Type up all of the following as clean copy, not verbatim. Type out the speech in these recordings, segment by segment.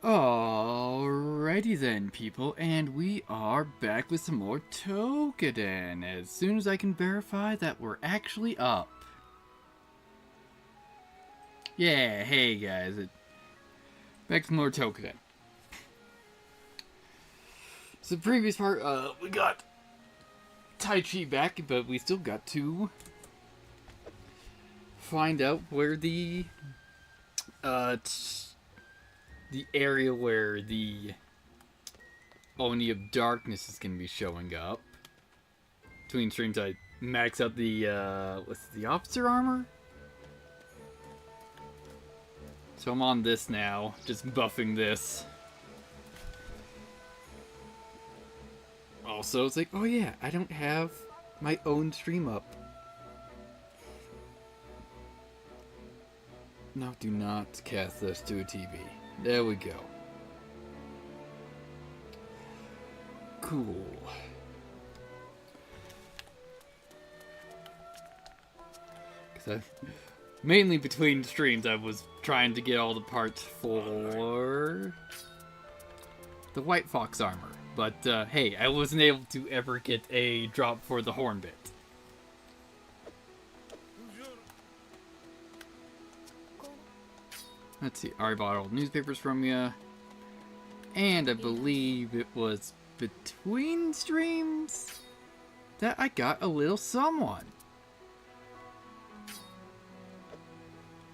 Alrighty then, people, and we are back with some more Toukiden, as soon as I can verify that we're actually up. Yeah, hey guys, back to more Toukiden. So the previous part, we got Tai Chi back, but we still got to find out where the area where the Oni of Darkness is going to be showing up. Between streams, I max out the, what's the officer armor? So I'm on this now, just buffing this. Also, it's like, oh yeah, I don't have my own stream up. No, do not cast this to a TV. There we go. Cool. Mainly between streams, I was trying to get all the parts for the White Fox armor. But, hey, I wasn't able to ever get a drop for the horn bit. Let's see, I already bought old newspapers from you. And I believe it was between streams that I got a little someone.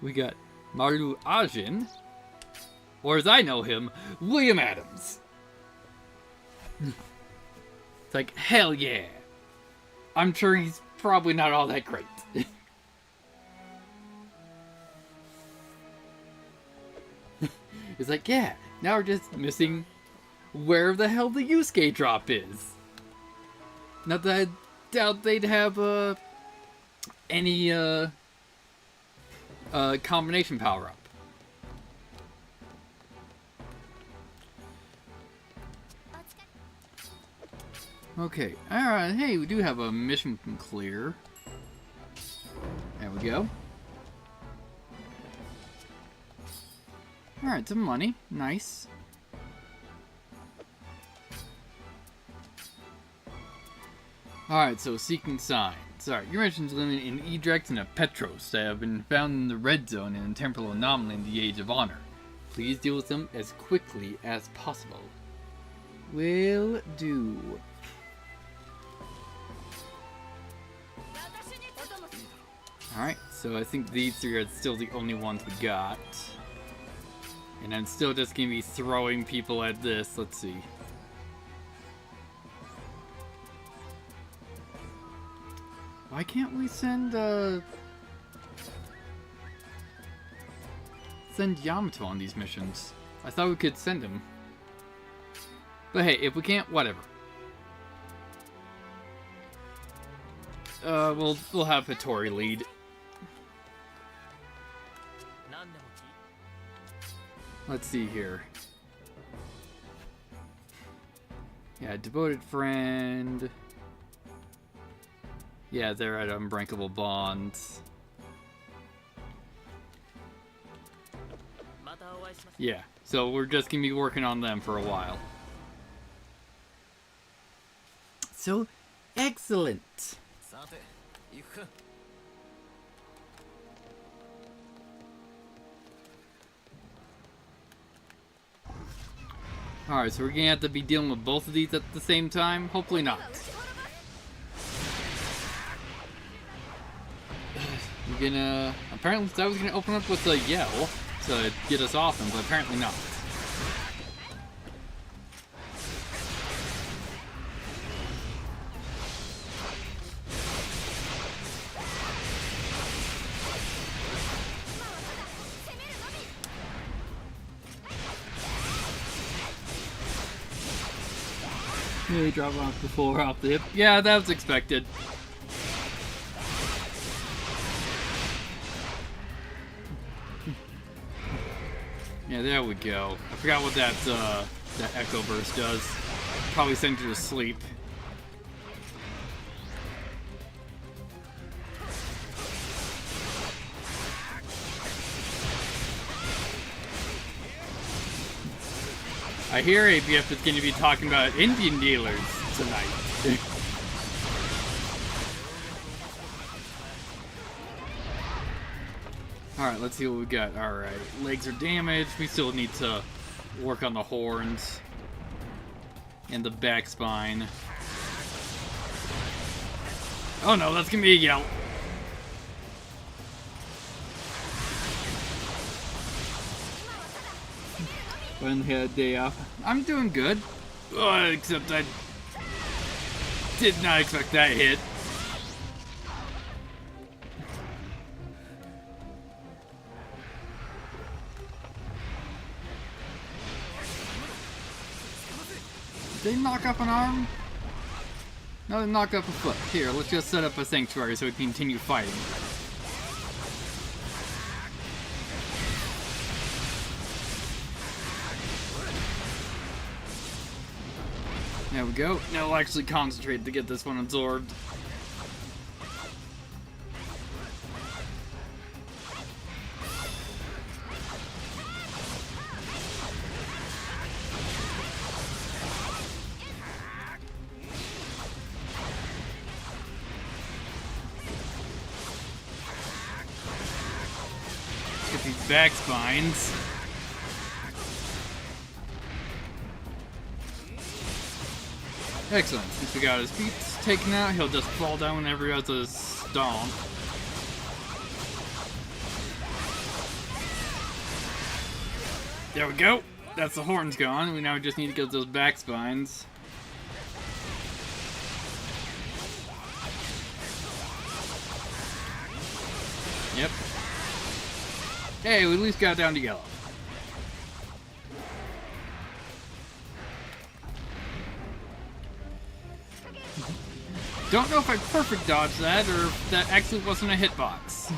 We got Maru Ajin, or as I know him, William Adams. It's like, hell yeah. I'm sure he's probably not all that great. It's like, yeah, now we're just missing where the hell the Yusuke drop is. Not that I doubt they'd have any combination power up. Okay, alright, hey, we do have a mission we can clear. There we go. Alright, some money. Nice. Alright, so seeking signs. Alright, your missions living in Edrex and a Petros that have been found in the red zone and a temporal anomaly in the Age of Honor. Please deal with them as quickly as possible. Will do. Alright, so I think these three are still the only ones we got. And I'm still just going to be throwing people at this. Let's see. Why can't we send Yamato on these missions? I thought we could send him. But hey, if we can't, whatever. We'll have Hattori lead. Let's see here. Yeah, devoted friend. Yeah, they're at Unbreakable Bonds. Yeah, so we're just gonna be working on them for a while. So, excellent! Alright, so we're gonna have to be dealing with both of these at the same time? Hopefully not. We're gonna... Apparently I was gonna open up with a yell to get us off him, but apparently not. Really drop off the floor off the hip. Yeah, that was expected. Yeah, there we go. I forgot what that Echo Burst does. Probably sends you to sleep. I hear ABF is going to be talking about Indian dealers tonight. Alright, let's see what we got. Alright, legs are damaged. We still need to work on the horns and the back spine. Oh no, that's gonna be a yell. When had a day off. I'm doing good. Except I did not expect that hit. Did they knock up an arm? No, they knocked up a foot. Here, let's just set up a sanctuary so we can continue fighting. There we go. Now we'll actually concentrate to get this one absorbed. Get these back spines. Excellent. Since we got his feet taken out, he'll just fall down whenever he has a stomp. There we go. That's the horns gone. We now just need to get those back spines. Yep. Hey, we at least got down to yellow. Don't know if I perfect dodged that or if that actually wasn't a hitbox.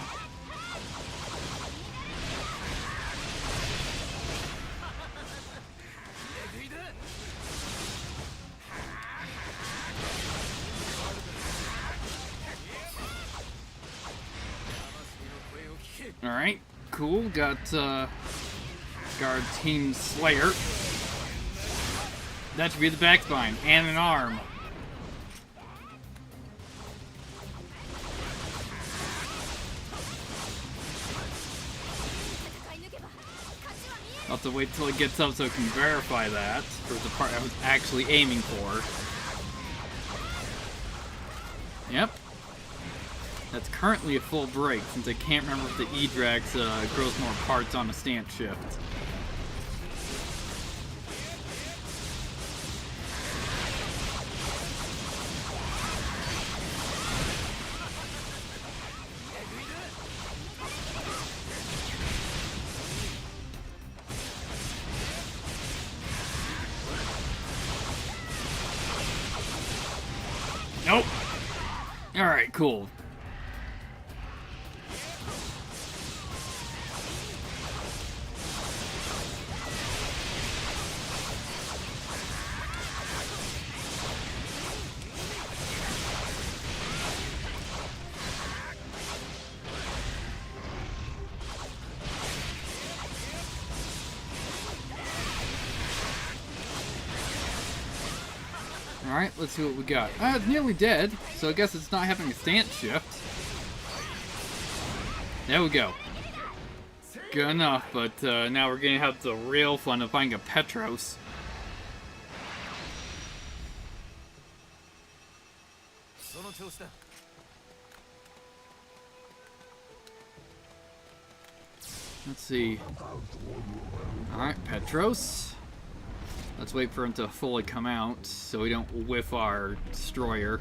Alright, cool. Got guard Team Slayer. That should be the back spine and an arm. I'll have to wait till it gets up so I can verify that for the part I was actually aiming for. Yep. That's currently a full break since I can't remember if the E-Drax grows more parts on a stance shift. Nope. Alright, cool. Alright, let's see what we got. It's nearly dead, so I guess it's not having a stance shift. There we go. Good enough, but now we're gonna have the real fun of finding a Petros. Let's see. Alright, Petros. Let's wait for him to fully come out so we don't whiff our destroyer.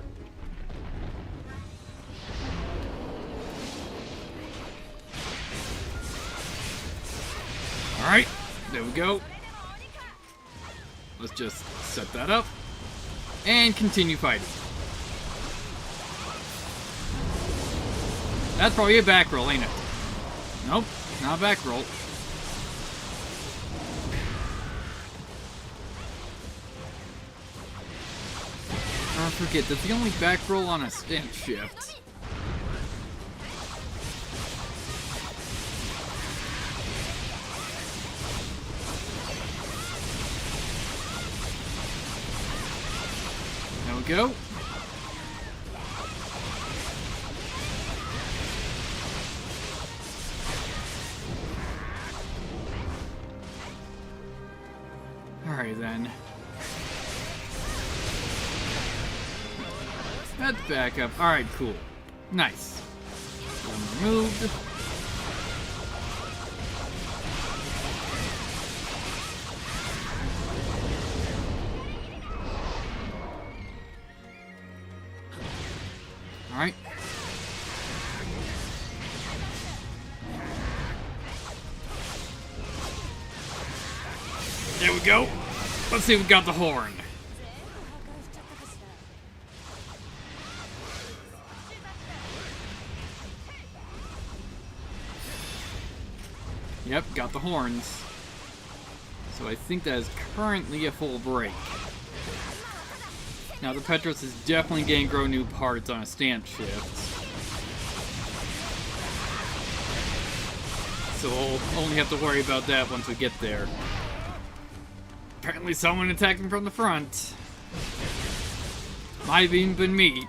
Alright, there we go. Let's just set that up and continue fighting. That's probably a back roll, ain't it? Nope, not a back roll. I forget, that's the only back roll on a stance shift. we go. Alright then. That's back up. Alright, cool. Nice. One removed. Alright. There we go. Let's see if we got the horn. Yep, got the horns. So I think that is currently a full break. Now the Petros is definitely getting grow new parts on a stance shift. So we'll only have to worry about that once we get there. Apparently someone attacking from the front. Might have even been me.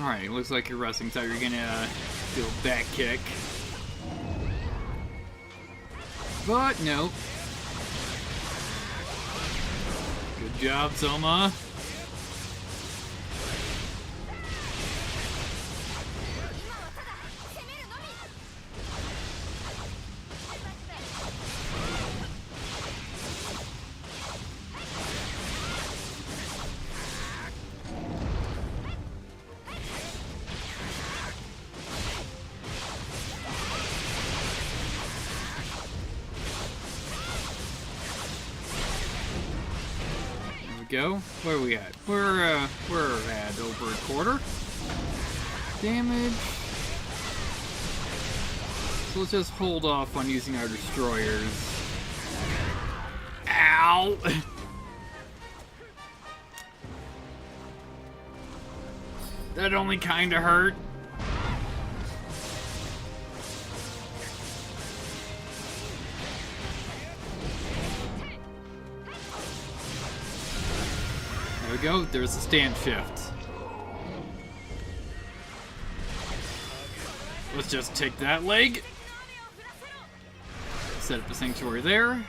Alright, looks like you're resting, so you're gonna do a back kick. But no. Good job, Soma. Go. Where are we at? We're at over a quarter. Damage. So let's just hold off on using our destroyers. Ow! That only kinda hurt. There we go, there's a stand shift. Let's just take that leg. Set up the sanctuary there.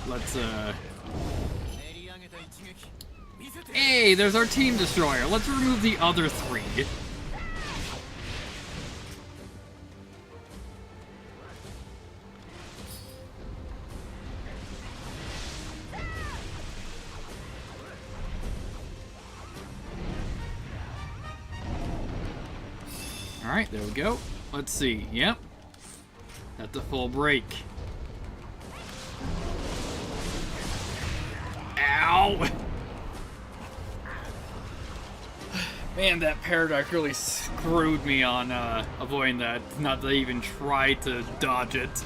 Let's Hey, there's our team destroyer. Let's remove the other three. Alright, there we go. Let's see. Yep. That's a full break. Ow! Man, that paradox really screwed me on avoiding that. Not to even try to dodge it.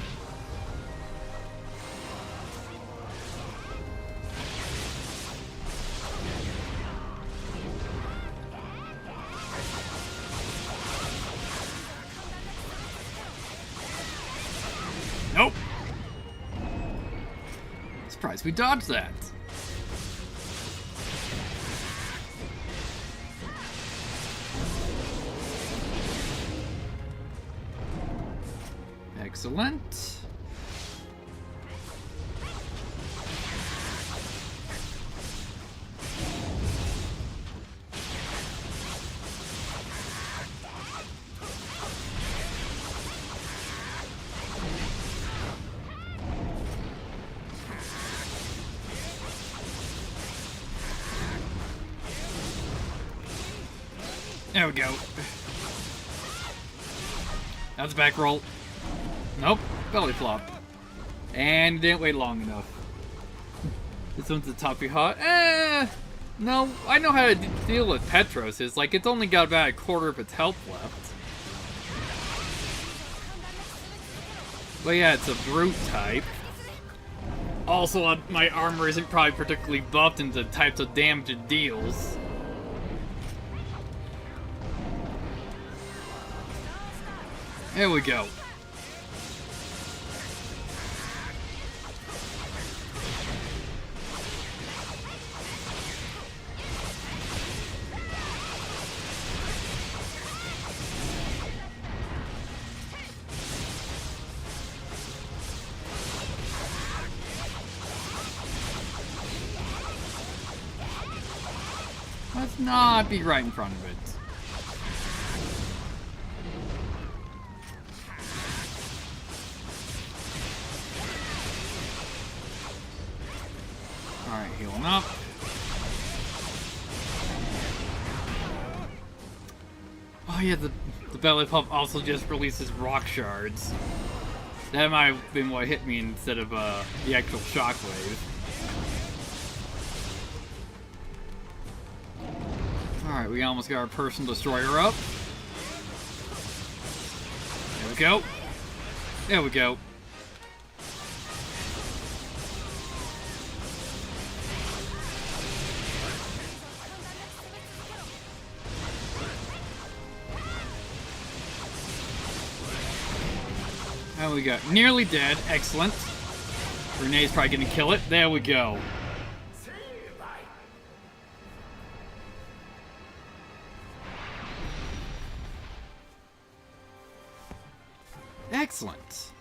Nope. Surprised we dodged that. Excellent. There we go. That's a back roll. Nope. Belly flop. And didn't wait long enough. This one's a toppy hot. No, I know how to deal with Petros. It's like it's only got about a quarter of its health left. But yeah, it's a brute type. Also, my armor isn't probably particularly buffed into the types of damage it deals. There we go. Let's not be right in front of it. Alright, healing up. Oh yeah, the belly pump also just releases rock shards. That might have been what hit me instead of the actual shockwave. Alright, we almost got our personal destroyer up. There we go. There we go. There we go. Nearly dead. Excellent. Renee's probably gonna kill it. There we go. Excellent.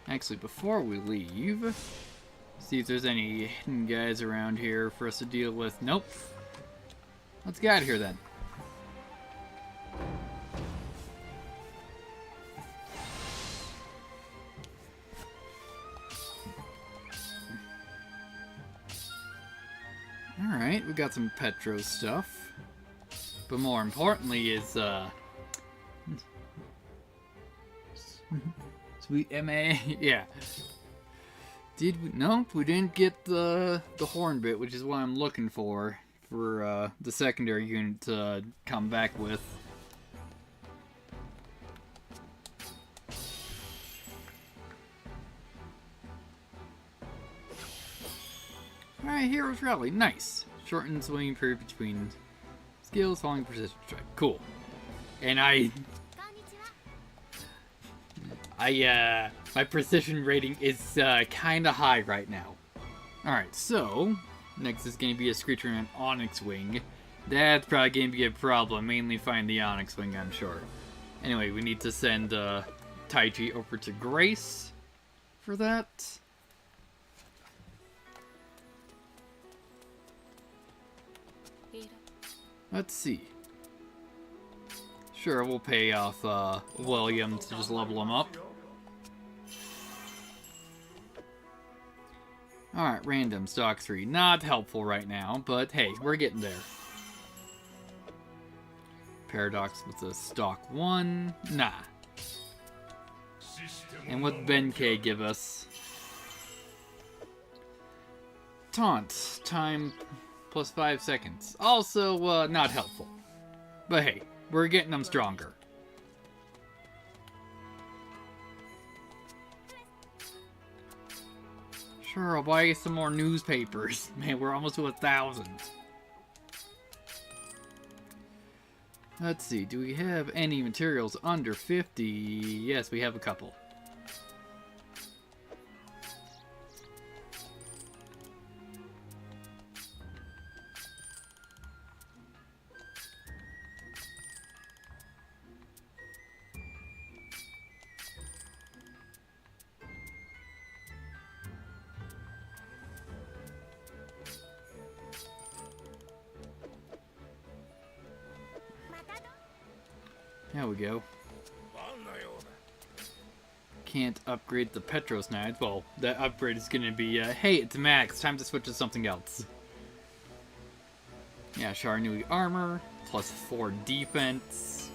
Actually, before we leave, see if there's any hidden guys around here for us to deal with. Nope. Let's get out of here then. Alright, we got some Petro stuff. But more importantly is, sweet MA, yeah. Did we, nope, we didn't get the horn bit, which is what I'm looking for the secondary unit to come back with. Alright, Heroes Rally, nice. Shortened swing period between skills, following precision strike. Cool. And my precision rating is kinda high right now. Alright, so next is gonna be a Screecher and an Onyx Wing. That's probably gonna be a problem, mainly find the Onyx Wing, I'm sure. Anyway, we need to send Taiji over to Grace for that. Let's see. Sure, we'll pay off William to just level him up. Alright, random, stock 3. Not helpful right now, but hey, we're getting there. Paradox with a stock 1. Nah. And what Benkei give us? Taunt. Time plus 5 seconds. Also, not helpful. But hey, we're getting them stronger. Sure, I'll buy you some more newspapers. Man, we're almost to 1,000. Let's see, do we have any materials under 50? Yes, we have a couple. There we go. can't upgrade the Petros knives. Well, that upgrade is going to be, hey, it's max, time to switch to something else. Yeah, Sharinui armor, plus 4 defense.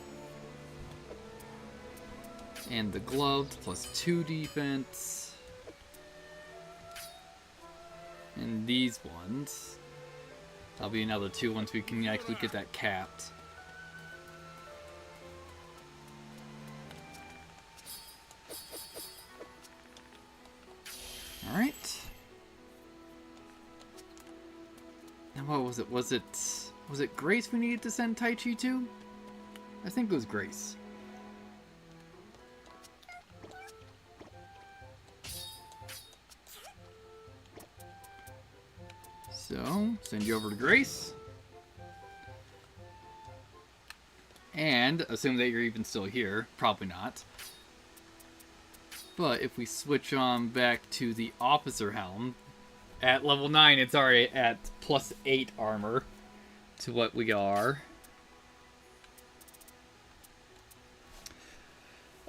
And the gloves, plus 2 defense. And these ones, that'll be another 2 once we can actually get that capped. Alright. And what was it? Was it Grace we needed to send Taichi to? I think it was Grace. So, send you over to Grace. And, assume that you're even still here. Probably not. But if we switch on back to the Officer Helm, at level 9 it's already at plus 8 armor to what we are.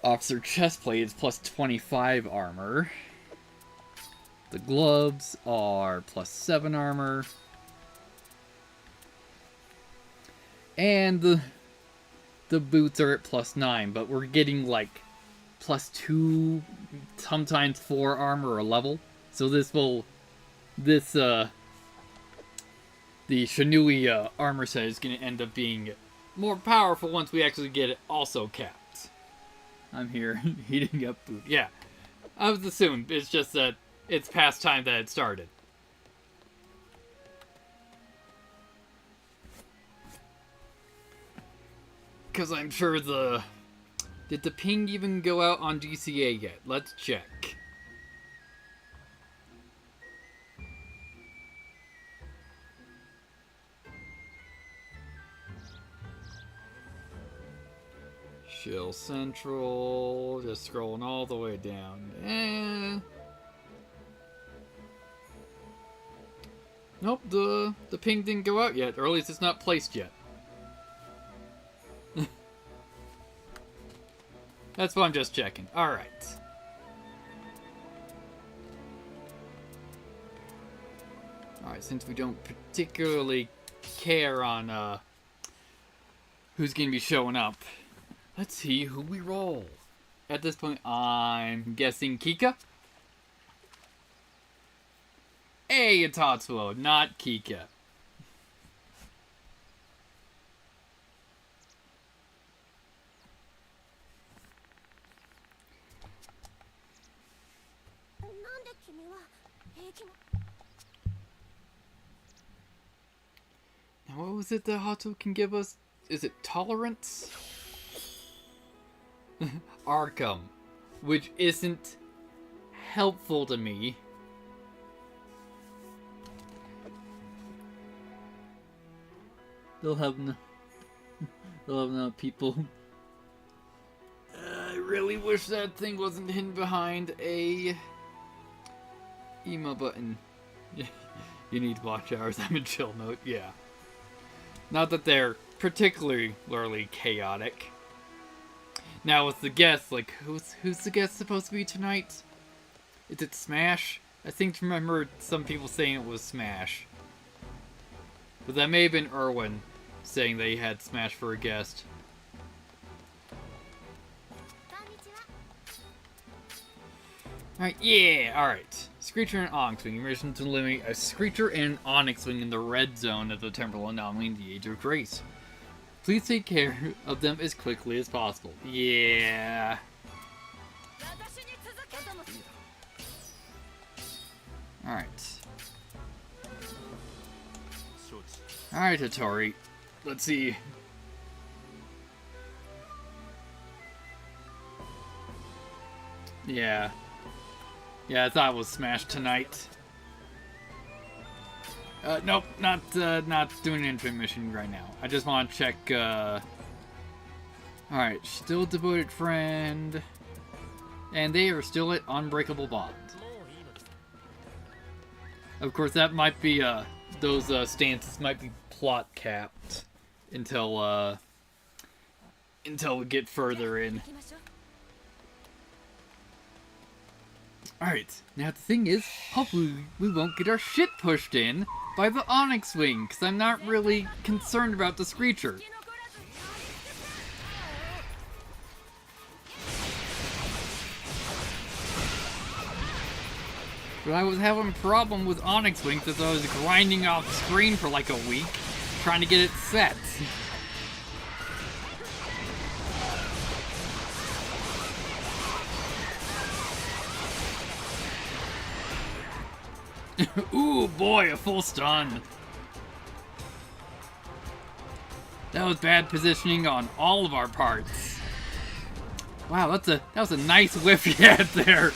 Officer Chestplate is plus 25 armor. The gloves are plus 7 armor. And the boots are at plus 9, but we're getting like plus 2, sometimes 4 armor a level. So the Shinui armor set is going to end up being more powerful once we actually get it also capped. I'm here heating up food. Yeah, I was assuming. It's just that it's past time that it started. Because I'm sure did the ping even go out on GCA yet? Let's check. Shill Central, just scrolling all the way down. Nope, the ping didn't go out yet, or at least it's not placed yet. That's what I'm just checking. Alright. Alright, since we don't particularly care on who's going to be showing up, let's see who we roll. At this point, I'm guessing Kika? Hey, it's Hatsuo, not Kika. Now, what was it that Hatsuo can give us? Is it tolerance? Arkham, which isn't helpful to me. They'll have no people. I really wish that thing wasn't hidden behind a emo button. You need watch hours. I'm in chill mode. Yeah. Not that they're particularly chaotic. Now with the guest, like who's the guest supposed to be tonight? Is it Smash? I think to remember some people saying it was Smash. But that may have been Erwin saying they had Smash for a guest. Alright, yeah, alright. Screecher and Onyx Wing. Mission to eliminate a Screecher and Onyx Wing in the red zone of the Temporal Anomaly in the Age of Grace. Please take care of them as quickly as possible. Yeah. Alright. Alright, Hattori. Let's see. Yeah. Yeah, I thought it was Smash tonight. Nope, not doing an infant mission right now. I just want to check, Alright, still devoted friend. And they are still at Unbreakable Bond. Of course, that might be, those, stances might be plot capped until we get further in. Alright, now the thing is, hopefully we won't get our shit pushed in by the Onyx Wing, because I'm not really concerned about the Screecher. But I was having a problem with Onyx Wing because I was grinding off screen for like a week, trying to get it set. Ooh, boy, a full stun. That was bad positioning on all of our parts. Wow, that was a nice whiff you had there.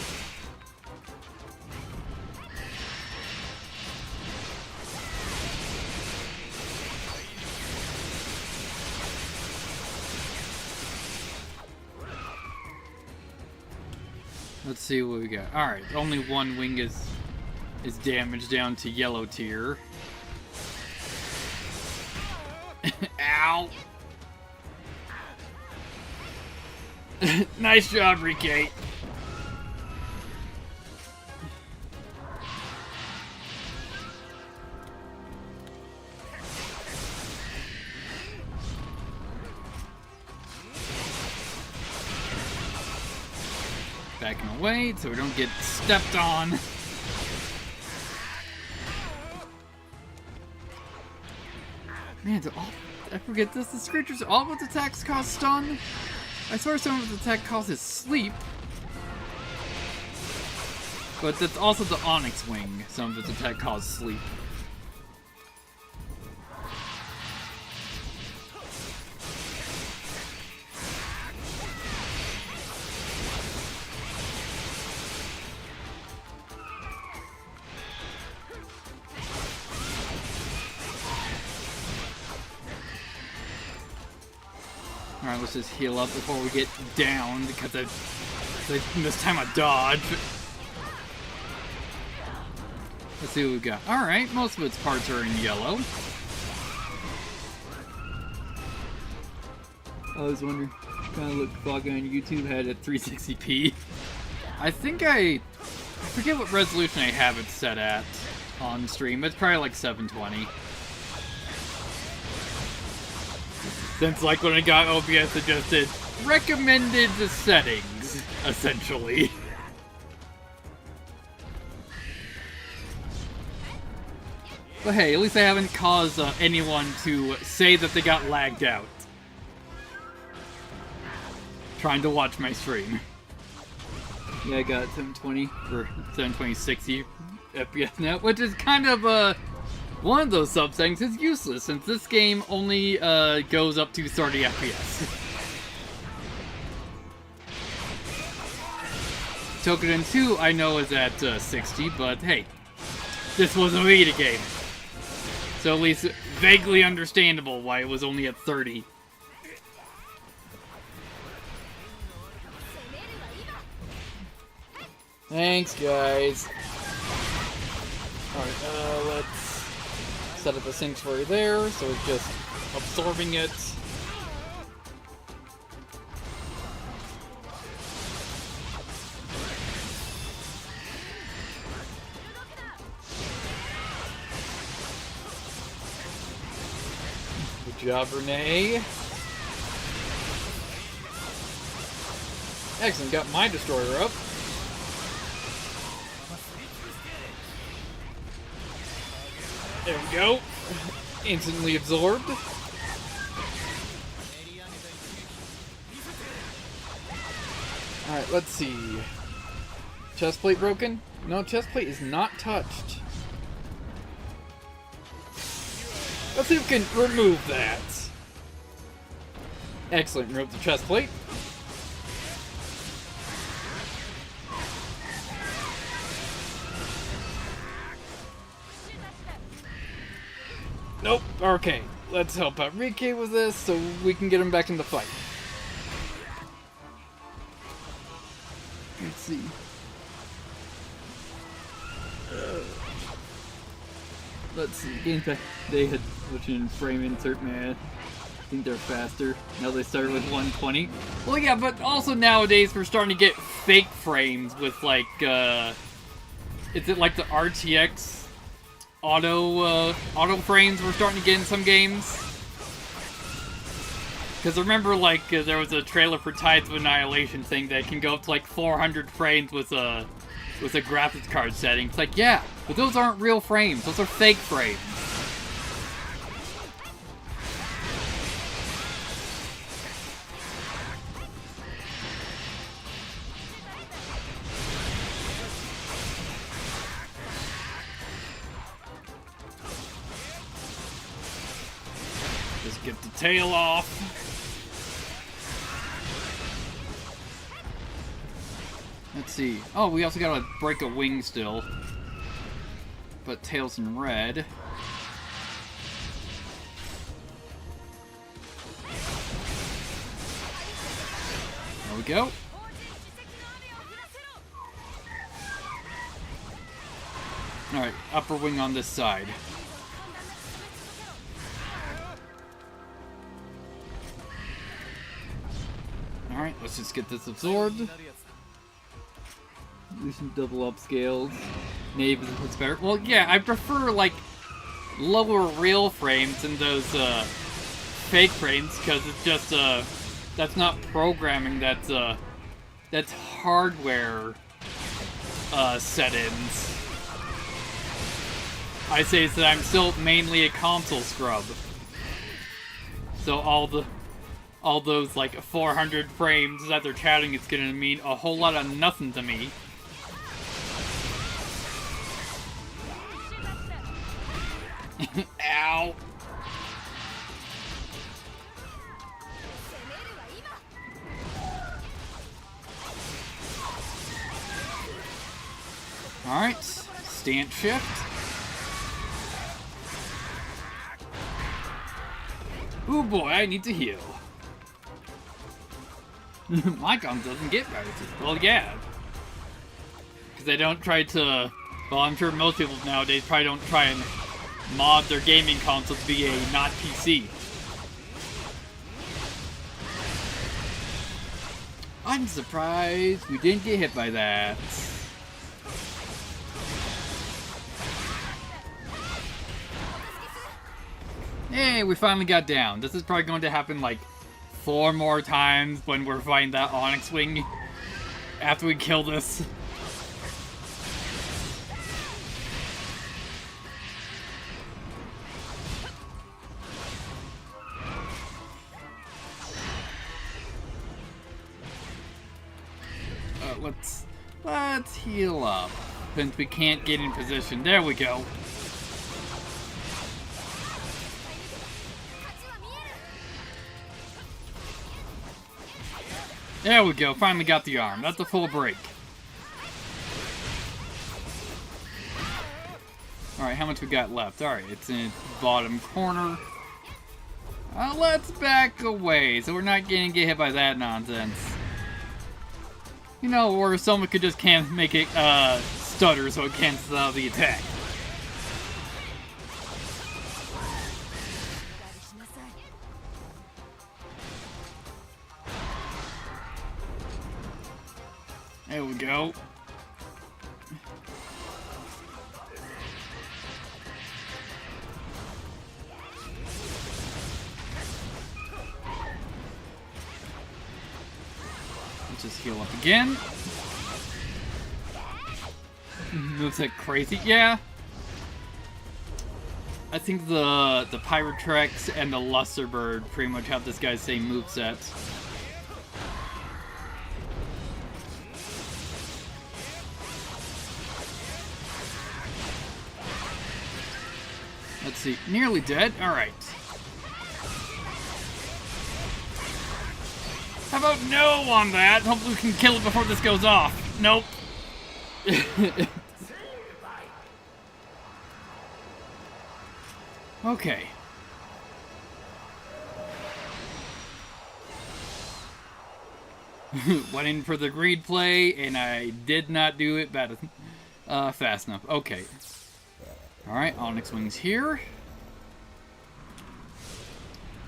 Let's see what we got. Alright, only one wing is damaged down to yellow tier. Ow! Nice job, Rike. Backing away so we don't get stepped on. Man, I forget this. The Screechers, all of its attacks cause stun. I swear some of its attack causes sleep. But that's also the Onyx Wing. Some of its attack causes sleep. Alright, let's just heal up before we get down, because I missed time I dodge. Let's see what we got. Alright, most of its parts are in yellow. I was wondering, kind of looked foggy on YouTube, had it 360p. I think I forget what resolution I have it set at on stream. It's probably like 720. Since, like, when I got OBS, it just did recommended settings, essentially. But hey, at least I haven't caused anyone to say that they got lagged out trying to watch my stream. Yeah, I got 720 or 720 60 FPS now, which is kind of one of those sub-settings is useless, since this game only goes up to 30 FPS. Toukiden 2, I know, is at 60, but hey, this was a Vita game. So at least vaguely understandable why it was only at 30. Thanks, guys. Alright, let's set up the sanctuary there, so it's just absorbing it. Good job, Renee. Excellent, got my destroyer up. There we go. Instantly absorbed. Alright, let's see. Chest plate broken? No, chest plate is not touched. Let's see if we can remove that. Excellent, remove the chest plate. Nope, okay. Let's help out Rike with this so we can get him back in the fight. Let's see. Let's see. Gameplay. They had switched in frame insert, man. think they're faster. Now they started with 120. Well, yeah, but also nowadays we're starting to get fake frames with like, is it like the RTX auto frames we're starting to get in some games? Because remember, like, there was a trailer for Tides of Annihilation thing that can go up to like 400 frames with a graphics card setting. It's like, yeah, but those aren't real frames. Those are fake frames. Just get the tail off. Let's see. Oh, we also gotta break a wing still. But tail's in red. There we go. Alright, upper wing on this side. Alright, let's just get this absorbed. Do some double upscales. Nave is better. Well, yeah, I prefer, like, lower real frames than those, fake frames, because it's just, that's not programming, that's hardware, settings. I say that I'm still mainly a console scrub. So all those, like, 400 frames that they're chatting, it's gonna mean a whole lot of nothing to me. Ow! Alright, stance shift. Ooh boy, I need to heal. My gun doesn't get better. Well, yeah. Because they don't try to... Well, I'm sure most people nowadays probably don't try and mod their gaming console to be a not PC. I'm surprised we didn't get hit by that. Hey, we finally got down. This is probably going to happen like 4 more times when we're fighting that Onyx Wing after we kill this. Let's heal up, since we can't get in position. There we go. There we go, finally got the arm. That's a full break. Alright, how much we got left? Alright, it's in the bottom corner. Let's back away, so we're not gonna get hit by that nonsense. You know, or someone could just can't make it, stutter so it cancels out the attack. There we go. Let's just heal up again. Moves like crazy. Yeah. I think the Pyrotrex and the Luster Bird pretty much have this guy's same moveset. Let's see. Nearly dead? Alright. How about no on that? Hopefully we can kill it before this goes off. Nope. Okay. Went in for the greed play, and I did not do it fast enough. Okay. Alright, Onyx Wing's here.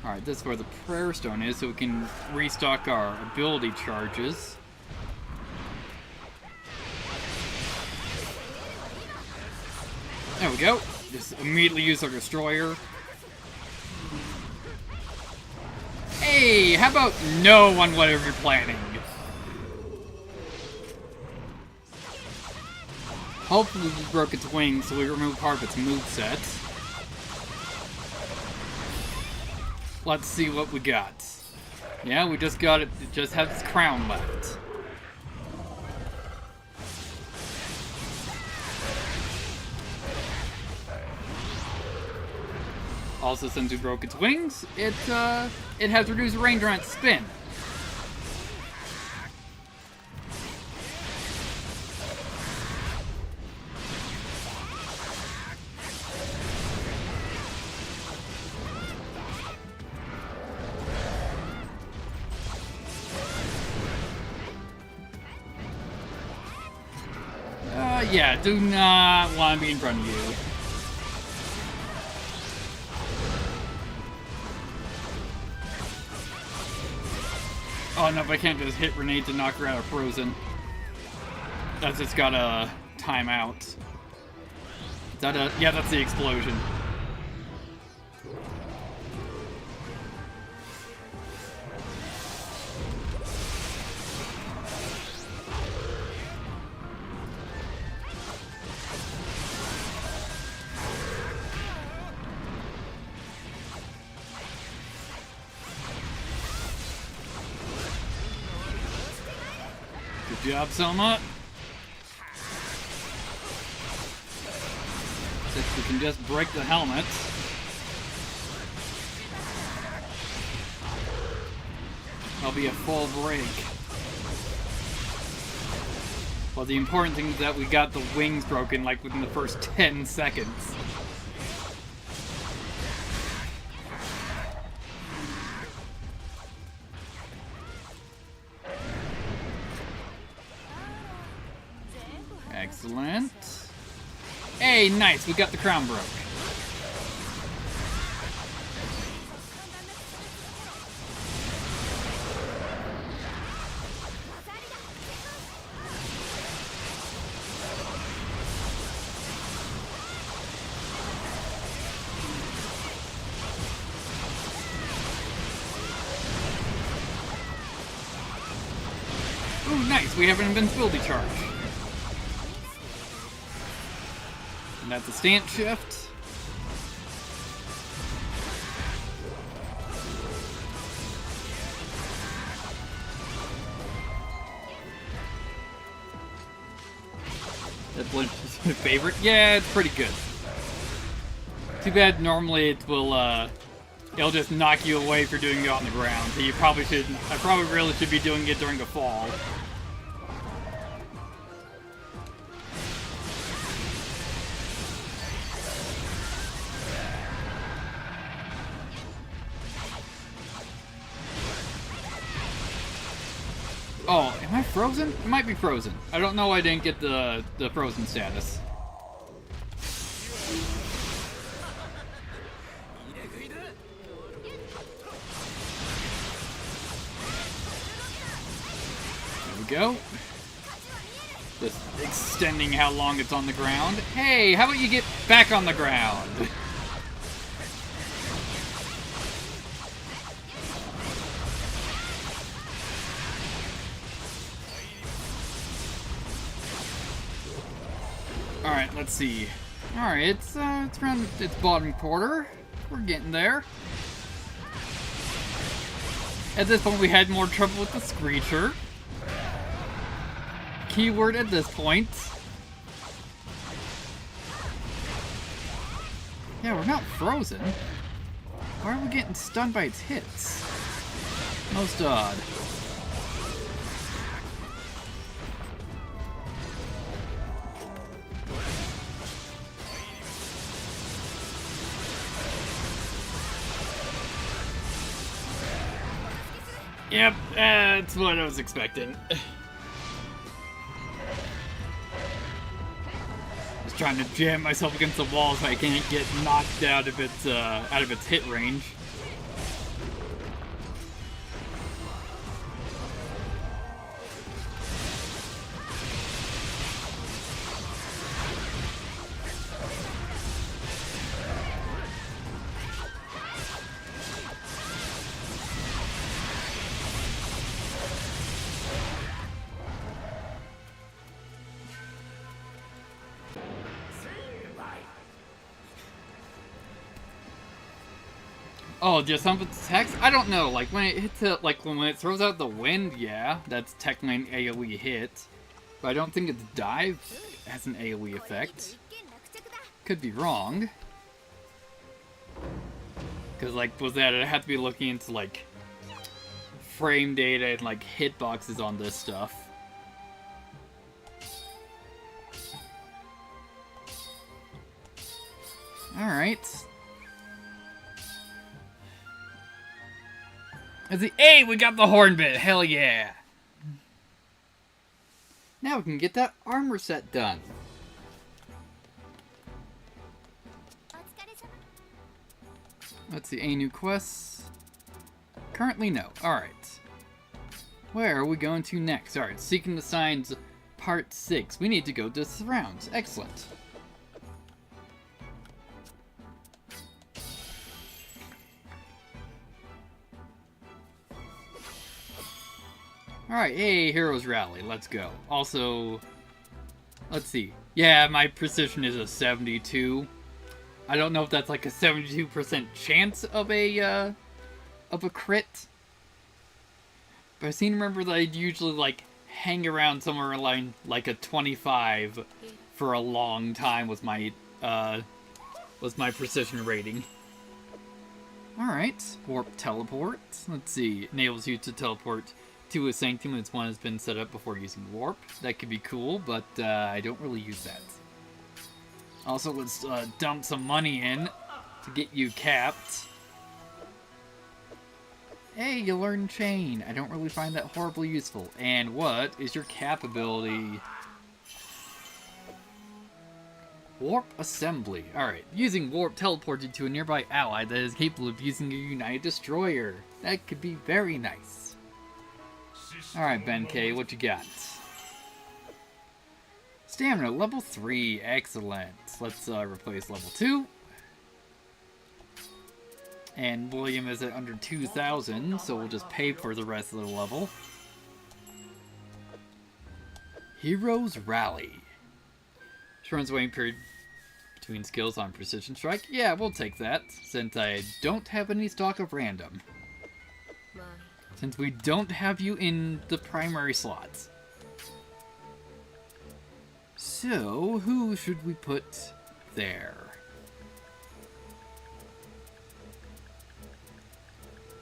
Alright, this is where the prayer stone is, so we can restock our ability charges. There we go. Just immediately use our destroyer. Hey, how about no on whatever you're planning? Hopefully we broke its wings, so we remove part of its moveset. Let's see what we got. Yeah, we just got it. It just has its crown left. Also, since we broke its wings, it has reduced range on its spin. Yeah, do not want to be in front of you. Oh no, but I can't just hit Renee to knock her out of frozen. That's just got a timeout. Is that a... Yeah, that's the explosion. Good job, Selma. If we can just break the helmet. That'll be a full break. Well, the important thing is that we got the wings broken like within the first 10 seconds. Excellent. Hey, nice, we got the crown broke. Ooh, nice, we have an invincibility charge. And that's a stance shift. That's my favorite. Yeah, it's pretty good. Too bad normally it will, it'll just knock you away for doing it on the ground. So you probably should, I probably really should be doing it during a fall. Oh, am I frozen? It might be frozen. I don't know why I didn't get the frozen status. There we go. Just extending how long it's on the ground. Hey, how about you get back on the ground? Alright, let's see. Alright, it's around its bottom quarter. We're getting there. At this point, we had more trouble with the Screecher. Keyword at this point. Yeah, we're not frozen. Why are we getting stunned by its hits? Most odd. Yep, that's what I was expecting. Just trying to jam myself against the wall so I can't get knocked out of its hit range. Oh, just some of its attacks? I don't know. Like when it hits it, like when it throws out the wind, yeah, that's technically an AoE hit. But I don't think its dive has an AoE effect. Could be wrong. Because like with that, I'd have to be looking into like frame data and like hitboxes on this stuff. Alright. Hey, we got the horn bit! Hell yeah! Now we can get that armor set done. Let's see, any new quests? Currently no. Alright. Where are we going to next? Alright, Seeking the Signs Part 6. We need to go to Surrounds. Excellent. Alright, hey, Heroes Rally, let's go. Also, let's see. Yeah, my precision is a 72. I don't know if that's like a 72% chance of a crit. But I seem to remember that I'd usually like hang around somewhere like a 25 for a long time was my precision rating. Alright, Warp Teleport. Let's see, enables you to teleport to a sanctum as one has been set up before using warp. That could be cool, but I don't really use that. Also, let's dump some money in to get you capped. Hey, you learn Chain. I don't really find that horribly useful. And what is your cap ability? Warp Assembly. Alright, using warp teleports you to a nearby ally that is capable of using a United Destroyer. That could be very nice. Alright, Ben K, what you got? Stamina, level 3. Excellent. Let's replace level 2. And William is at under 2,000, so we'll just pay for the rest of the level. Heroes Rally. Shortens waiting period between skills on Precision Strike. Yeah, we'll take that, since I don't have any stock of random. Since we don't have you in the primary slots. So, who should we put there?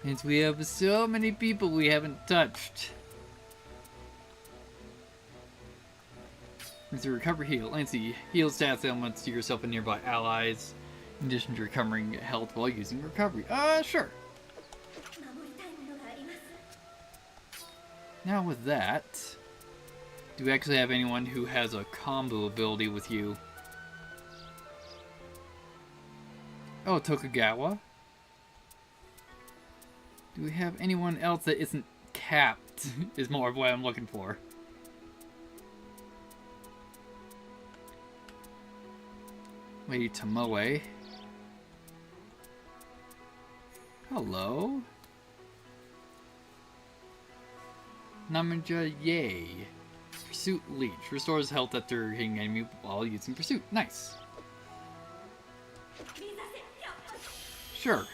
Since we have so many people we haven't touched. There's a recover heal. Let's see. Heal stats elements to yourself and nearby allies. In addition to recovering health while using recovery. Sure. Now with that, do we actually have anyone who has a combo ability with you? Oh, Tokugawa. Do we have anyone else that isn't capped? Is more of what I'm looking for. Lady Tomoe. Hello. Namaja Yay. Pursuit Leech. Restores health after hitting enemy while using Pursuit. Nice. Sure.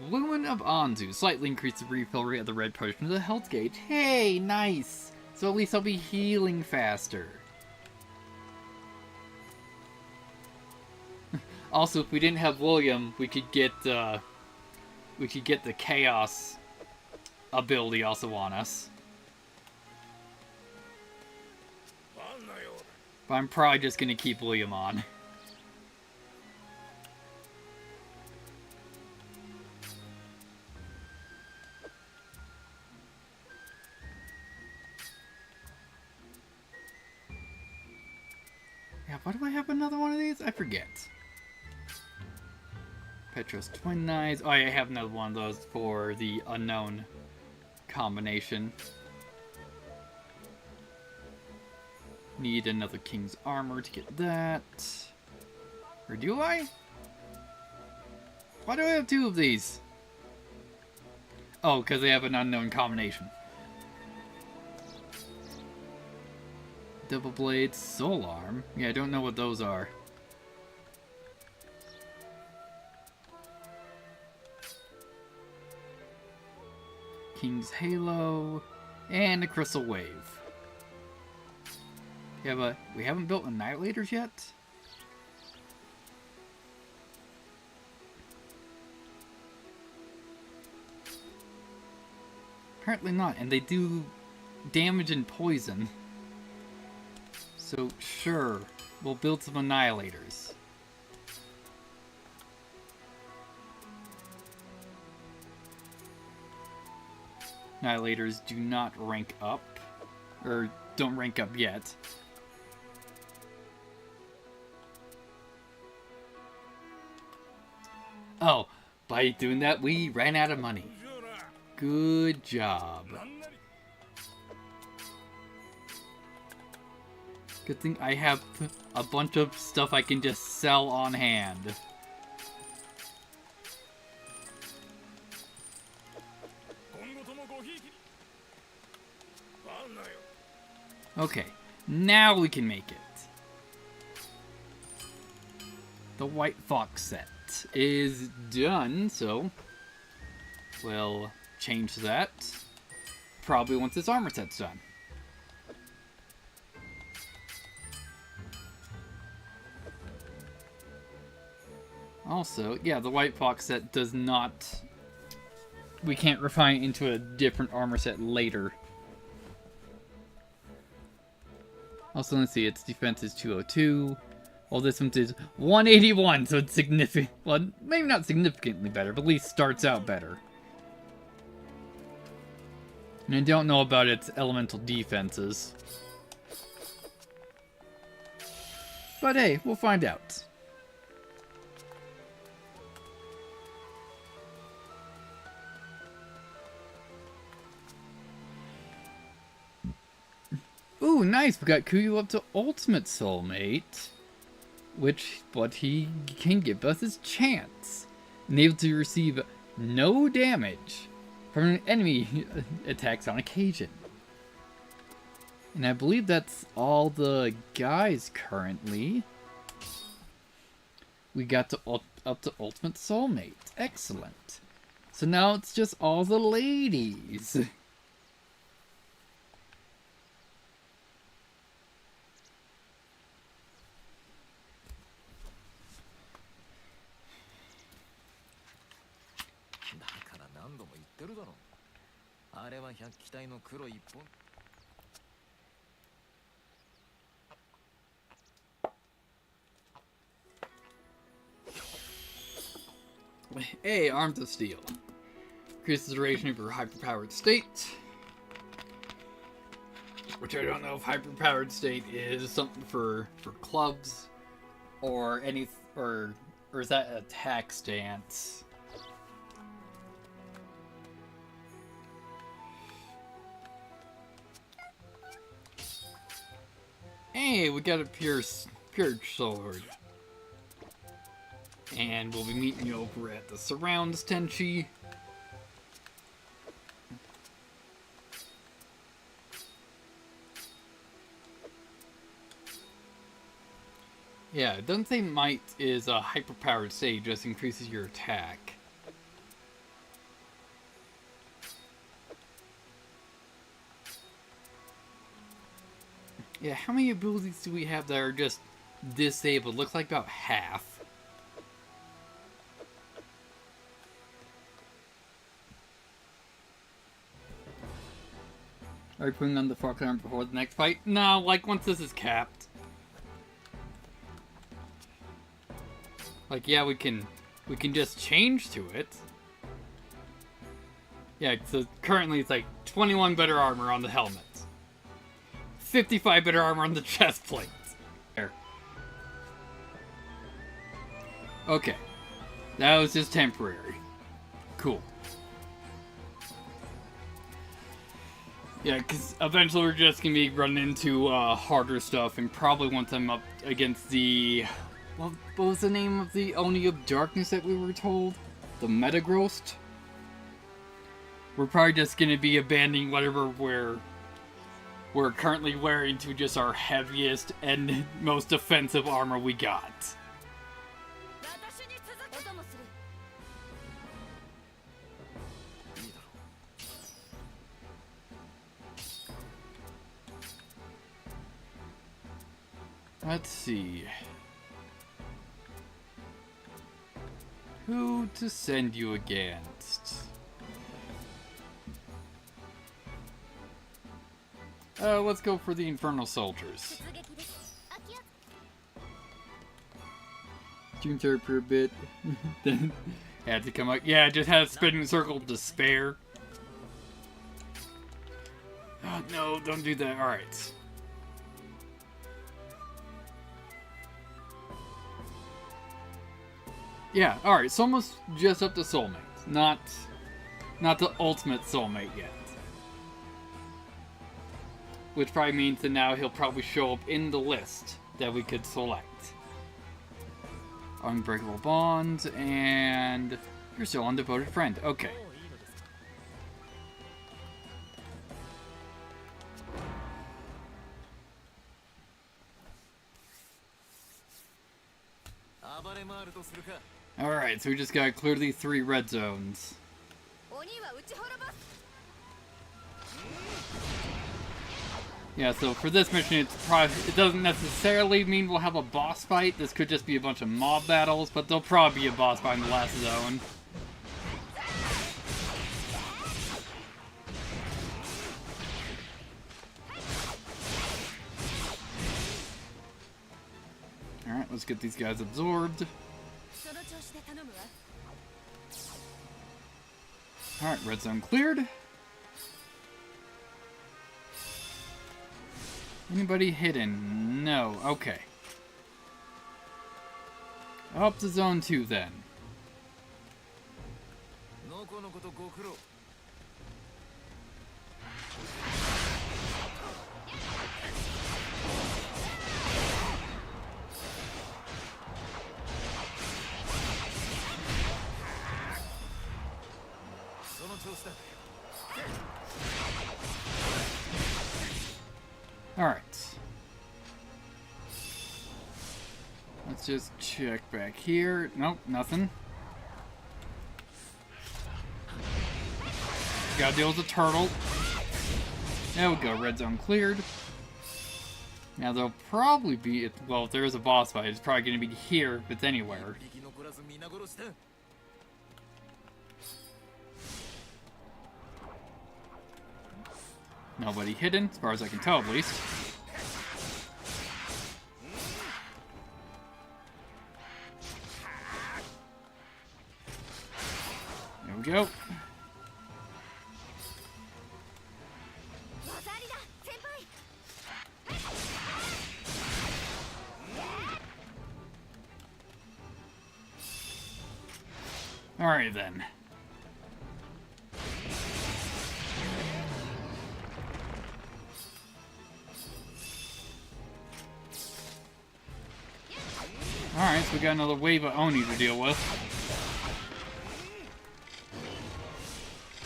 Woman of Anzu. Slightly increase the refill rate of the red potion to the health gauge. Hey, nice. So at least I'll be healing faster. Also, if we didn't have William, we could get the Chaos ability also on us. But I'm probably just gonna keep William on. Yeah, why do I have another one of these? I forget. Petros Twin Knives. Oh, I have another one of those for the unknown combination. Need another King's Armor to get that. Or do I? Why do I have two of these? Oh, because they have an unknown combination. Double Blade Soul Arm? Yeah, I don't know what those are. King's Halo, and a Crystal Wave. We haven't built Annihilators yet? Apparently not, and they do damage and poison. So sure, we'll build some Annihilators. Annihilators do not rank up, or don't rank up yet. Oh, by doing that, we ran out of money. Good job. Good thing I have a bunch of stuff I can just sell on hand. Okay, now we can make it. The White Fox set is done, so we'll change that probably once this armor set's done. Also, yeah, the White Fox set does not... We can't refine it into a different armor set later. Also, let's see, its defense is 202. Well, this one is 181, so it's significant. Well, maybe not significantly better, but at least starts out better. And I don't know about its elemental defenses. But hey, we'll find out. Ooh, nice! We got Kuyu up to Ultimate Soulmate. But he can give us his chance. And able to receive no damage from an enemy attacks on occasion. And I believe that's all the guys currently. We got to up to Ultimate Soulmate. Excellent. So now it's just all the ladies. Hey, Arms of Steel. Increases the duration of your hyperpowered state. Which I don't know if hyperpowered state is something for clubs or any or is that an attack stance? Hey, we got a pure sword. And we'll be meeting you over at the Surrounds Tenchi. Yeah, it doesn't say Might is a hyperpowered state, just increases your attack. Yeah, how many abilities do we have that are just disabled? Looks like about half. Are you putting on the Fox armor before the next fight? No, like once this is capped. Like, yeah, we can just change to it. Yeah, so currently it's like 21 better armor on the helmet. 55 better armor on the chest plate. There. Okay. That was just temporary. Cool. Yeah, because eventually we're just going to be running into harder stuff, and probably once I'm up against the... What was the name of the Oni of Darkness that we were told? The Metagrost? We're probably just going to be abandoning whatever we're currently wearing to just our heaviest and most defensive armor we got. Let's see. Who to send you against? Let's go for the Infernal Soldiers. June 3rd for a bit. Then had to come out. Yeah, just had a spinning circle of despair. Oh, no, don't do that. Alright. Yeah, alright, so almost just up to soulmate. Not the ultimate soulmate yet. Which probably means that now he'll probably show up in the list that we could select. Unbreakable bonds, and you're still undevoted friend. Okay. Alright, so we just gotta clear these 3 red zones. Yeah, so for this mission, it doesn't necessarily mean we'll have a boss fight. This could just be a bunch of mob battles, but there'll probably be a boss fight in the last zone. Alright, let's get these guys absorbed. Alright, red zone cleared. Anybody hidden? No. Okay. Up to zone 2 then. Alright. Let's just check back here. Nope, nothing. Gotta deal with the turtle. There we go, red zone cleared. Now there'll probably be, well, if there is a boss fight, it's probably going to be here, if it's anywhere. Nobody hidden, as far as I can tell, at least. There we go. Alright then. Alright, so we got another wave of Oni to deal with.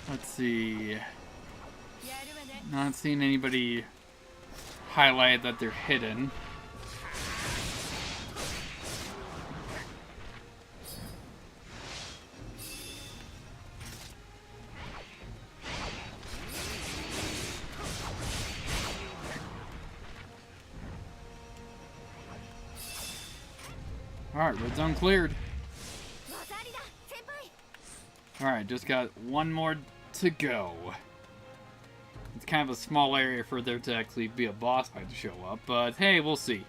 Let's see. Not seeing anybody highlight that they're hidden. Alright, red zone cleared. Alright, just got one more to go. It's kind of a small area for there to actually be a boss fight to show up, but hey, we'll see.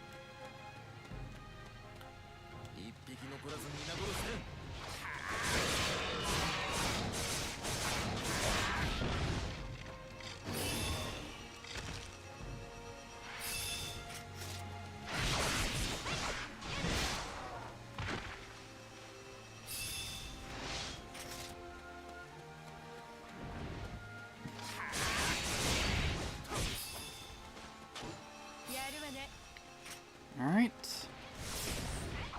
Alright.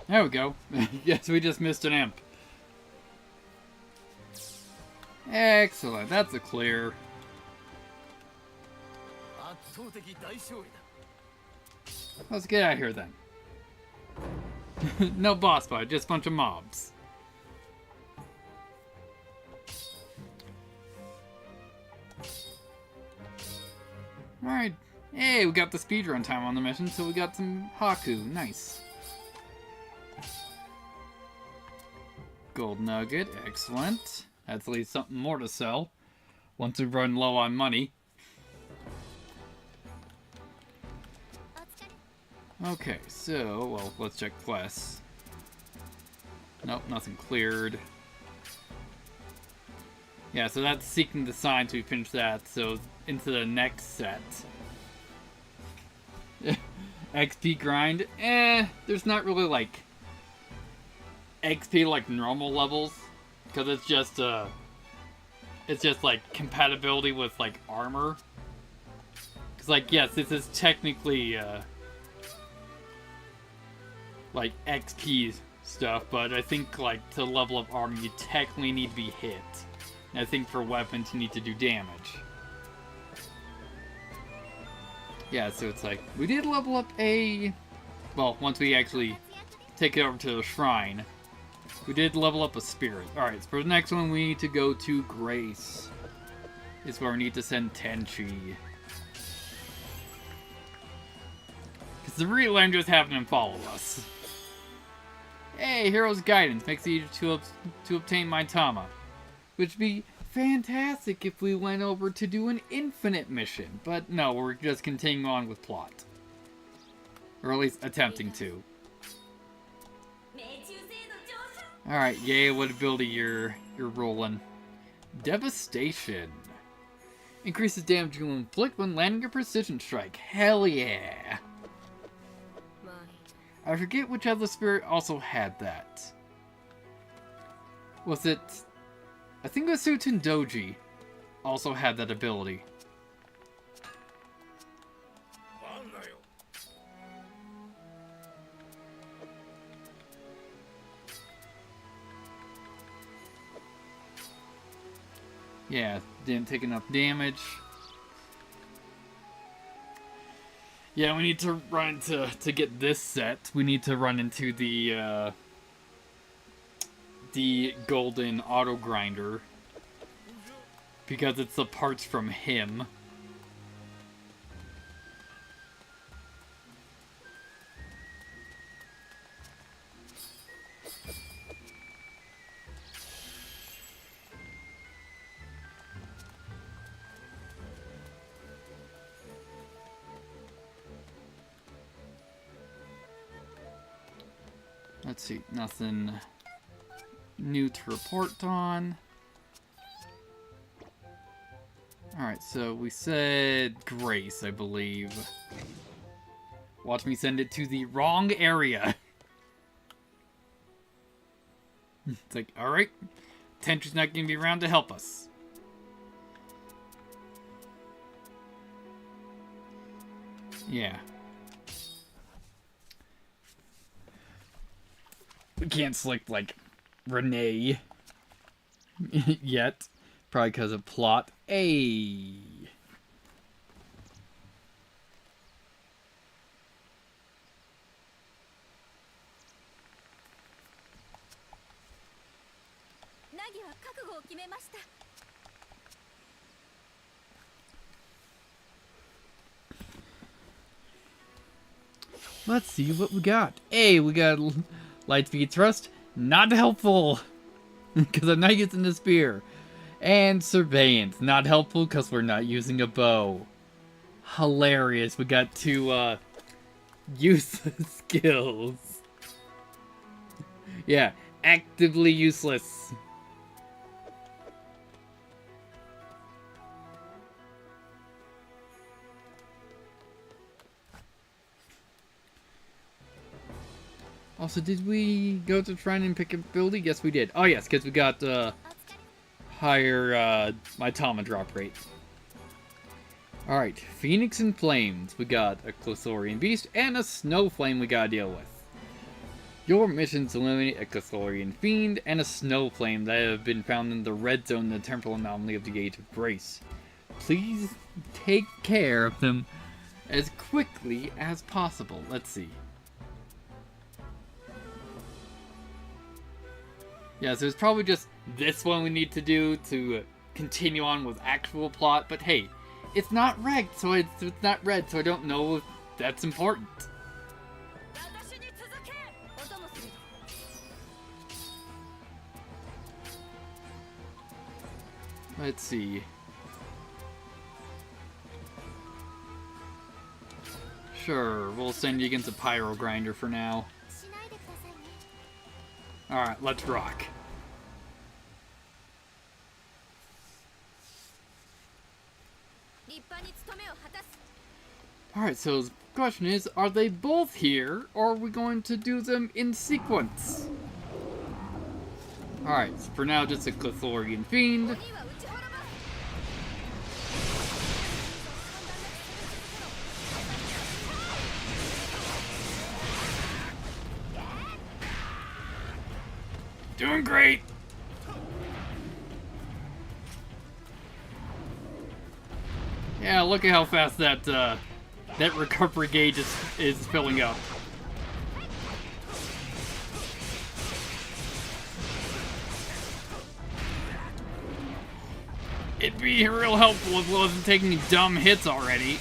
There we go. Yes, we just missed an imp. Excellent. That's a clear. Let's get out of here then. No boss fight, just a bunch of mobs. Alright. Hey, we got the speedrun time on the mission, so we got some Haku. Nice. Gold nugget, excellent. That's at least something more to sell once we run low on money. Okay, so, well, let's check quests. Nope, nothing cleared. Yeah, so that's Seeking the Sign, so we finished that, so into the next set. XP grind, there's not really, like, XP like normal levels, because it's just, like, compatibility with, like, armor. Because, like, yes, this is technically, like, XP stuff, but I think, like, to level up armor, you technically need to be hit. And I think for weapons, you need to do damage. Yeah, so it's like, we did level up well, once we actually take it over to the shrine, we did level up a spirit. Alright, so for the next one, we need to go to Grace. Is where we need to send Tenchi. Because the real end just having him follow us. Hey, Hero's Guidance makes it easier to obtain Maitama. Which would be fantastic if we went over to do an infinite mission. But no, we're just continuing on with plot. Or at least attempting to. Alright, yay, what ability you're rolling. Devastation. Increases damage you inflict when landing a precision strike. Hell yeah! I forget which other spirit also had that. Was it... I think it was Suten Doji also had that ability. Yeah, didn't take enough damage. Yeah, we need to run to get this set. We need to run into the golden auto grinder because it's the parts from him. Let's see, nothing new to report on. Alright, so we said Grace, I believe. Watch me send it to the wrong area. It's like, alright, Tenchi's not going to be around to help us. Yeah. We can't select, like, Renee yet. Probably because of plot. Hey. Let's see what we got. Hey, we got light speed thrust. Not helpful. Because I'm not using the spear. And surveillance. Not helpful because we're not using a bow. Hilarious. We got two useless skills. Yeah, actively useless. Also, did we go to try and pick a ability? Yes, we did. Oh, yes, because we got higher Maitama drop rate. Alright, Phoenix and Flames. We got a Clothorian Beast and a Snow Flame we gotta deal with. Your missions eliminate a Clothorian Fiend and a Snow Flame that have been found in the red zone in the temporal anomaly of the Age of Grace. Please take care of them as quickly as possible. Let's see. Yeah, so it's probably just this one we need to do to continue on with actual plot, but hey, It's not red, so it's not red, so I don't know if that's important. Let's see. Sure, we'll send you against a pyro grinder for now. Alright, let's rock. Alright, so the question is, are they both here, or are we going to do them in sequence? Alright, so for now, just a Cthulhian Fiend. Doing great! Yeah, look at how fast that that recovery gauge is filling up. It'd be real helpful if it wasn't taking dumb hits already.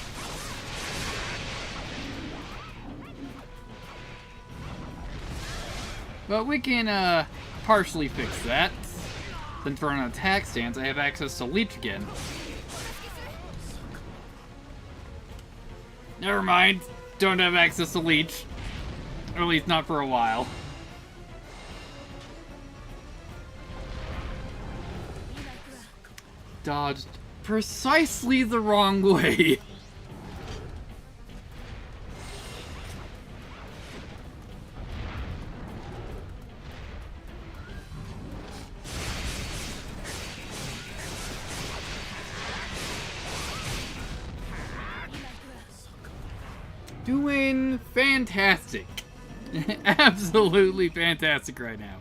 But we can partially fix that. Since we're on an attack stance, I have access to Leech again. Never mind. Don't have access to Leech. Or at least not for a while. Dodged precisely the wrong way. Doing fantastic. Absolutely fantastic right now.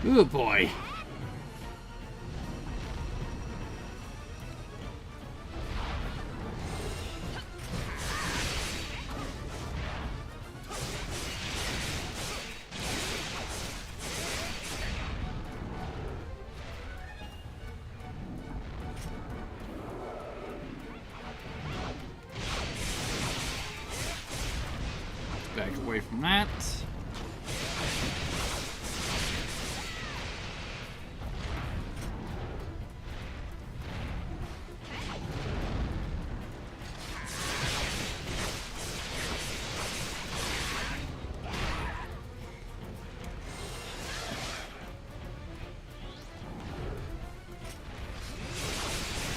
Ooh boy. Back away from that.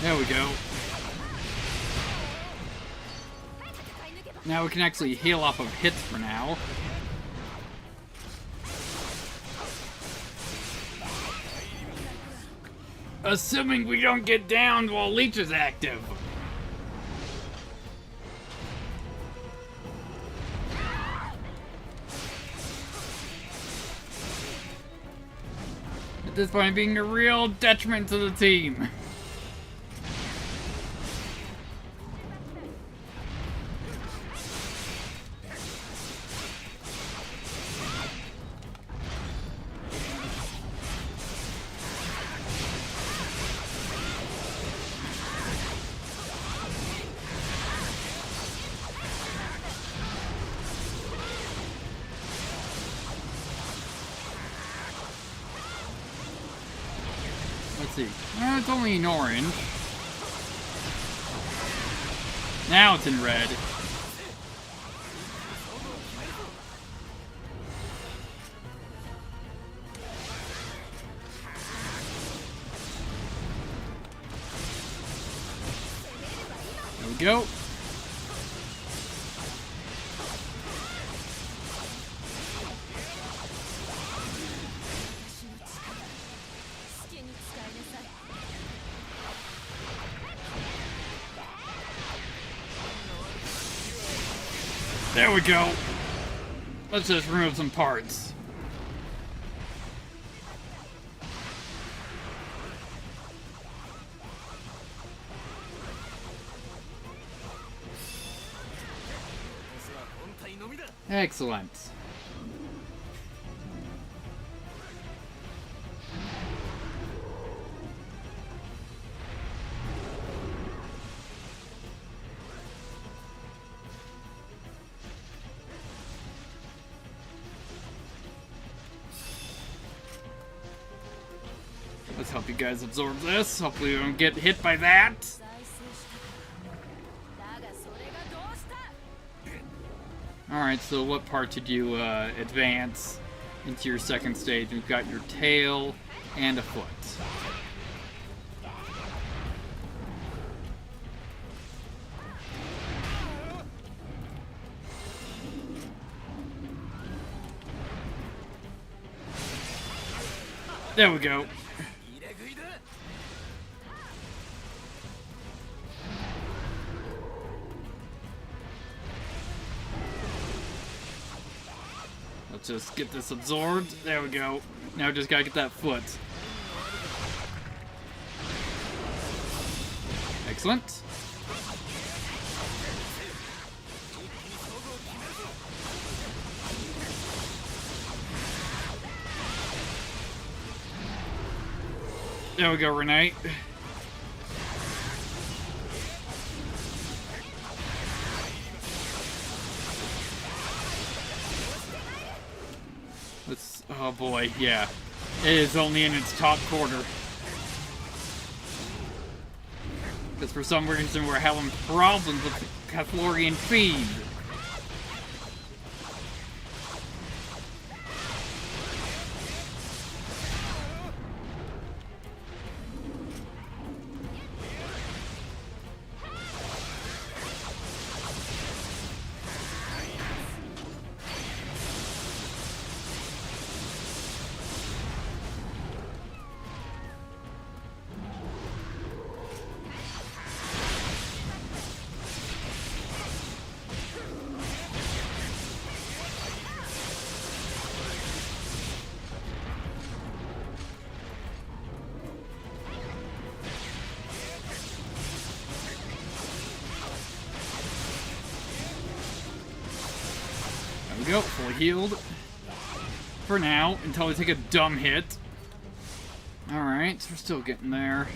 There we go. Now we can actually heal off of hits for now. Assuming we don't get downed while Leech is active. At this point, being a real detriment to the team. Let's see. It's only in orange. Now it's in red. There we go. There we go. Let's just remove some parts. Excellent. Let's help you guys absorb this. Hopefully you don't get hit by that. Alright, so what part did you advance into your second stage? We've got your tail and a foot. There we go. Let's just get this absorbed. There we go. Now we just gotta get that foot. Excellent. There we go, Renee. Let's, oh boy, yeah. It is only in its top quarter. Because for some reason we're having problems with the Cathlorian feed. There we go, fully healed. For now, until we take a dumb hit. Alright, we're still getting there.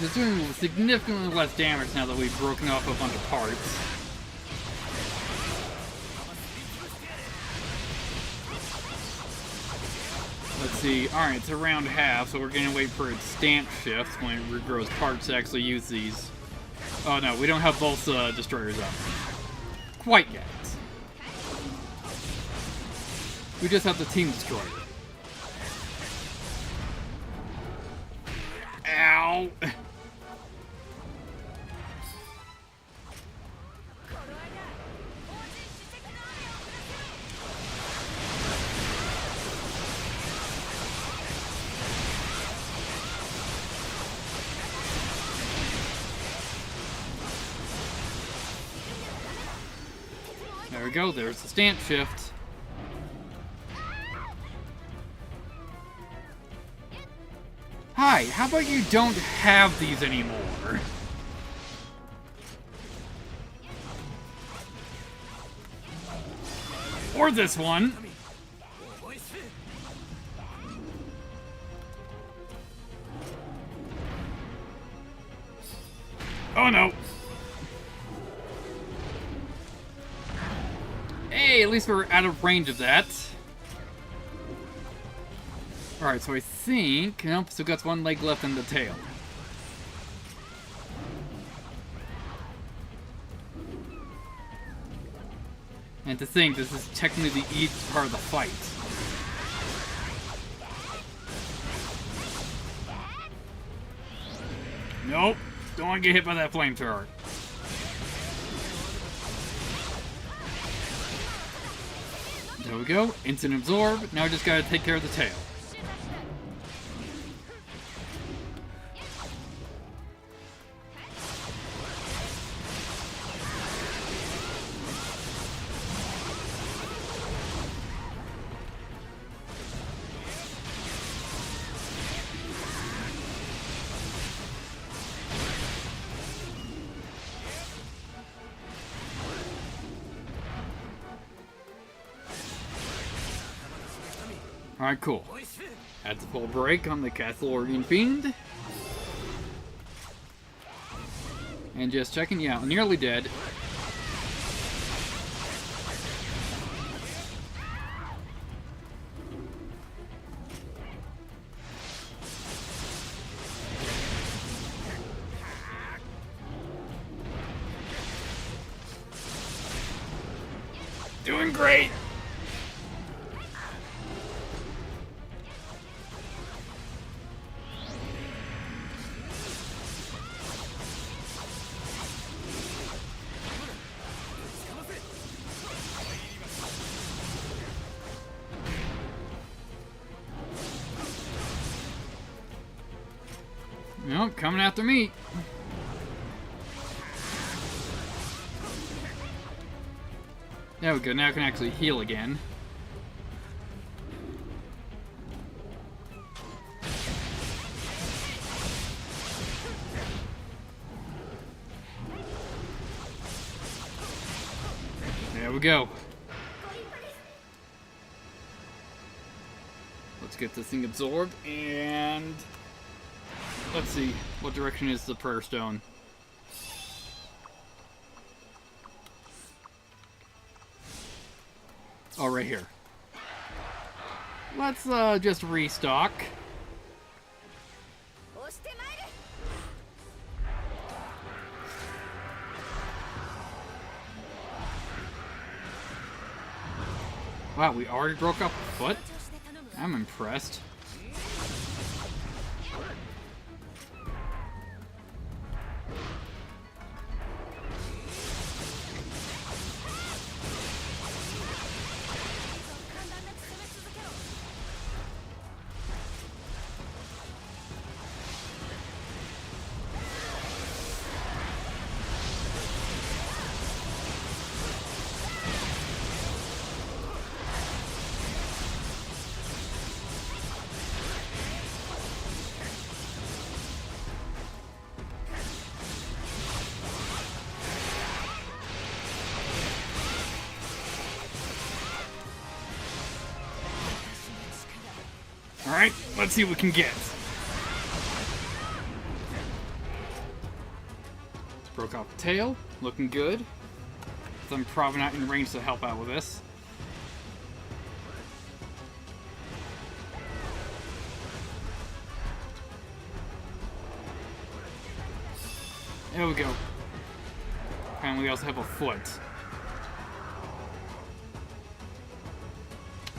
It's doing significantly less damage now that we've broken off a bunch of parts. Let's see. Alright, it's around half, so we're going to wait for its stamp shift when it regrows parts to actually use these. Oh no, we don't have both destroyers up. Quite yet. We just have the team destroyer. Ow! There we go, there's the stance shift. Hi, how about you don't have these anymore? Or this one. Oh no. Hey, at least we're out of range of that. Alright, so I think... Nope, still got one leg left in the tail. And to think, this is technically the easiest part of the fight. Nope, don't want to get hit by that flamethrower. There we go, instant absorb. Now we just gotta take care of the tail. Alright, cool. Had to pull a break on the Castlorian Fiend. And just checking you out. Nearly dead. Doing great! Nope, coming after me. There we go, now I can actually heal again. There we go. Let's get this thing absorbed, and let's see, what direction is the prayer stone? Oh, right here. Let's just restock. Wow, we already broke up a foot? I'm impressed. Alright, let's see what we can get. Broke off the tail, looking good. So I'm probably not in range to help out with this. There we go. Apparently we also have a foot.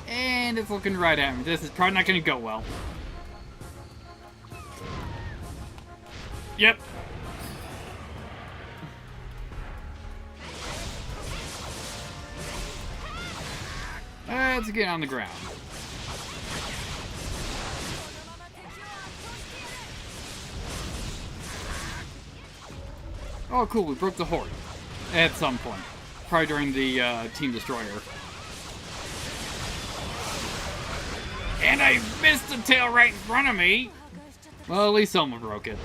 And it's looking right at me. This is probably not going to go well. Yep. Let's get on the ground. Oh, cool. We broke the horde. At some point. Probably during the Team Destroyer. And I missed the tail right in front of me. Well, at least someone broke it.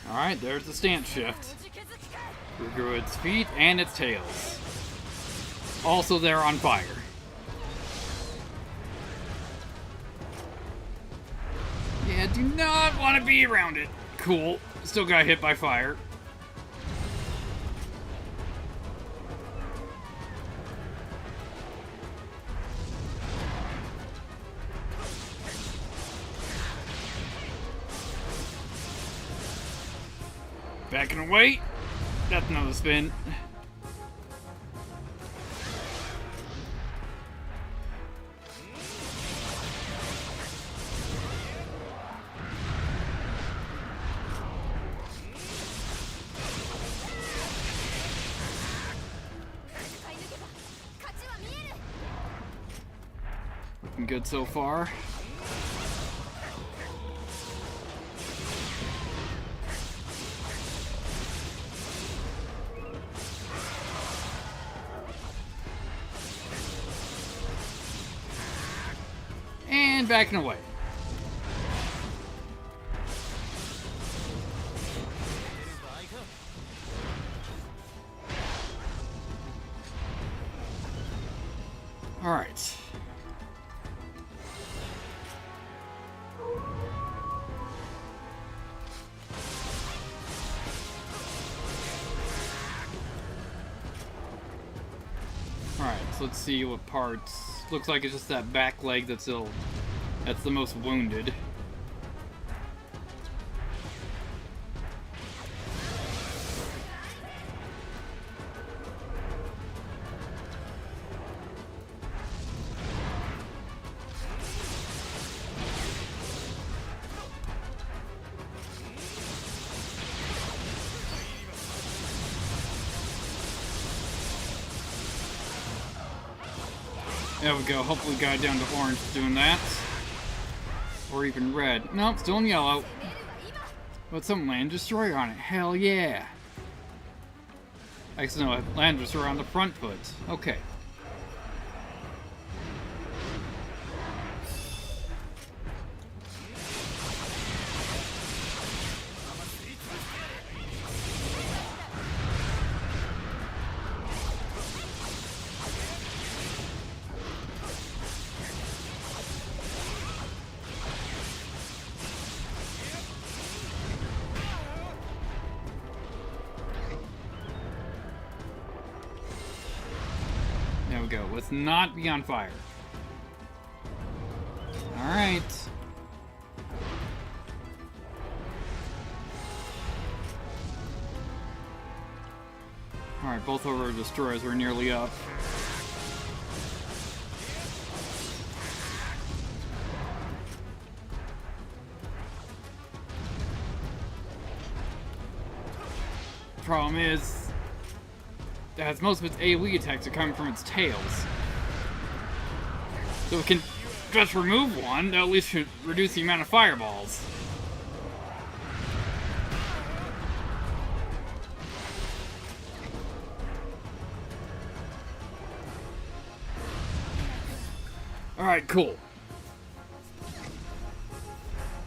Alright, there's the stance shift. We grew its feet and its tails. Also, they're on fire. Yeah, do not want to be around it. Cool. Still got hit by fire. Backing away. That's another spin. Looking good so far. backing away. Alright. Alright, so let's see what parts. Looks like it's just that back leg that's the most wounded. There we go. Hopefully got it down to orange doing that. Or even red. Nope, still in yellow. But some land destroyer on it. Hell yeah. Actually, no, land destroyer on the front foot. Okay. There we go. Let's not be on fire. Alright. Alright, both of our destroyers are nearly up. Problem is, as most of its AoE attacks are coming from its tails. So we can just remove one, that at least should reduce the amount of fireballs. Alright, cool.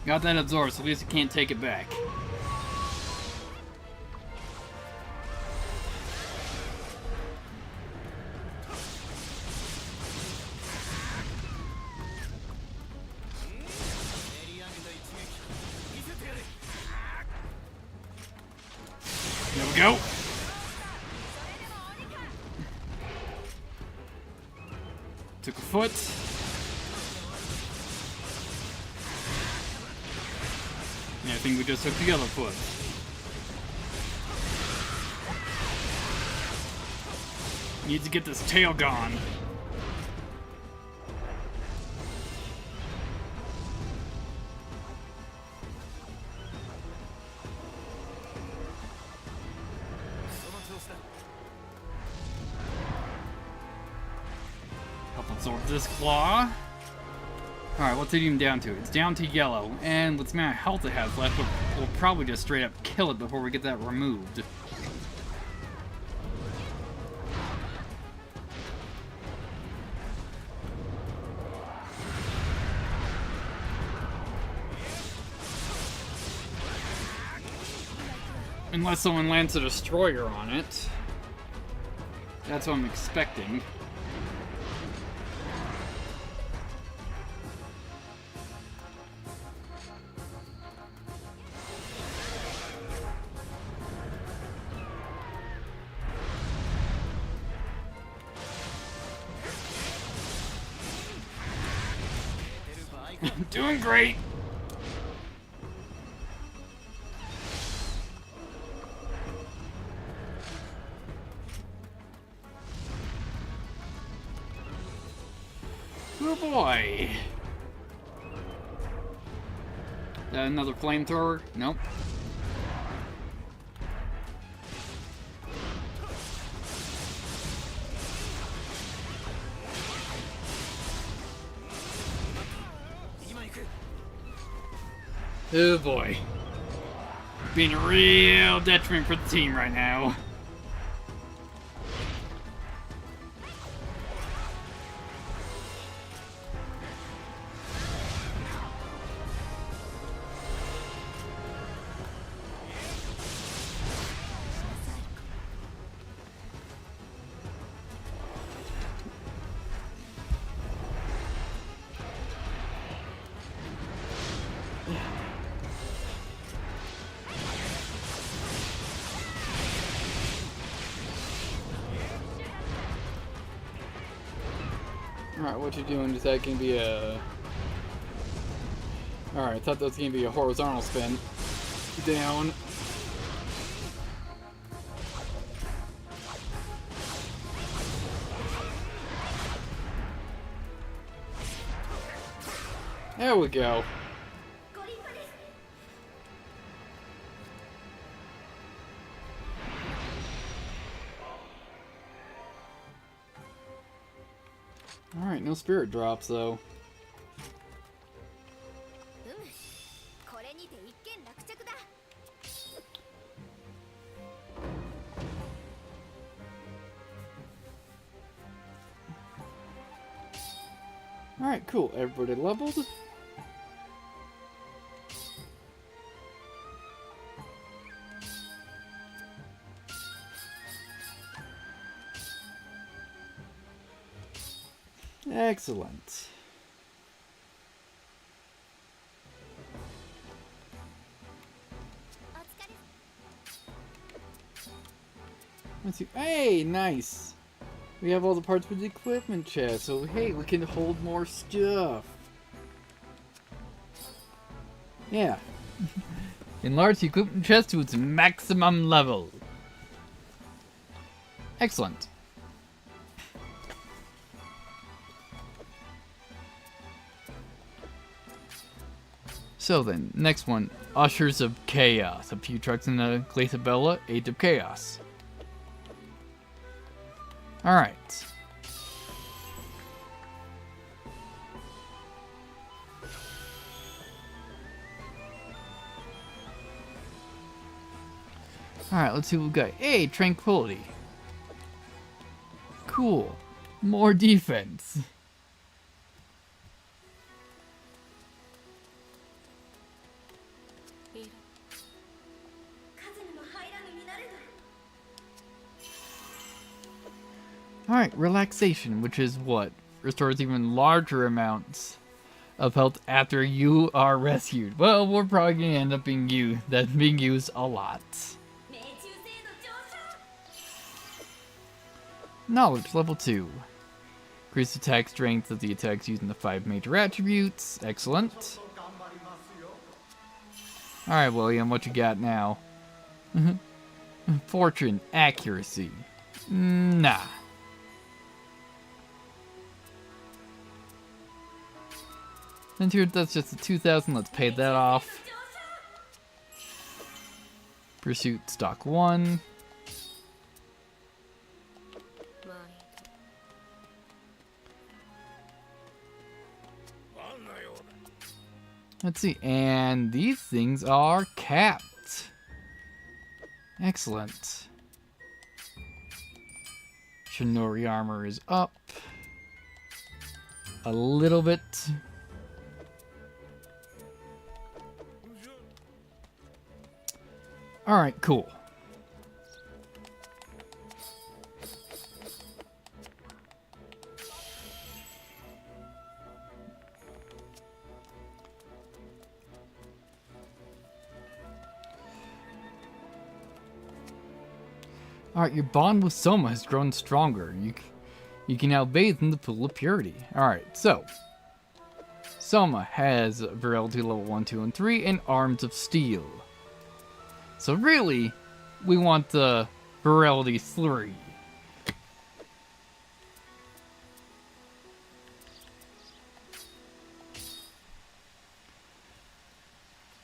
Got that absorbed, so at least it can't take it back. There we go. Took a foot. Yeah, I think we just took the other foot. Need to get this tail gone. Help absorb this claw. Alright, what's it even down to? It's down to yellow, and with the amount of health it has left, we'll probably just straight up kill it before we get that removed. Unless someone lands a destroyer on it. That's what I'm expecting. Doing great. Oh boy. Is that another flamethrower? Nope. Oh boy. Being a real detriment for the team right now. Alright, what you doing? Is that gonna be a... Alright, I thought that was gonna be a horizontal spin. Down. There we go. Alright, no spirit drops though. Alright, cool. Everybody leveled. Excellent. Let's see. Hey, nice. We have all the parts for the equipment chest, so hey, we can hold more stuff. Yeah. Enlarge the equipment chest to its maximum level. Excellent. So then, next one, Ushers of Chaos. A few trucks in the Glaciabella, Age of Chaos. Alright. Alright, let's see what we got. Hey, Tranquility. Cool. More defense. Alright, Relaxation, which is what? Restores even larger amounts of health after you are rescued. Well, we're probably gonna end up being used a lot. Knowledge, level 2. Increase attack strength of the attacks using the 5 major attributes. Excellent. Alright, William, what you got now? Fortune, accuracy. Nah. And here, that's just a 2,000. Let's pay that off. Pursuit, stock 1. Let's see, and these things are capped. Excellent. Shinori armor is up. A little bit. Alright, cool. Alright, your bond with Soma has grown stronger. You can now bathe in the pool of purity. Alright, so. Soma has virility level 1, 2, and 3, and arms of steel. So really, we want the virility 3.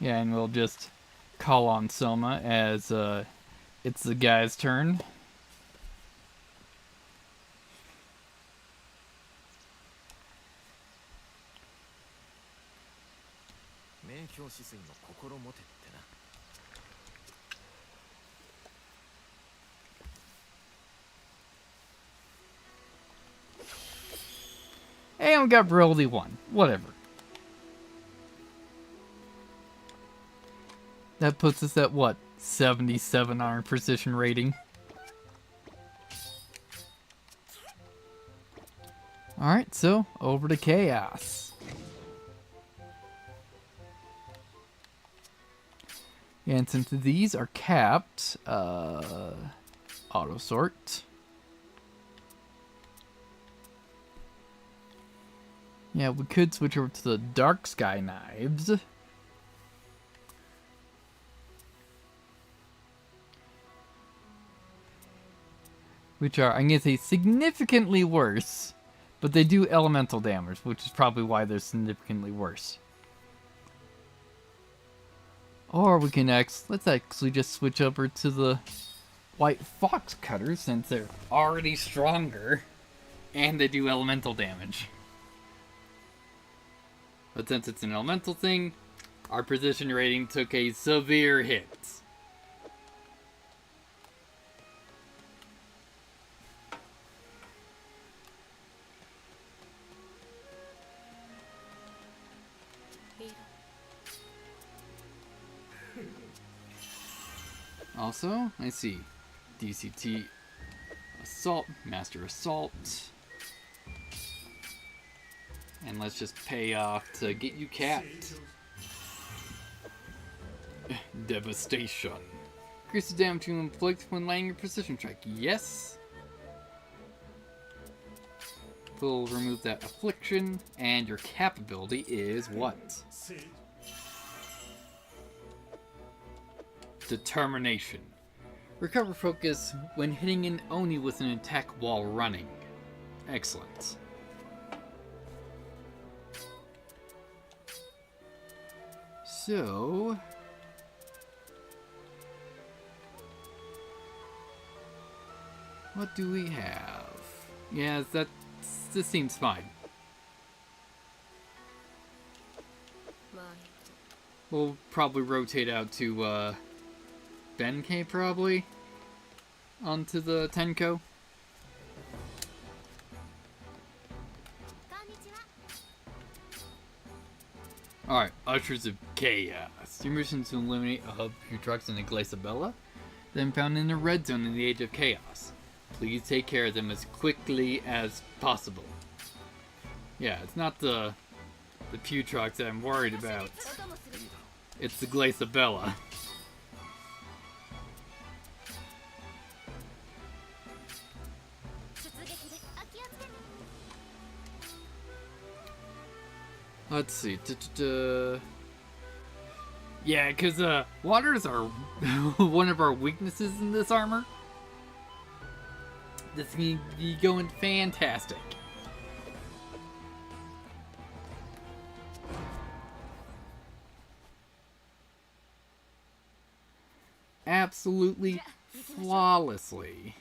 Yeah, and we'll just call on Soma as it's the guy's turn. And we got virility 1. Whatever. That puts us at what? 77 on our precision rating. Alright, so over to Chaos. And since these are capped, auto sort. Yeah, we could switch over to the Dark Sky knives. Which are, I'm gonna say, significantly worse. But they do elemental damage, which is probably why they're significantly worse. Or we can let's actually just switch over to the White Fox Cutters, since they're already stronger. And they do elemental damage. But since it's an elemental thing, our precision rating took a severe hit. Also, I see DCT Assault, Master Assault. And let's just pay off to get you capped. Devastation. Increase the damage you inflict when landing your precision strike. Yes. We'll remove that affliction, and your cap ability is what? Determination. Recover focus when hitting an Oni with an attack while running. Excellent. So... what do we have? Yeah, this seems fine. We'll probably rotate out to, Benkei, probably? Onto the Tenko. Alright, Ushers of Chaos. Your mission is to eliminate a hub few trucks in the Glaciabella, then found in the Red Zone in the Age of Chaos. Please take care of them as quickly as possible. Yeah, it's not the pew trucks that I'm worried about. It's the Glaciabella. Let's see. Yeah, because waters are one of our weaknesses in this armor. This is going to be going fantastic. Absolutely flawlessly.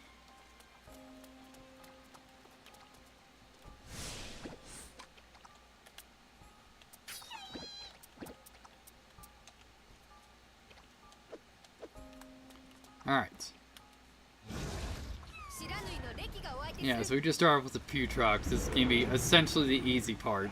Alright. Yeah, so we just start off with the pew trucks. This is going to be essentially the easy part.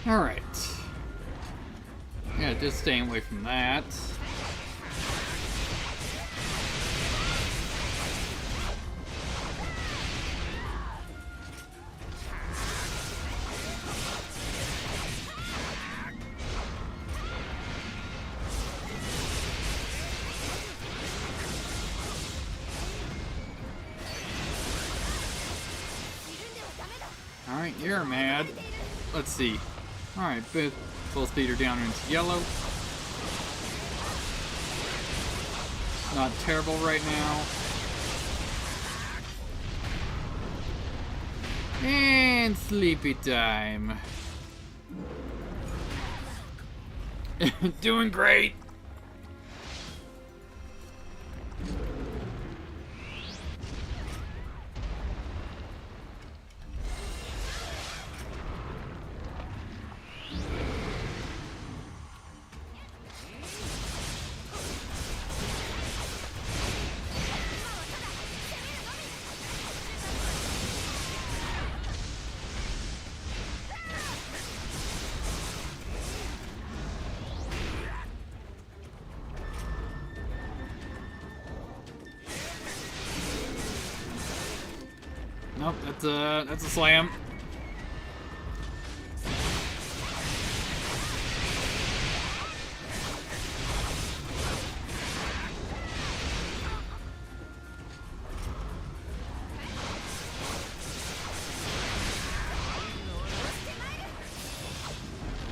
Alright. Yeah, just staying away from that. Alright, you're mad. Let's see. Alright, full speeder down into yellow. Not terrible right now. And sleepy time. Doing great. Oh, that's a slam.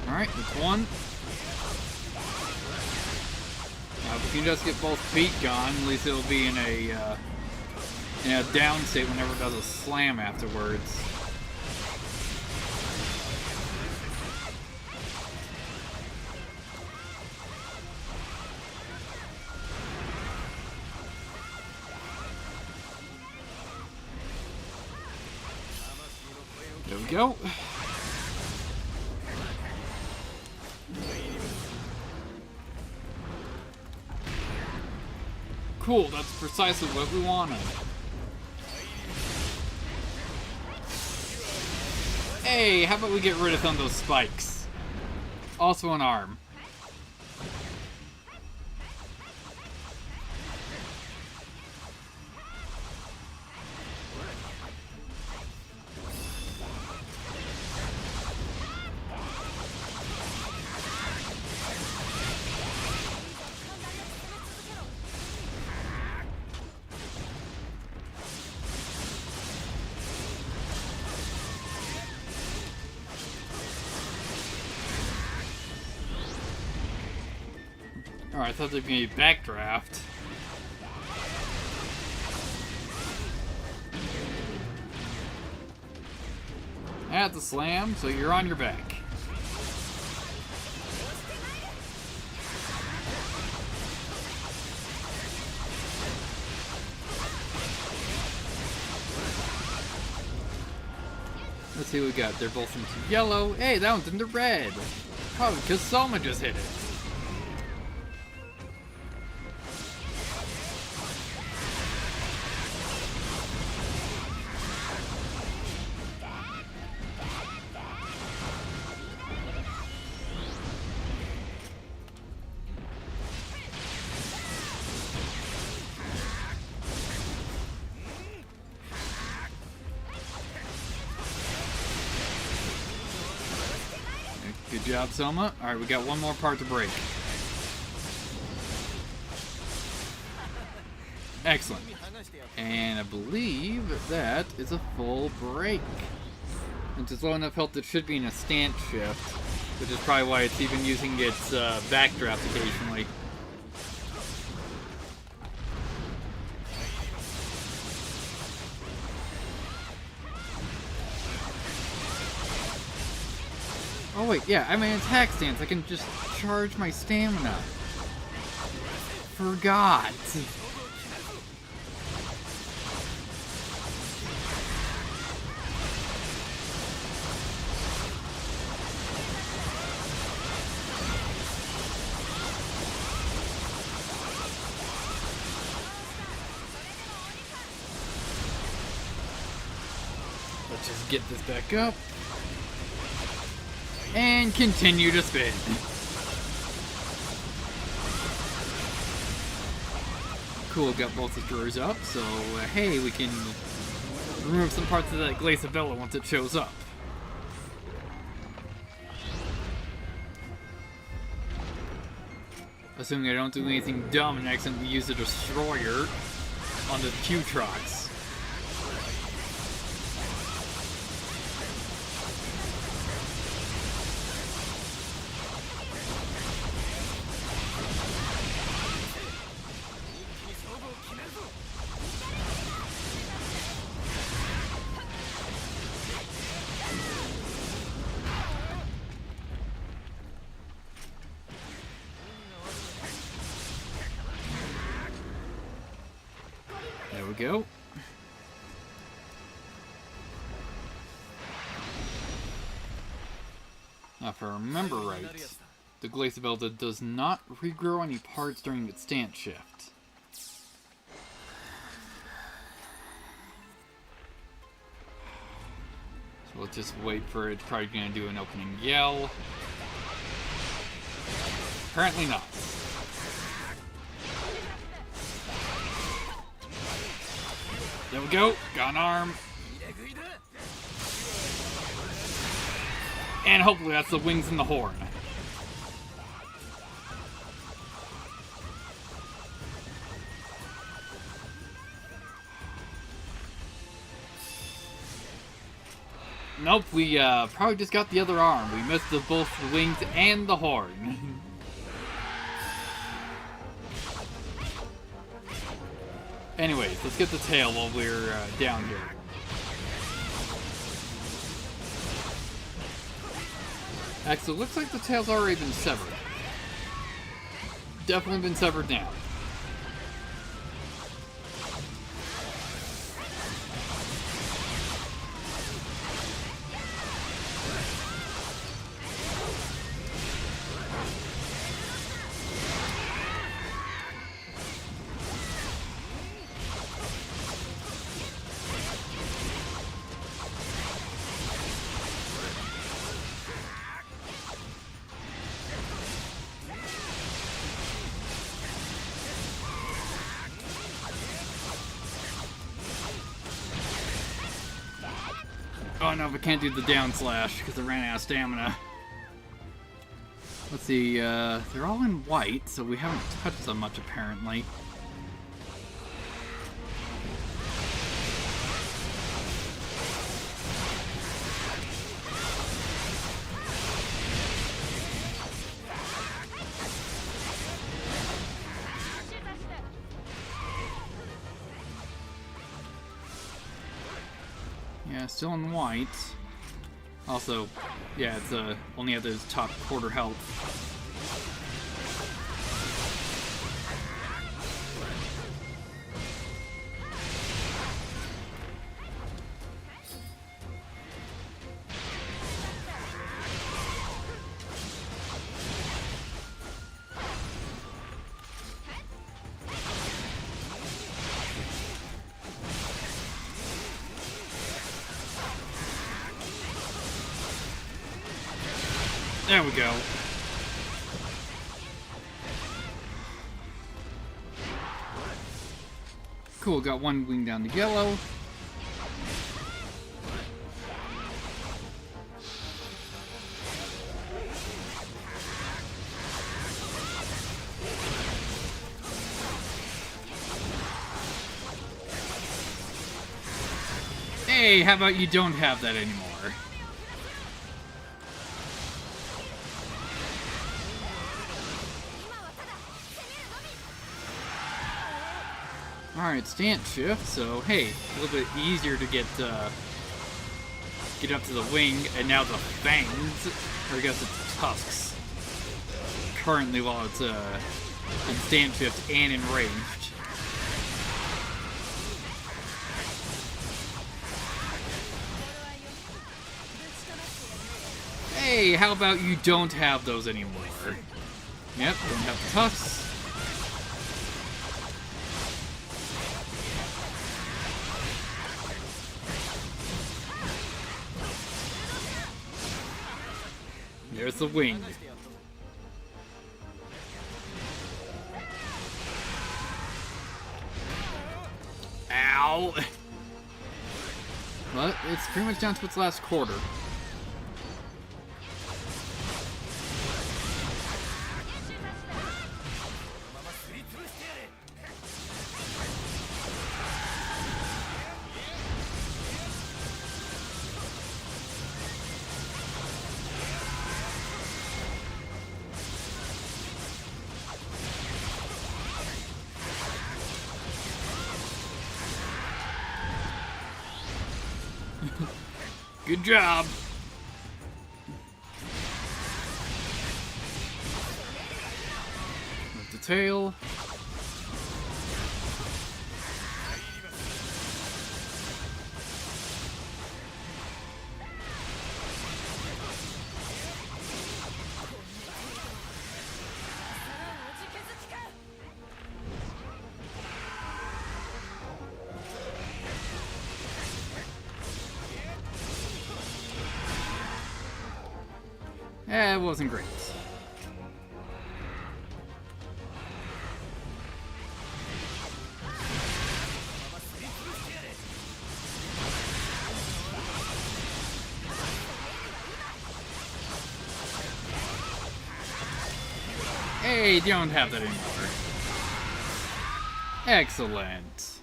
Alright, that's one. Now, if we can just get both feet gone, at least it'll be in a down state whenever it does a slam afterwards. There we go. Cool, that's precisely what we wanted. Hey, how about we get rid of some of those spikes? Also an arm. Alright, I thought there'd be a backdraft. At the slam, so you're on your back. Let's see what we got. They're both into yellow. Hey, that one's into red. Oh, because Soma just hit it. Good job, Soma. Alright, we got one more part to break. Excellent. And I believe that is a full break. Since it's low enough health, it should be in a stance shift, which is probably why it's even using its backdraft occasionally. Oh wait, yeah, I'm in attack stance. I can just charge my stamina. Forgot. Let's just get this back up. And continue to spin. Cool, got both the drawers up, so hey, we can remove some parts of that Glaceabella once it shows up. Assuming I don't do anything dumb and accidentally use the destroyer on the Q-Trox. There we go. Now, if I remember right, the Glaceabella does not regrow any parts during its stance shift. So we'll just wait for it. It's probably going to do an opening yell. Apparently not. There we go. Got an arm. And hopefully that's the wings and the horn. Nope, we probably just got the other arm. We missed both the wings and the horn. Anyways, let's get the tail while we're down here. Actually, it looks like the tail's already been severed. Definitely been severed now. Oh no, we can't do the down slash because I ran out of stamina. Let's see, they're all in white, so we haven't touched them much apparently. Yeah, still in white. Also, yeah, it's only at those top quarter health. There we go. Cool, got one wing down to yellow. Hey, how about you don't have that anymore? Alright, stance shift, so hey, a little bit easier to get up to the wing, and now the fangs, or I guess it's tusks, currently while it's in stance shift and enraged. Hey, how about you don't have those anymore? Yep, don't have the tusks. There's the wing. Ow! But it's pretty much down to its last quarter. Good job. With the tail. It wasn't great. Hey, you don't have that anymore. Excellent.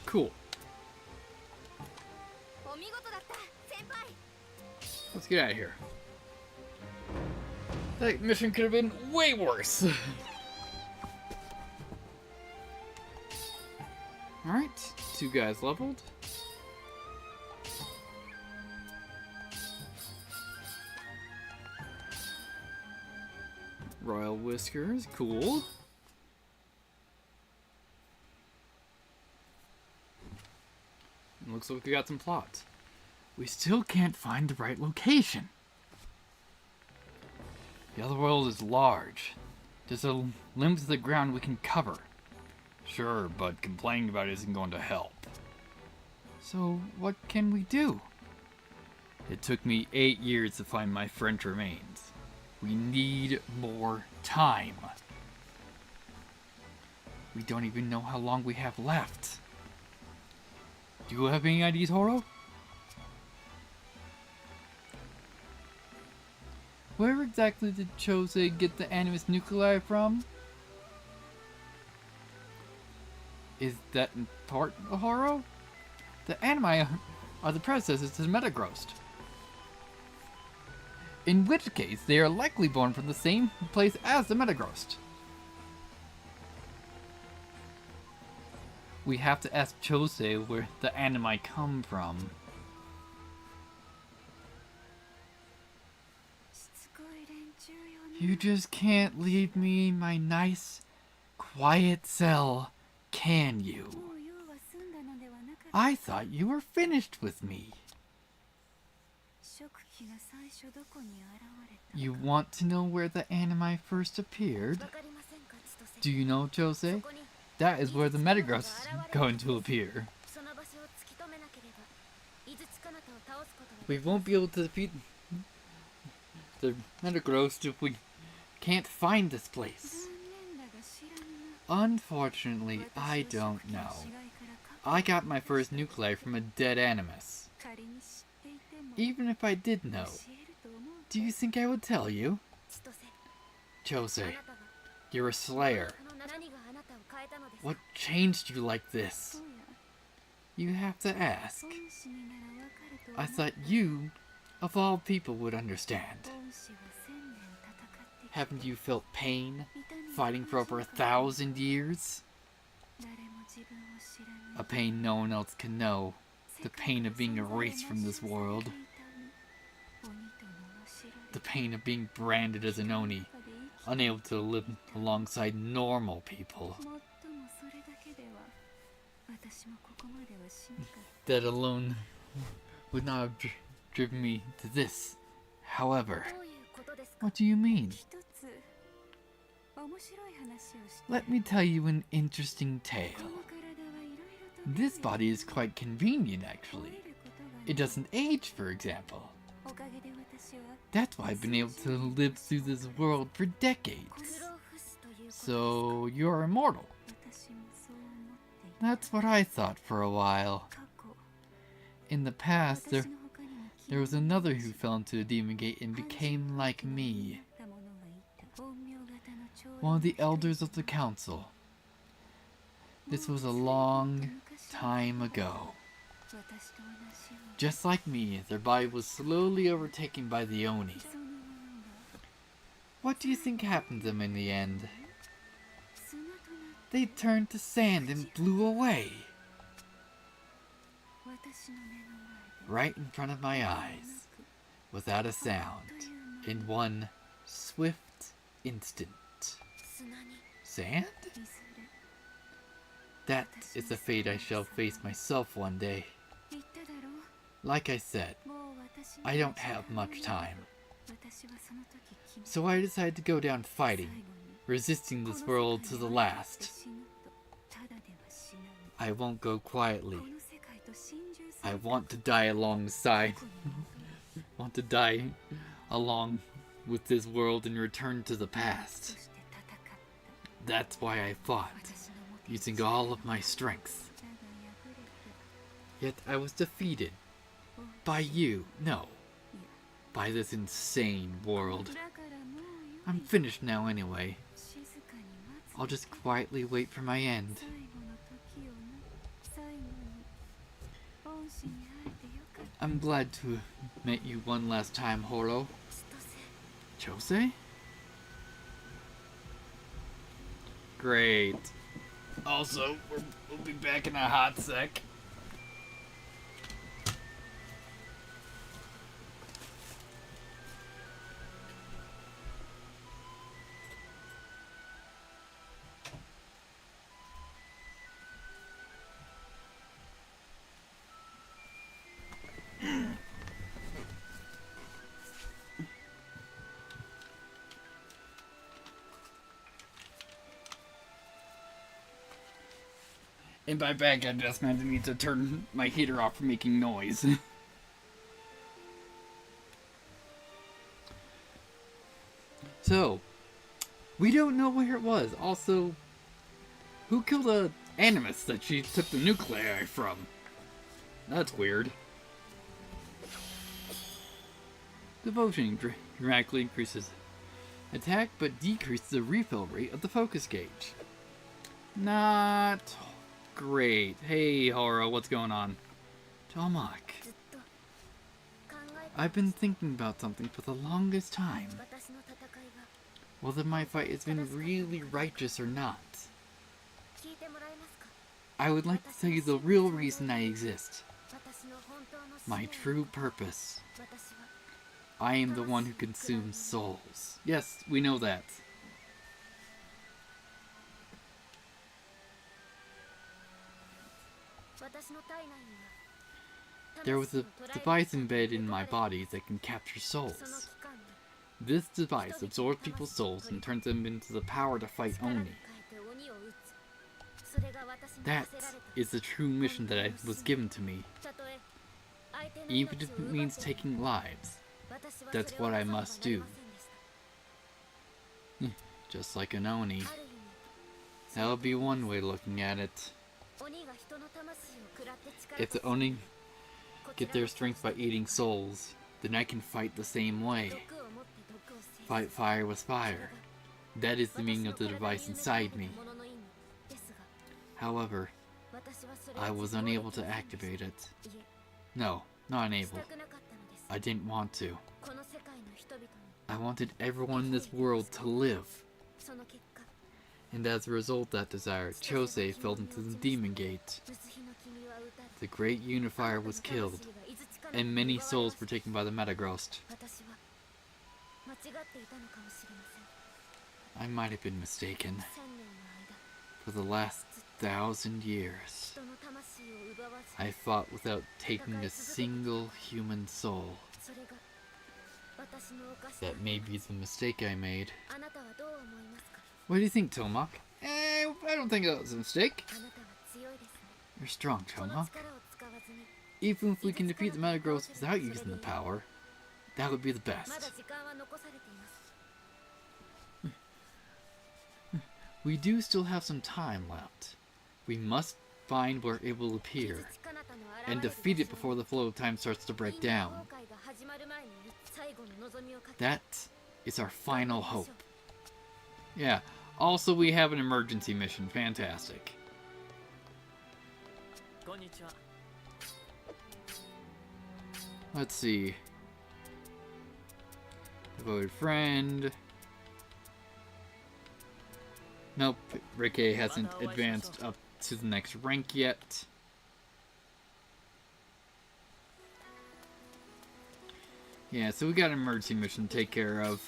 Cool. Let's get out of here. That mission could have been way worse. Alright, 2 guys leveled. Royal Whiskers, cool. Looks like we got some plot. We still can't find the right location. The other world is large. There's a limit to the ground we can cover. Sure, but complaining about it isn't going to help. So, what can we do? It took me 8 years to find my French remains. We need more time. We don't even know how long we have left. Do you have any ideas, Horo? Where exactly did Chose get the animus nuclei from? Is that important, Horo? The animi are the predecessors to the Metagross. In which case, they are likely born from the same place as the Metagross. We have to ask Chose where the animi come from. You just can't leave me in my nice, quiet cell, can you? I thought you were finished with me. You want to know where the animi first appeared? Do you know, Chose? That is where the Metagross is going to appear. We won't be able to defeat the Metagross if we can't find this place. Unfortunately, I don't know. I got my first nuclei from a dead animus. Even if I did know, do you think I would tell you? Chose, you're a slayer. What changed you like this? You have to ask. I thought you, of all people, would understand. Haven't you felt pain, fighting for over 1,000 years? A pain no one else can know. The pain of being erased from this world. The pain of being branded as an Oni, unable to live alongside normal people. That alone would not have driven me to this. However, what do you mean? Let me tell you an interesting tale. This body is quite convenient, actually. It doesn't age, for example. That's why I've been able to live through this world for decades. So, you're immortal. That's what I thought for a while. In the past, there was another who fell into the Demon Gate and became like me. One of the elders of the council. This was a long time ago. Just like me, their body was slowly overtaken by the Oni. What do you think happened to them in the end? They turned to sand and blew away. Right in front of my eyes, without a sound, in one swift instant. Sand? That is the fate I shall face myself one day. Like I said, I don't have much time. So I decided to go down fighting, resisting this world to the last. I won't go quietly. I want to die alongside. Want to die along with this world and return to the past. That's why I fought, using all of my strength. Yet I was defeated. By you, no. By this insane world. I'm finished now anyway. I'll just quietly wait for my end. I'm glad to have met you one last time, Horo. Chose? Great. Also, we'll be back in a hot sec. And by back, I just meant I need to turn my heater off from making noise. So, we don't know where it was. Also, who killed the animus that she took the nuclei from? That's weird. Devotion dramatically increases attack, but decreases the refill rate of the focus gauge. Not great. Hey, Horo, what's going on? Toemock. I've been thinking about something for the longest time. Whether my fight has been really righteous or not. I would like to tell you the real reason I exist. My true purpose. I am the one who consumes souls. Yes, we know that. There was a device embedded in my body that can capture souls. This device absorbs people's souls and turns them into the power to fight Oni. That is the true mission that was given to me. Even if it means taking lives, that's what I must do. Just like an Oni. That would be one way of looking at it. If the Oni get their strength by eating souls, then I can fight the same way. Fight fire with fire. That is the meaning of the device inside me. However, I was unable to activate it. No, not unable. I didn't want to. I wanted everyone in this world to live. And as a result of that desire, Chose fell into the Demon Gate. The Great Unifier was killed, and many souls were taken by the Metagrost. I might have been mistaken. For the last 1,000 years, I fought without taking a single human soul. That may be the mistake I made. What do you think, Toemock? I don't think that was a mistake. You're strong, Toemock. Even if we can defeat the Metagross without using the power, that would be the best. We do still have some time left. We must find where it will appear, and defeat it before the flow of time starts to break down. That is our final hope. Yeah, also we have an emergency mission. Fantastic. Let's see. Devoted friend. Nope, Ricky hasn't advanced up to the next rank yet. Yeah, so we got an emergency mission to take care of.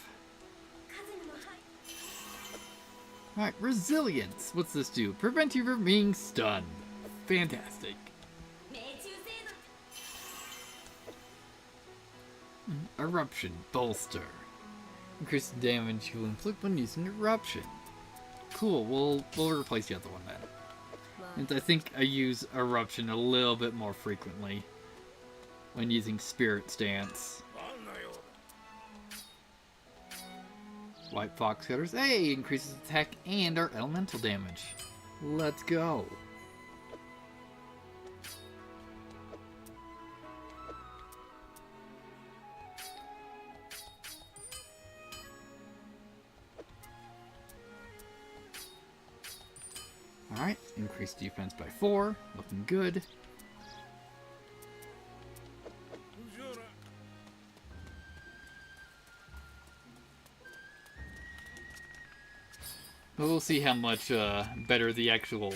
Alright, resilience. What's this do? Prevent you from being stunned. Fantastic. Eruption. Bolster. Increase the damage you will inflict when using eruption. Cool, we'll replace the other one then. And I think I use eruption a little bit more frequently when using Spirit Stance. White Fox Cutters. Hey, increases attack and our elemental damage. Let's go. Alright, increased defense by 4. Looking good. We'll see how much better the actual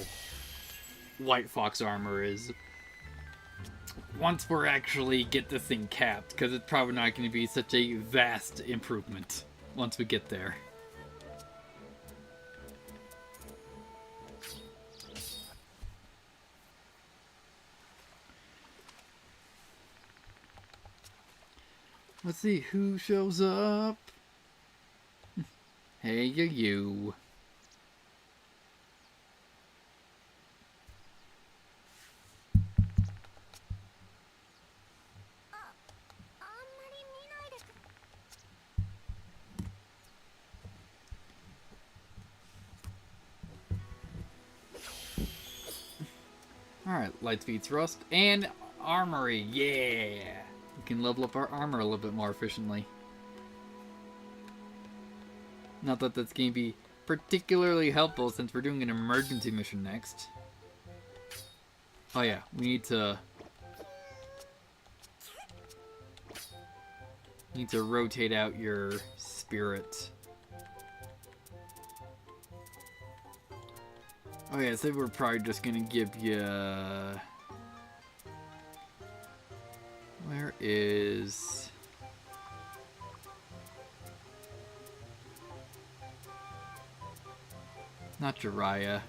White Fox armor is once we're actually get this thing capped, because it's probably not going to be such a vast improvement once we get there. Let's see who shows up. Hey, you. Alright, light speed thrust and armory, yeah! We can level up our armor a little bit more efficiently. Not that that's going to be particularly helpful since we're doing an emergency mission next. Oh yeah, we need to rotate out your spirit. Oh yeah, so we're probably just gonna give you... Where is... Not Jiraiya.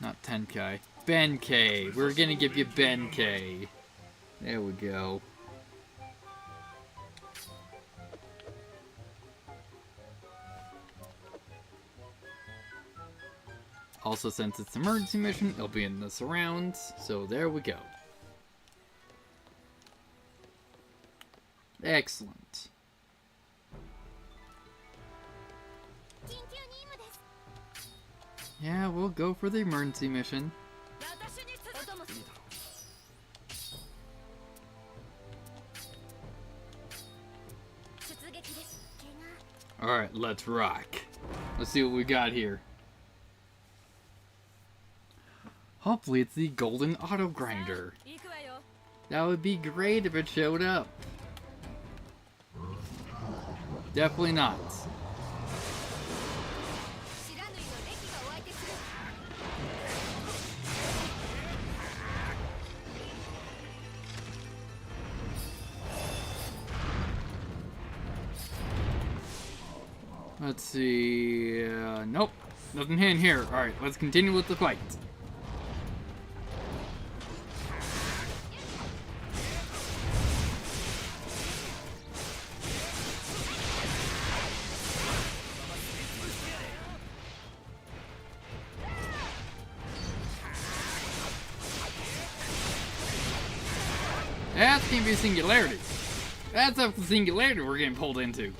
Not Tenkai. Benkei! We're gonna give you Benkei. There we go. Also, since it's an emergency mission, it'll be in the surrounds, so there we go. Excellent. Yeah, we'll go for the emergency mission. Alright, let's rock. Let's see what we got here. Hopefully it's the golden auto grinder. That would be great if it showed up. Definitely not. Let's see. Nope. Nothing in here. Alright, let's continue with the fight. That's gonna be a singularity. That's up the singularity we're getting pulled into.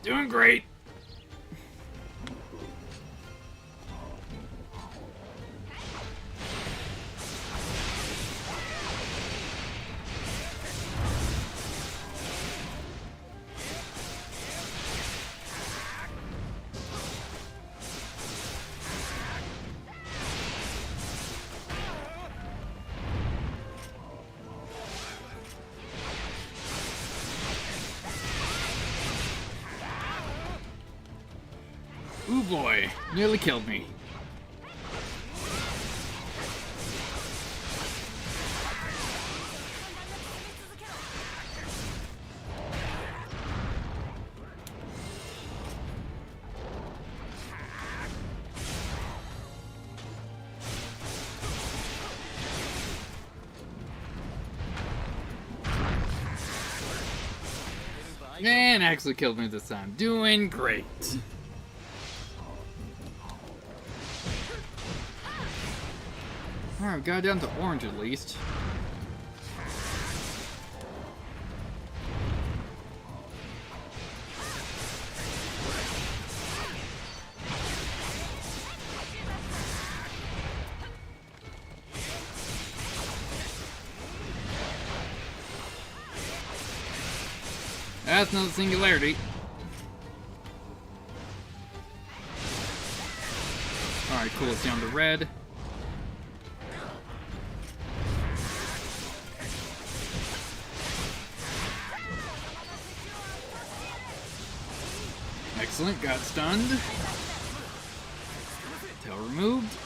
Doing great. Ooh boy, nearly killed me. And actually killed me this time. Doing great. Alright, we got down to orange at least. That's not a singularity. Alright, cool, it's down to red. Excellent, got stunned. Tail removed.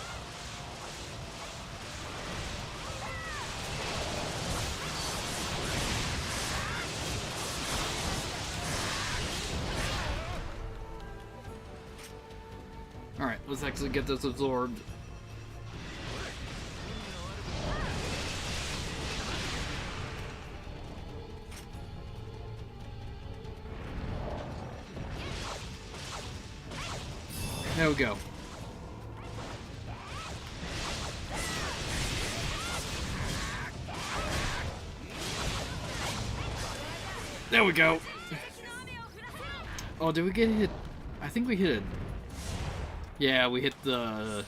Alright, let's actually get this absorbed. There we go. There we go. Oh, did we get hit? I think we hit it. Yeah, we hit the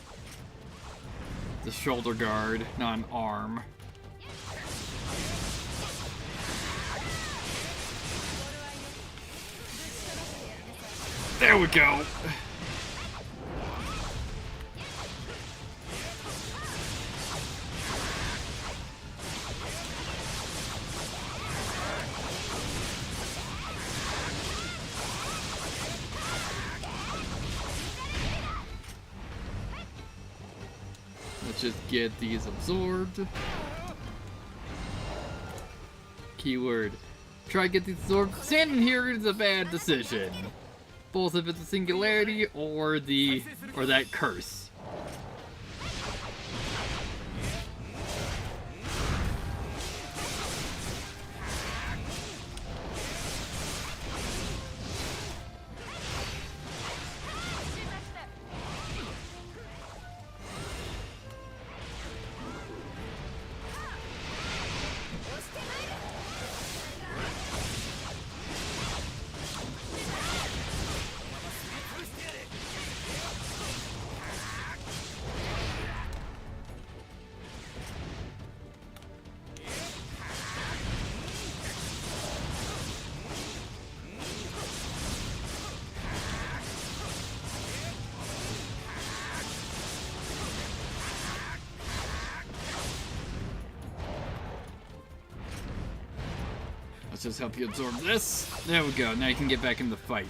shoulder guard, not an arm. There we go. Let's just get these absorbed. Keyword. Try to get these absorbed. Standing here is a bad decision. Both if it's a singularity or that curse. Let's just help you absorb this. There we go. Now you can get back in the fight.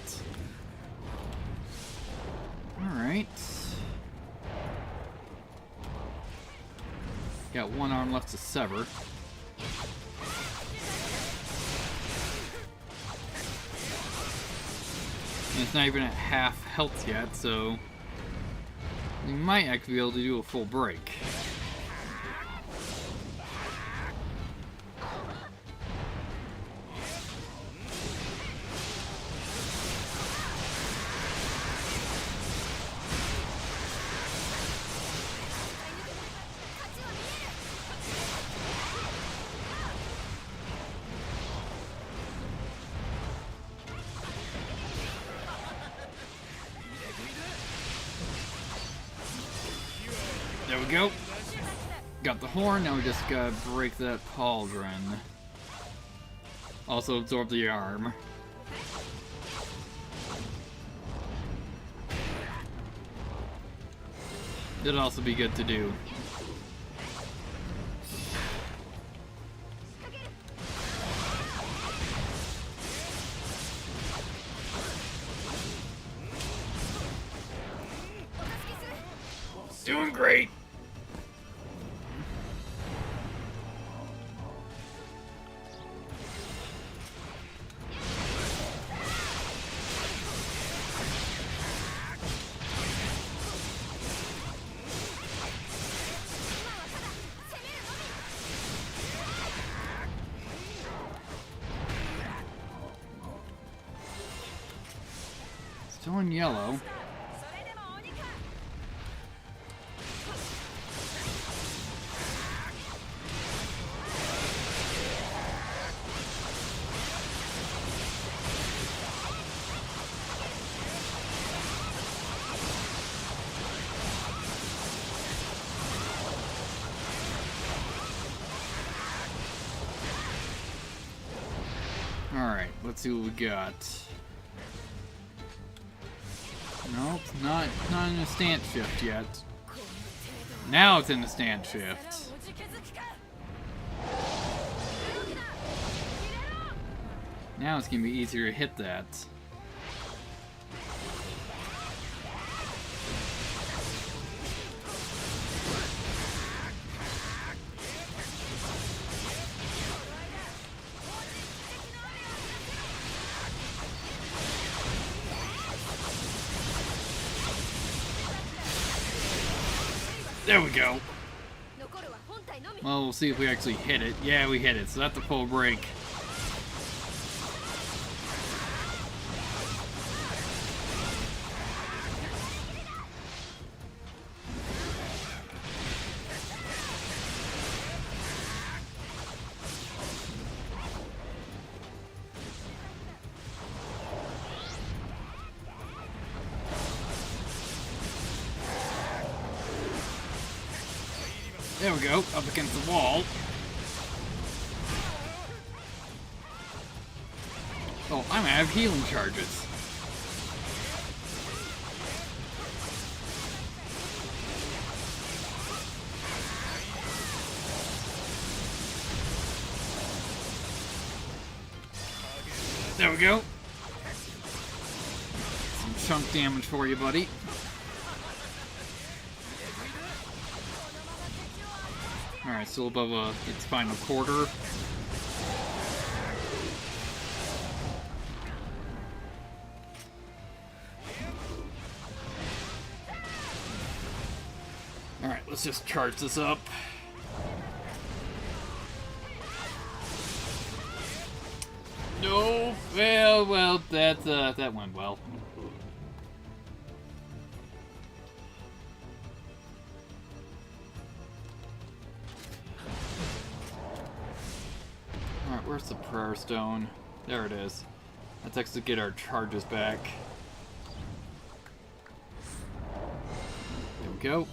Alright. Got one arm left to sever. And it's not even at half health yet, so we might actually be able to do a full break. There we go. Got the horn, now we just gotta break that pauldron. Also absorb the arm. It'd also be good to do. Doing great! Still in yellow. Alright, let's see what we got. Nope, not in a stance shift yet. Now it's in the stance shift. Now it's gonna be easier to hit that. There we go. Well, we'll see if we actually hit it. Yeah, we hit it, so that's a full break. There we go, up against the wall. Oh, I'm out of healing charges. There we go. Some chunk damage for you, buddy. Alright, still above its final quarter. Alright, let's just charge this up. No, well, that went well. Alright, where's the prayer stone? There it is. Let's actually get our charges back. There we go.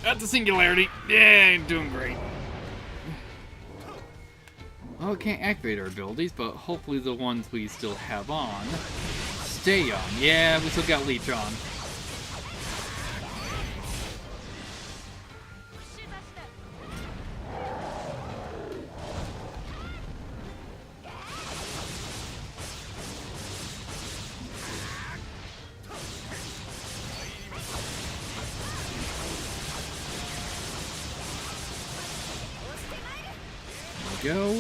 That's a singularity. Yeah, doing great. Well, we can't activate our abilities, but hopefully the ones we still have on stay on. Yeah, we still got Leech on. Go.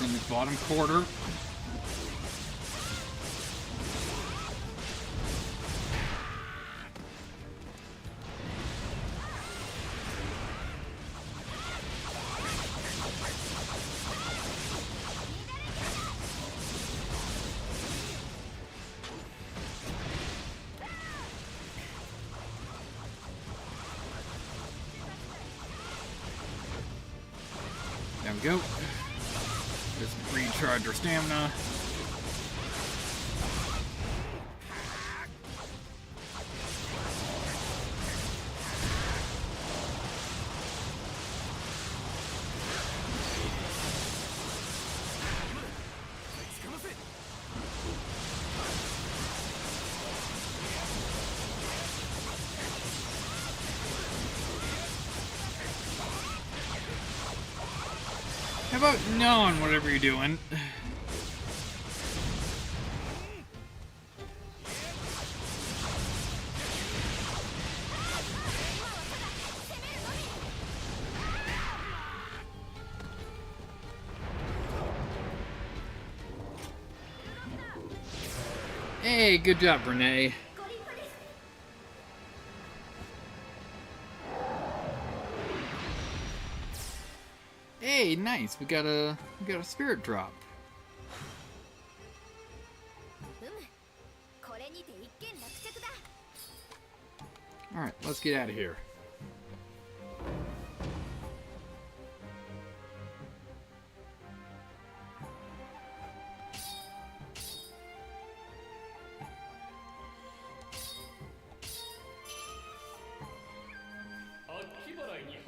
In the bottom quarter. There we go. Just recharge our stamina. How about knowing whatever you're doing? Hey, good job, Renee. Hey, nice. We got a spirit drop. All right, let's get out of here.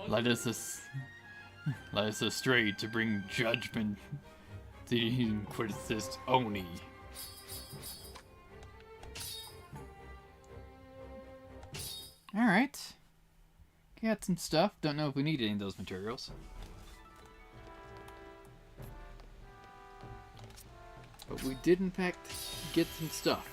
Let us astray to bring judgment to the Inquisitus Oni. Alright. Got some stuff. Don't know if we need any of those materials. But we did in fact get some stuff.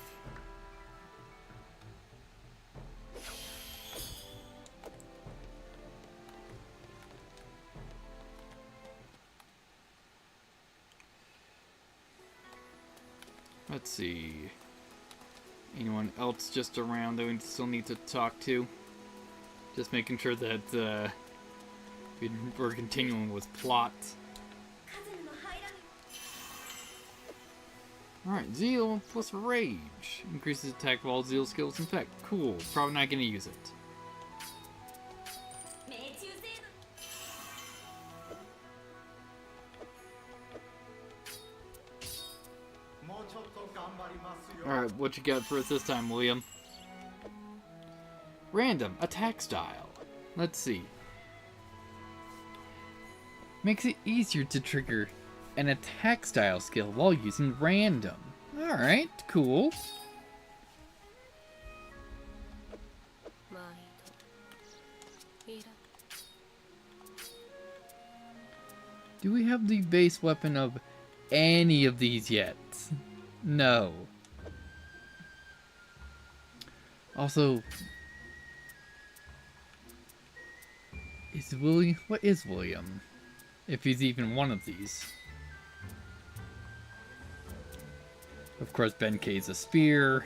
Let's see. Anyone else just around that we still need to talk to? Just making sure that we're continuing with plot. Alright, Zeal plus Rage. Increases attack of all Zeal skills. In fact, cool. Probably not going to use it. Alright, what you got for us this time, William? Random attack style. Let's see. Makes it easier to trigger an attack style skill while using random. Alright, cool. Do we have the base weapon of any of these yet? No. Also, is William? What is William? If he's even one of these. Of course, Benkei's a spear.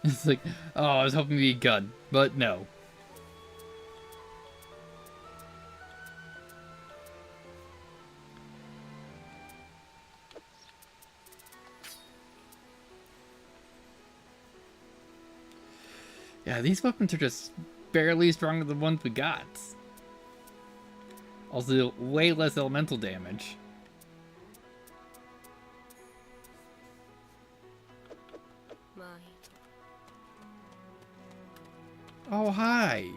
It's like, oh, I was hoping to be a gun, but no. Yeah, these weapons are just barely stronger than the ones we got. Also, way less elemental damage. Oh, hi.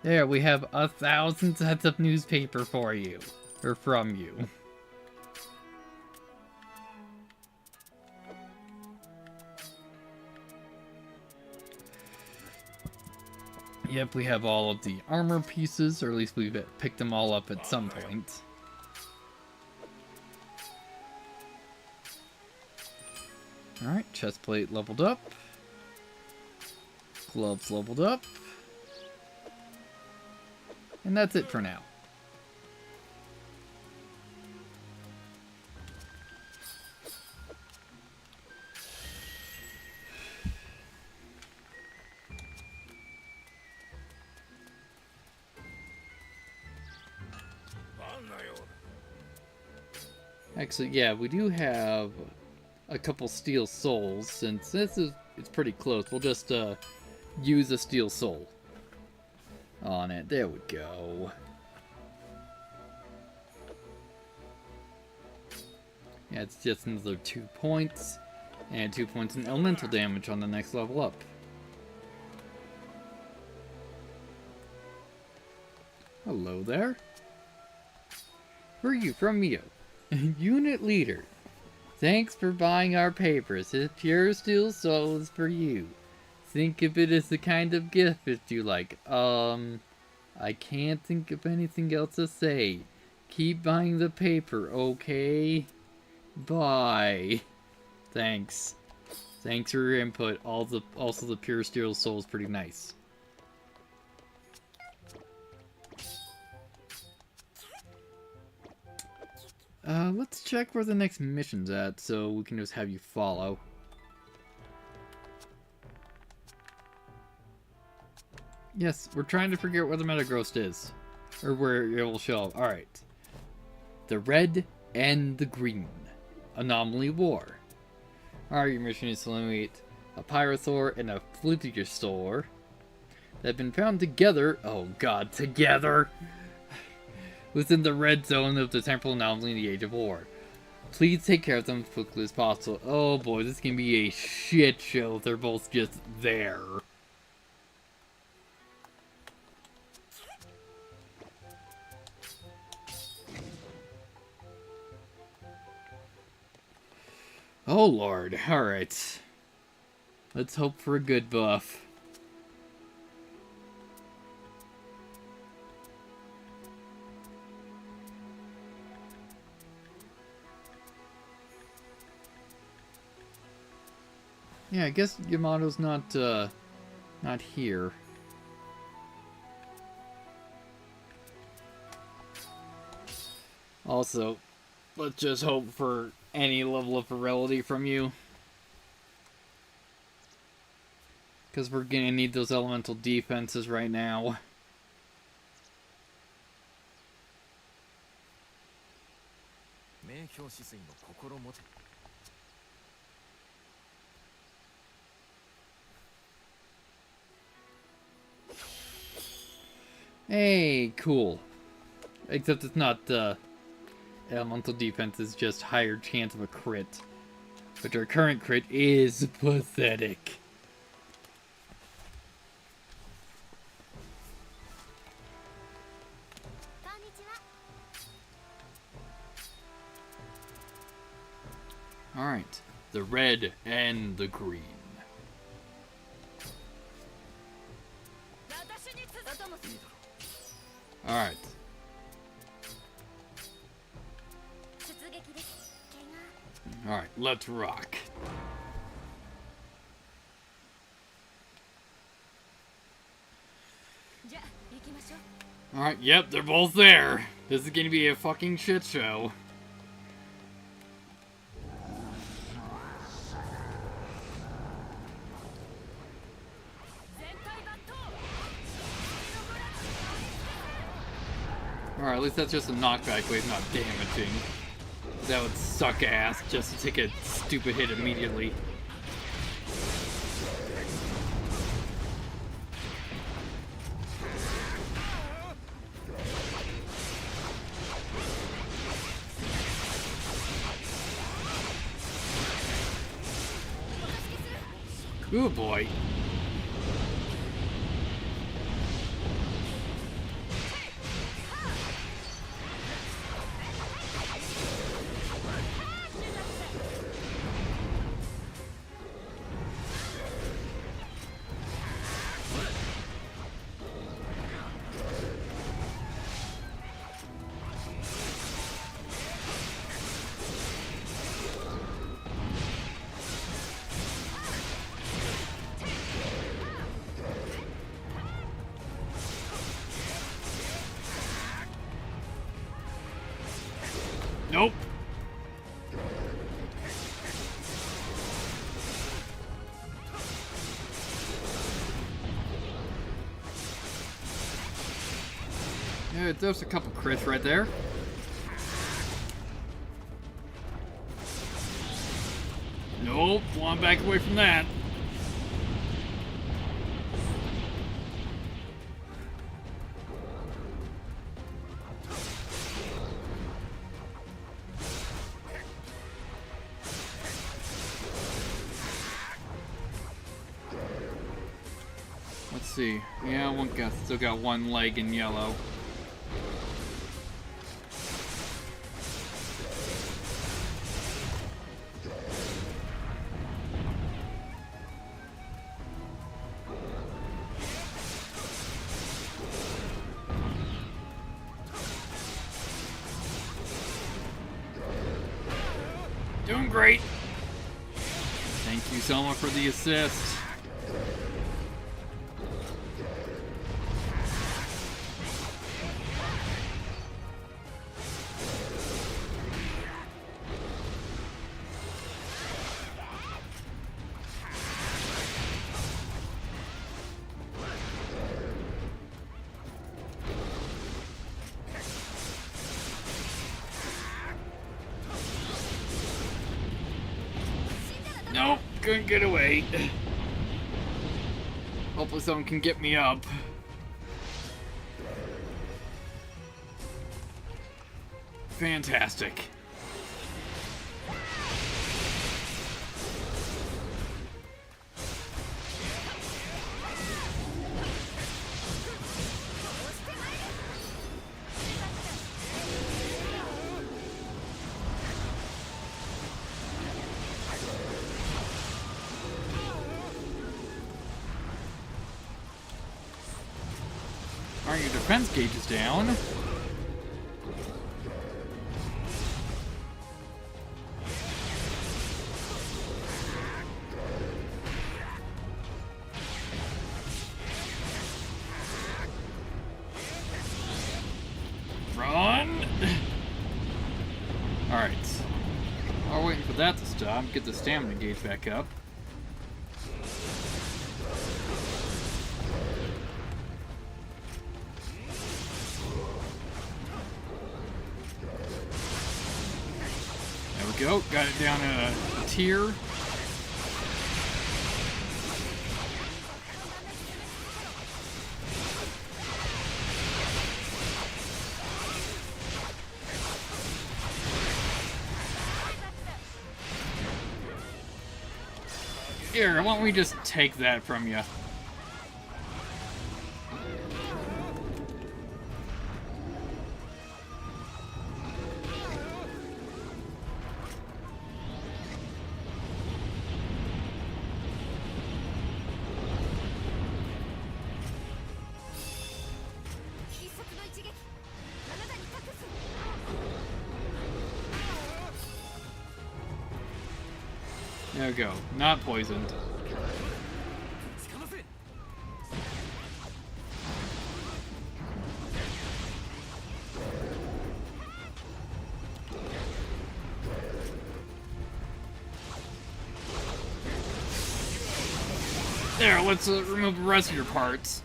There, we have 1,000 sets of newspaper for you. Or from you. Yep, we have all of the armor pieces, or at least we've picked them all up at some point. Alright, chestplate leveled up. Gloves leveled up. And that's it for now. Actually, yeah, we do have a couple steel souls. Since it's pretty close, we'll just use a steel soul on it. There we go. Yeah, it's just another 2 points, and 2 points in elemental damage on the next level up. Hello there. Who are you? From Mio. Unit leader. Thanks for buying our papers. This pure steel soul is for you. Think of it as the kind of gift that you like. I can't think of anything else to say. Keep buying the paper, okay? Bye. Thanks. Thanks for your input. Also, the pure steel soul is pretty nice. Let's check where the next mission's at, so we can just have you follow. Yes, we're trying to figure out where the Metagross is. Or where it will show up. Alright. The red and the green. Anomaly War. Alright, your mission is to eliminate a Pyrosaur and a Flutigosaur that have been found together. Oh god, together! Within the red zone of the temporal anomaly in the Age of War. Please take care of them as quickly as possible. Oh boy, this can be a shit show if they're both just there. Oh lord, alright. Let's hope for a good buff. Yeah, I guess Yamato's not here. Also, let's just hope for any level of virility from you. Because we're gonna need those elemental defenses right now. Hey, cool. Except it's not elemental defense, is just higher chance of a crit. But our current crit is pathetic. Alright, the red and the green. Alright. Alright, let's rock. Alright, yep, they're both there. This is gonna be a fucking shit show. Alright, at least that's just a knockback wave, not damaging. That would suck ass just to take a stupid hit immediately. Ooh boy. Nope. Yeah, there's a couple crits right there. Nope, want back away from that. Let's see. Yeah, one guy still got one leg in yellow. doing great. Thank you so much for the assist. Nope, couldn't get away. Hopefully someone can get me up. Fantastic. Alright, your defense gauge is down. Run! Alright. While we're waiting for that to stop, get the stamina gauge back up. Go, got it down a tier. Here, why don't we just take that from you? There we go. Not poisoned. There, let's remove the rest of your parts.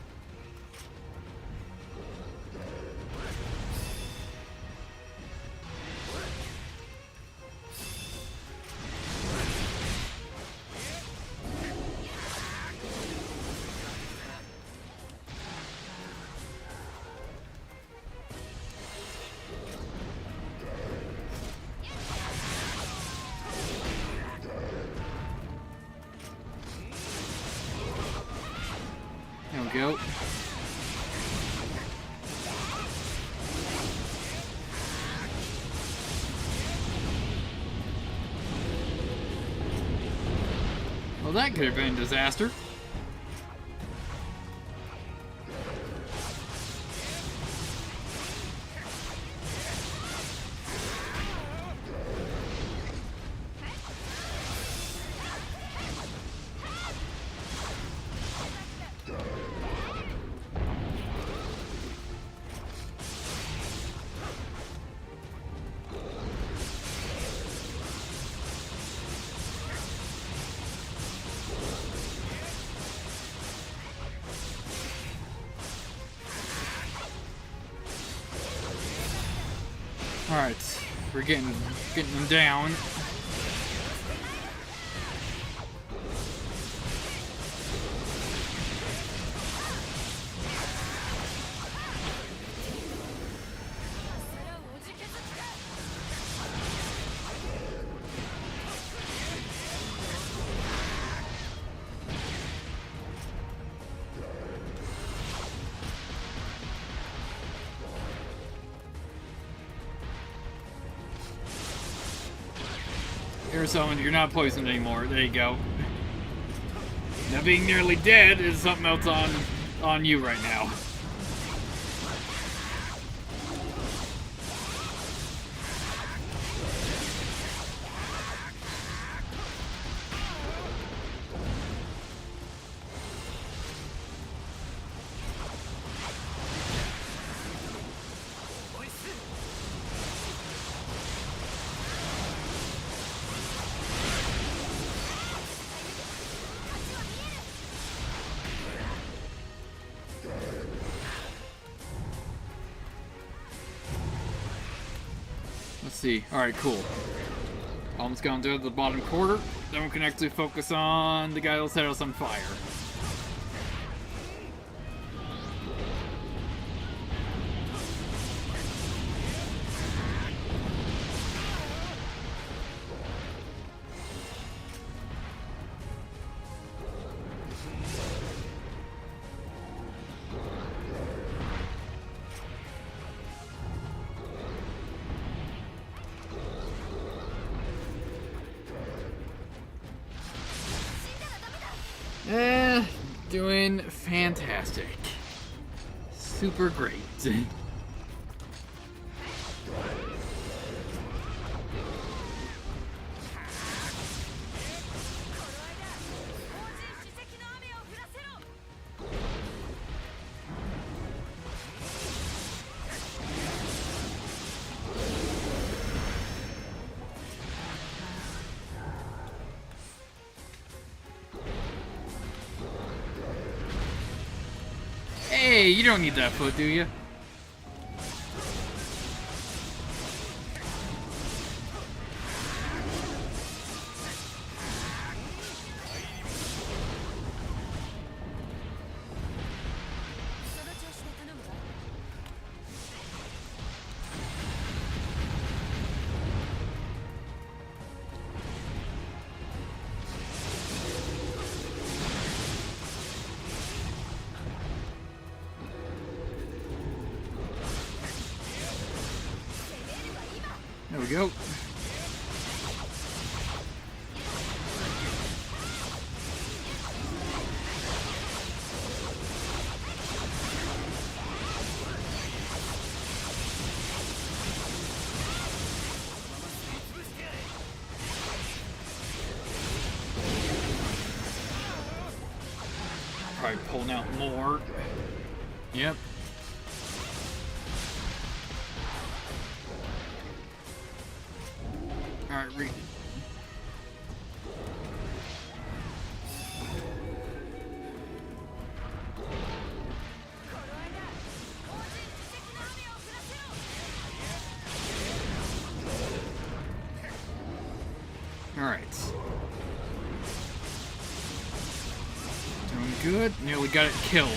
There we go. Well, that could have been a disaster. Alright, we're getting them down. You're summoned, you're not poisoned anymore. There you go. Now being nearly dead is something else on you right now. see. Alright, cool. Almost gone to the bottom quarter. Then we can actually focus on the guy that'll set us on fire. Doing fantastic. Super great. Hey, you don't need that foot, do you? There we go. Probably pulling out more. Yep. Alright, read. Alright. Doing good. Nearly got it killed.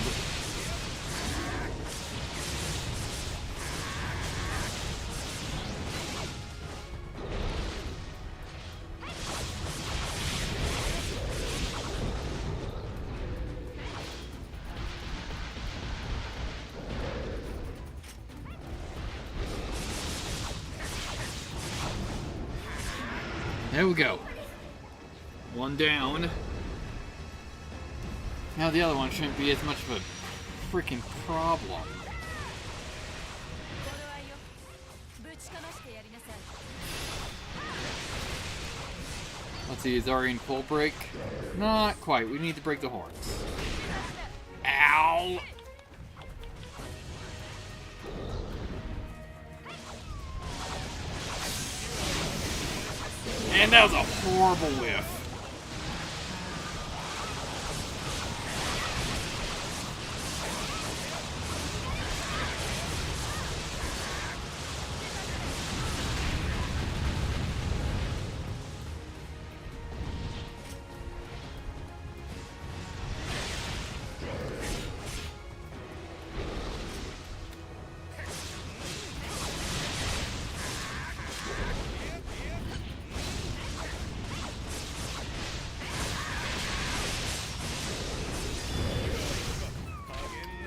There we go. One down. Now the other one shouldn't be as much of a freaking problem. Let's see, is Ari in full break? Not quite. We need to break the horns. Ow! And that was a horrible whiff.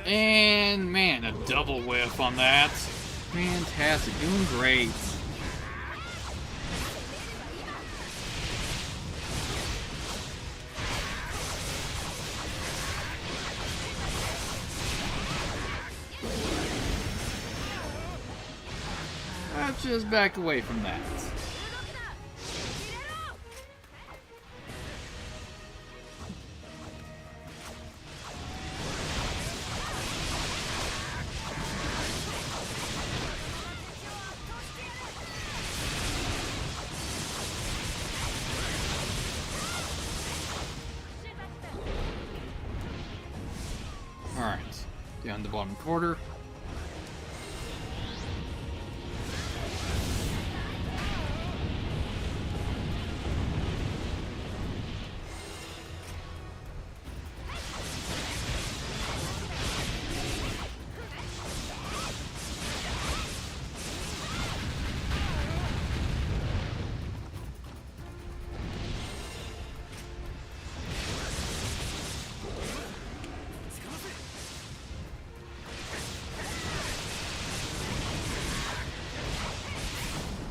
And man, a double whiff on that. Fantastic, doing great. Let's just back away from that. Alright, down the bottom quarter.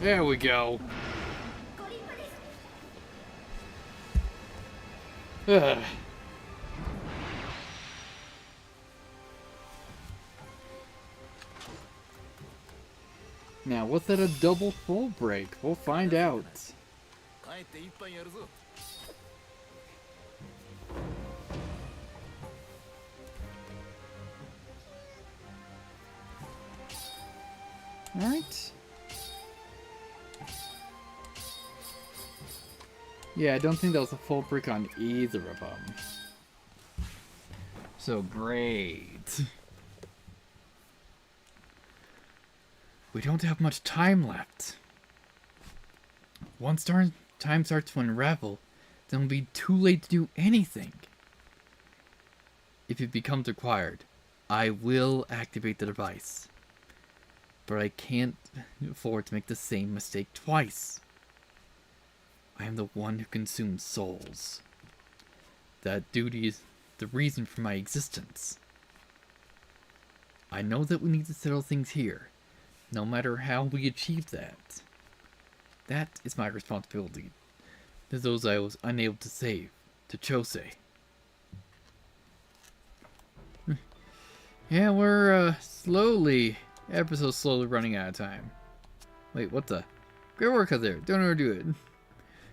There we go. Ugh. Now, was that a double full break? We'll find out. Alright. Yeah, I don't think that was a full break on either of them. So great. We don't have much time left. Once time starts to unravel, then it'll be too late to do anything. If it becomes required, I will activate the device. But I can't afford to make the same mistake twice. I am the one who consumes souls. That duty is the reason for my existence. I know that we need to settle things here, no matter how we achieve that. That is my responsibility to those I was unable to save, to Chose. Yeah, we're ever so slowly running out of time. Wait, what the? Great work out there, don't overdo it.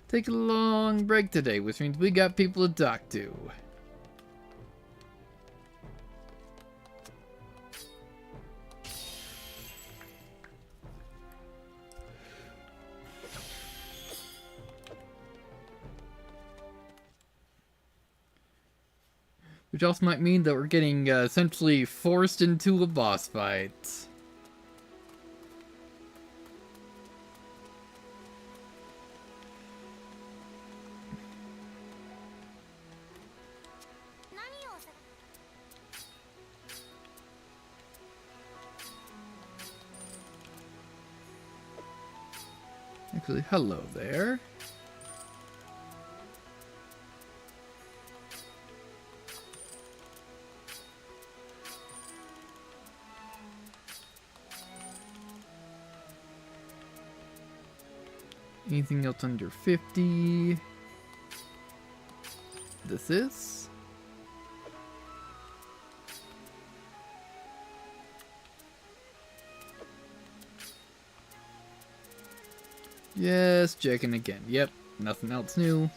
Take a long break today, which means we got people to talk to. Which also might mean that we're getting essentially forced into a boss fight. Actually, hello there. Anything else under 50? This is? Yes, checking again. Yep, nothing else new.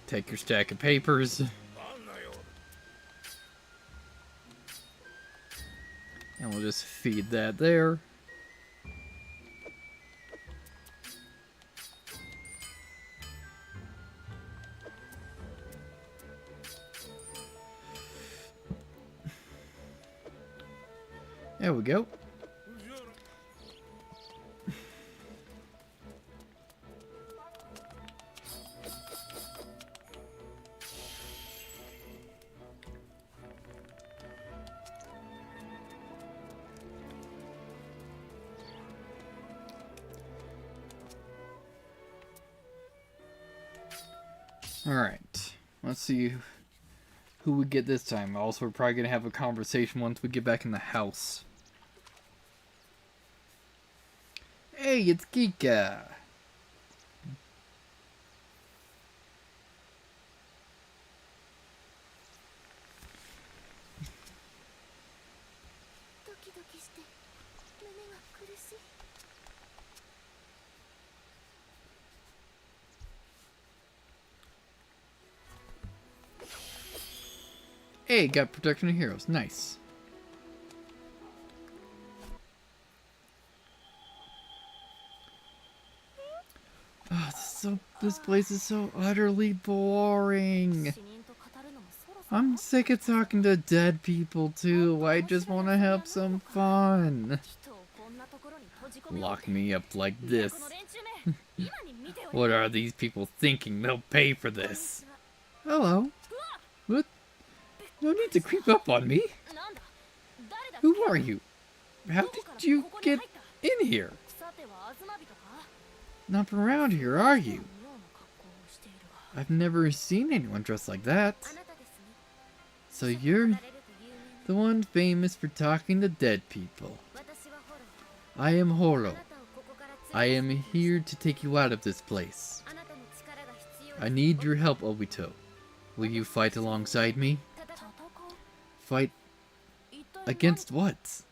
Take your stack of papers. And we'll just feed that there. There we go. Alright, let's see who we get this time. Also, we're probably going to have a conversation once we get back in the house. Hey, it's Kika! Hey, got protection of heroes. Nice. Oh, this place is so utterly boring. I'm sick of talking to dead people too. I just want to have some fun. Lock me up like this. What are these people thinking? They'll pay for this. Hello. What? No need to creep up on me. Who are you? How did you get in here? Not from around here, are you? I've never seen anyone dressed like that. So you're the one famous for talking to dead people. I am Horo. I am here to take you out of this place. I need your help, Obito. Will you fight alongside me? Fight against what?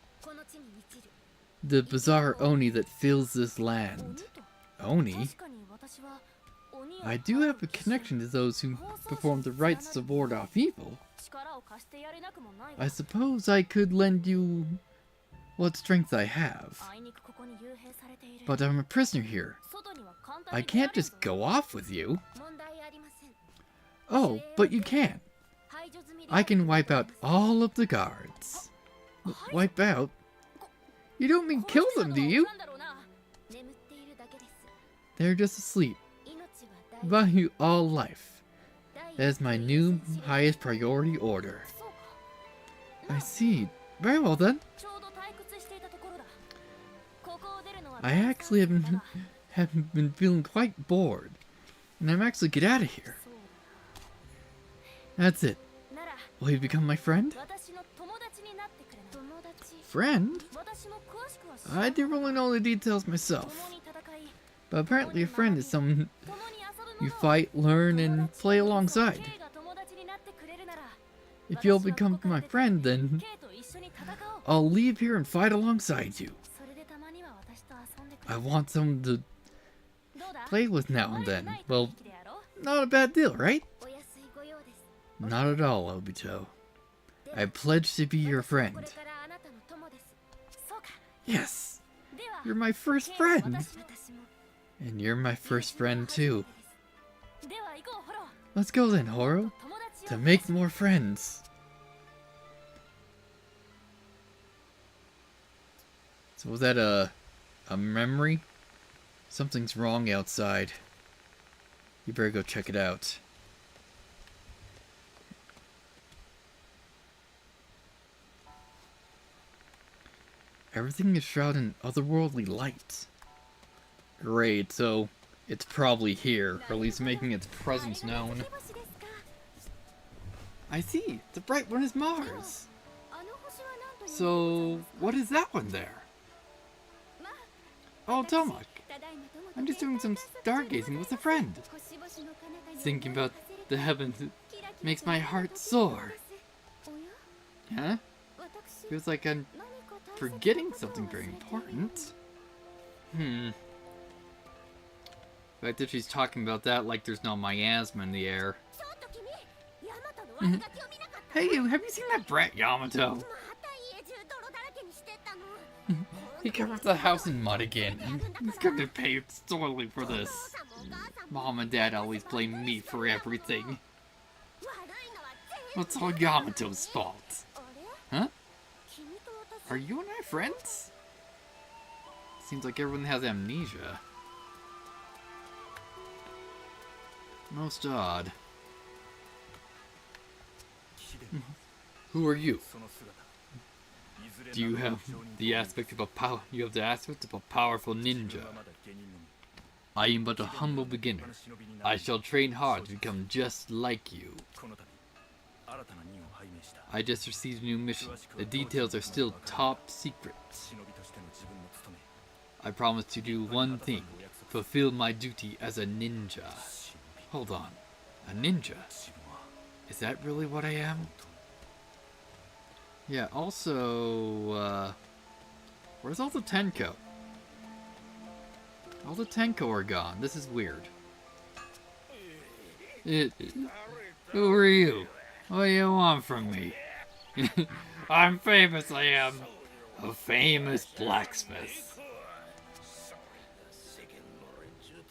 The bizarre Oni that fills this land. Oni? I do have a connection to those who perform the rites to ward off evil. I suppose I could lend you what strength I have. But I'm a prisoner here. I can't just go off with you. Oh, but you can. I can wipe out all of the guards. Wipe out? You don't mean kill them, do you? They're just asleep. Value all life. That is my new highest priority order. I see. Very well then. I actually have been feeling quite bored. And I'm actually get out of here. That's it. Will you become my friend? Friend? I didn't really know the details myself. But apparently a friend is someone you fight, learn, and play alongside. If you'll become my friend, then I'll leave here and fight alongside you. I want someone to play with now and then. Well, not a bad deal, right? Not at all, Obito. I pledge to be your friend. Yes! You're my first friend! And you're my first friend too. Let's go then, Horo. To make more friends. So was that a memory? Something's wrong outside. You better go check it out. Everything is shrouded in otherworldly light. Great, so it's probably here, or at least making its presence known. I see, the bright one is Mars. So, what is that one there? Oh, Tomock. I'm just doing some stargazing with a friend. Thinking about the heavens makes my heart soar. Huh? Feels like I'm forgetting something very important. The fact that she's talking about that like there's no miasma in the air. Hey you, have you seen that brat Yamato? He covered the house in mud again. He's going to pay sorely for this. Mom and Dad always blame me for everything. It's all Yamato's fault. Huh? Are you and I friends? Seems like everyone has amnesia. Most odd. Who are you? Do you have the aspect of a powerful ninja? I am but a humble beginner. I shall train hard to become just like you. I just received a new mission. The details are still top secret. I promise to do one thing. Fulfill my duty as a ninja. Hold on. A ninja? Is that really what I am? Yeah, also, where's all the Tenko? All the Tenko are gone. This is weird. Who are you? What do you want from me? I'm famous, I am. A famous blacksmith.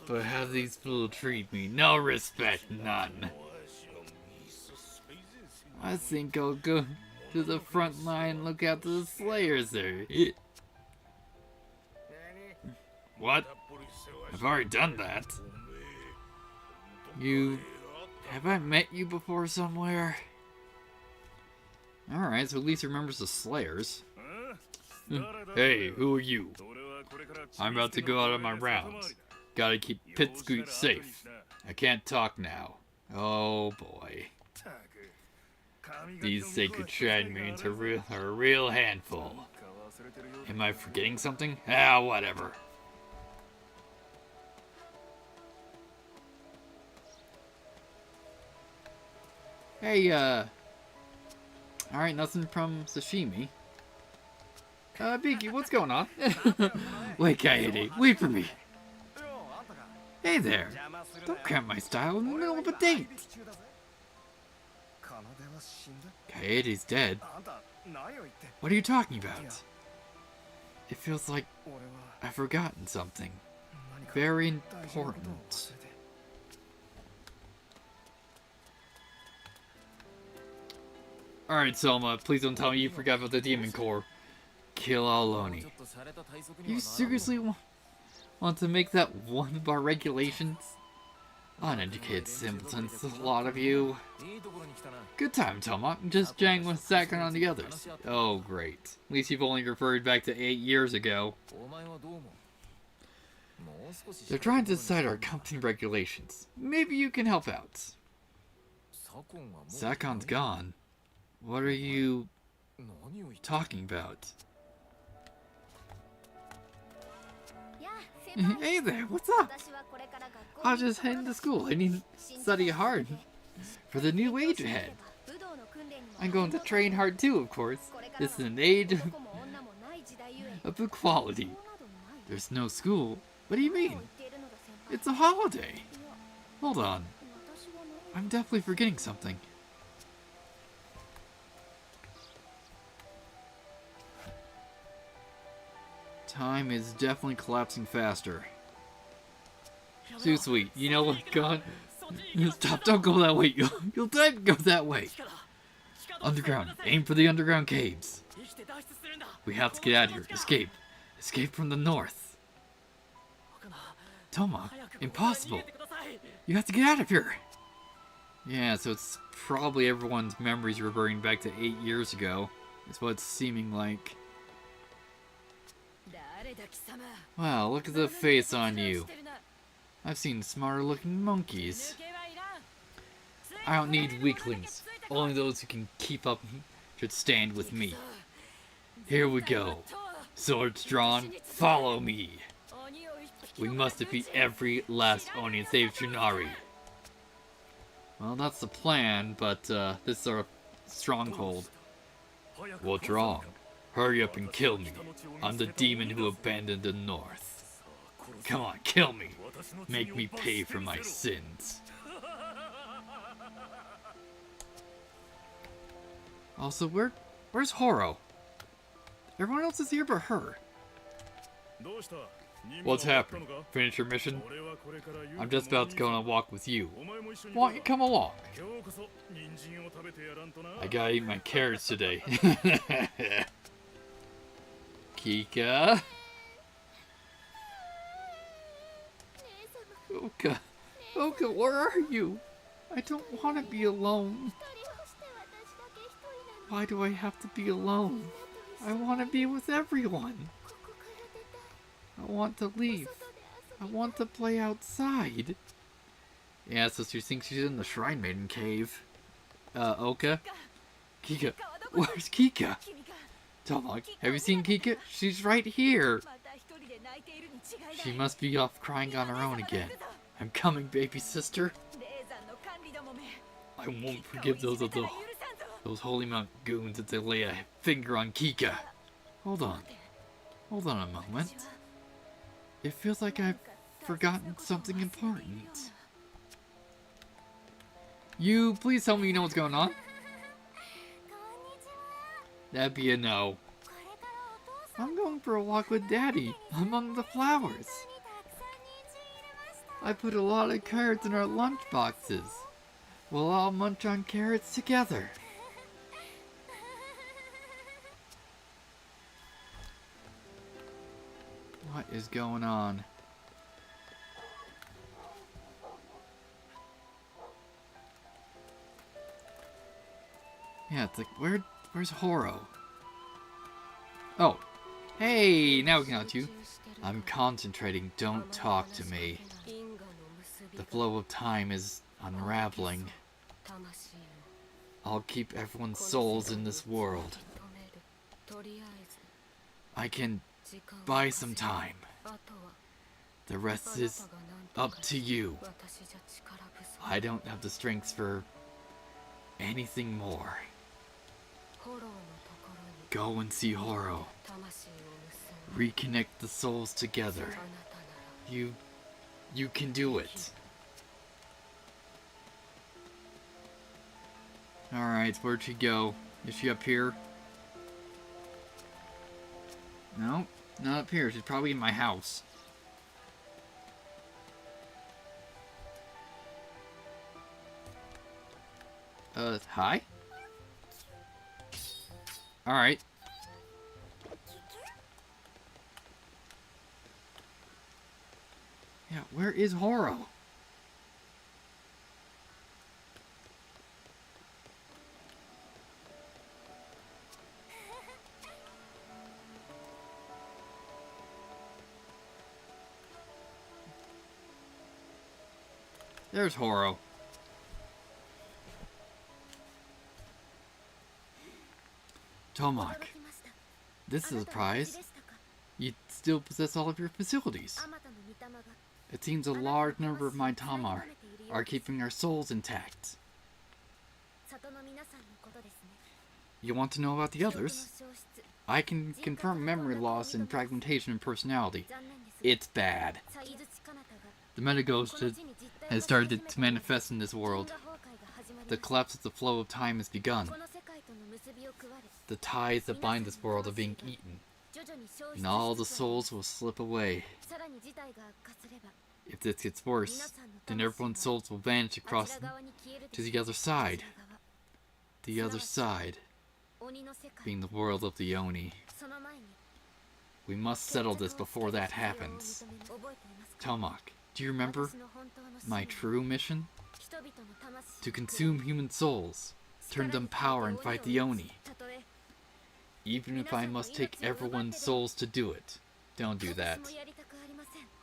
But how these fools treat me? No respect, none. I think I'll go to the front line and look after the slayers there. What? I've already done that. Have I met you before somewhere? Alright, so at least he remembers the slayers. Hey, who are you? I'm about to go out on my rounds. Gotta keep Pitsqueak safe. I can't talk now. Oh boy. These sacred shrine marines are a real handful. Am I forgetting something? Ah, whatever. Hey, alright, nothing from sashimi. Biggie, what's going on? Wait, Kaede, wait for me. Hey there, don't cramp my style in the middle of a date. Kaede's dead. What are you talking about? It feels like I've forgotten something very important. Alright, Selma, please don't tell me you forgot about the Demon Core. Kill all Oni. You seriously want to make that one of our regulations? Uneducated simpletons, a lot of you. Good time, Tomock. Just Jang was sacking on the others. Oh, great. At least you've only referred back to 8 years ago. They're trying to decide our company regulations. Maybe you can help out. Sakon's gone. What are you talking about? Hey there, what's up? I'll just head into school. I need to study hard for the new age ahead. I'm going to train hard too, of course. This is an age of equality. There's no school. What do you mean? It's a holiday. Hold on. I'm definitely forgetting something. Time is definitely collapsing faster. Too sweet. You know what, God? Stop, don't go that way. You'll dead go that way. Underground. Aim for the underground caves. We have to get out of here. Escape. Escape from the north. Tomock, impossible. You have to get out of here. Yeah, so it's probably everyone's memories reverting back to 8 years ago. Is what it's seeming like. Wow, look at the face on you. I've seen smarter looking monkeys. I don't need weaklings. Only those who can keep up should stand with me. Here we go. Swords drawn, follow me. We must defeat every last Oni and save Tsunari. Well, that's the plan, but this is our stronghold. What's wrong? Hurry up and kill me. I'm the demon who abandoned the north. Come on, kill me. Make me pay for my sins. Also, where's Horo? Everyone else is here but her. What's happening? Finish your mission? I'm just about to go on a walk with you. Why don't you come along? I gotta eat my carrots today. Kika? Oka. Oka, where are you? I don't want to be alone. Why do I have to be alone? I want to be with everyone. I want to leave. I want to play outside. Yeah, so she thinks she's in the Shrine Maiden cave. Oka? Kika. Where's Kika? Tomock, have you seen Kika? She's right here. She must be off crying on her own again. I'm coming, baby sister. I won't forgive those Holy Mount goons if they lay a finger on Kika. Hold on. Hold on a moment. It feels like I've forgotten something important. You please tell me you know what's going on? That'd be a no. I'm going for a walk with Daddy among the flowers. I put a lot of carrots in our lunch boxes. We'll all munch on carrots together. What is going on? Yeah, it's like, where's Horo? Oh. Hey, now we can help you. I'm concentrating, don't talk to me. The flow of time is unraveling. I'll keep everyone's souls in this world. I can buy some time. The rest is up to you. I don't have the strength for anything more. Go and see Horo. Reconnect the souls together. You can do it. Alright, where'd she go? Is she up here? No, not up here. She's probably in my house. Hi? Alright. Yeah, where is Horo? There's Horo. Toemock, this is a surprise. You still possess all of your facilities. It seems a large number of my Tamar are keeping our souls intact. You want to know about the others? I can confirm memory loss and fragmentation in personality. It's bad. The Metaghost has started to manifest in this world. The collapse of the flow of time has begun. The ties that bind this world are being eaten, and all the souls will slip away. If this gets worse, then everyone's souls will vanish across to the other side. The other side being the world of the Oni. We must settle this before that happens. Toemock, do you remember my true mission? To consume human souls, turn them power and fight the Oni. Even if I must take everyone's souls to do it, don't do that.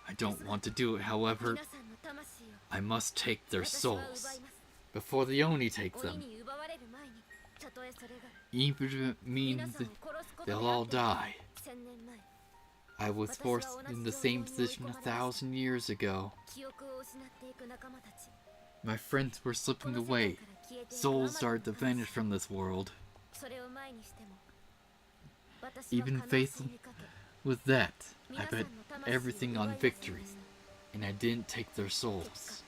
I don't want to do it, however, I must take their souls before the Oni take them. Even if it means they'll all die. I was forced in the same position 1,000 years ago. My friends were slipping away. Souls started to vanish from this world. Even faced with that, I bet everything on victory, and I didn't take their souls.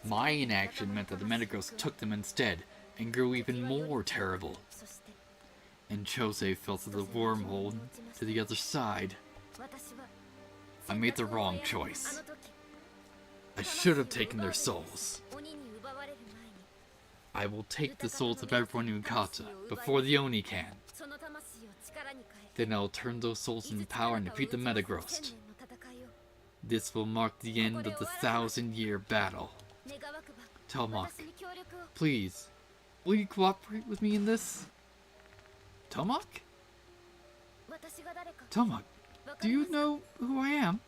My inaction meant that the Metaghost took them instead, and grew even more terrible. And Chose fell through the wormhole to the other side. I made the wrong choice. I should have taken their souls. I will take the souls of everyone in Ukata before the Oni can. Then I'll turn those souls into power and defeat the Metaghost. This will mark the end of the 1,000-year battle. Toemock, please, will you cooperate with me in this? Toemock? Toemock, do you know who I am?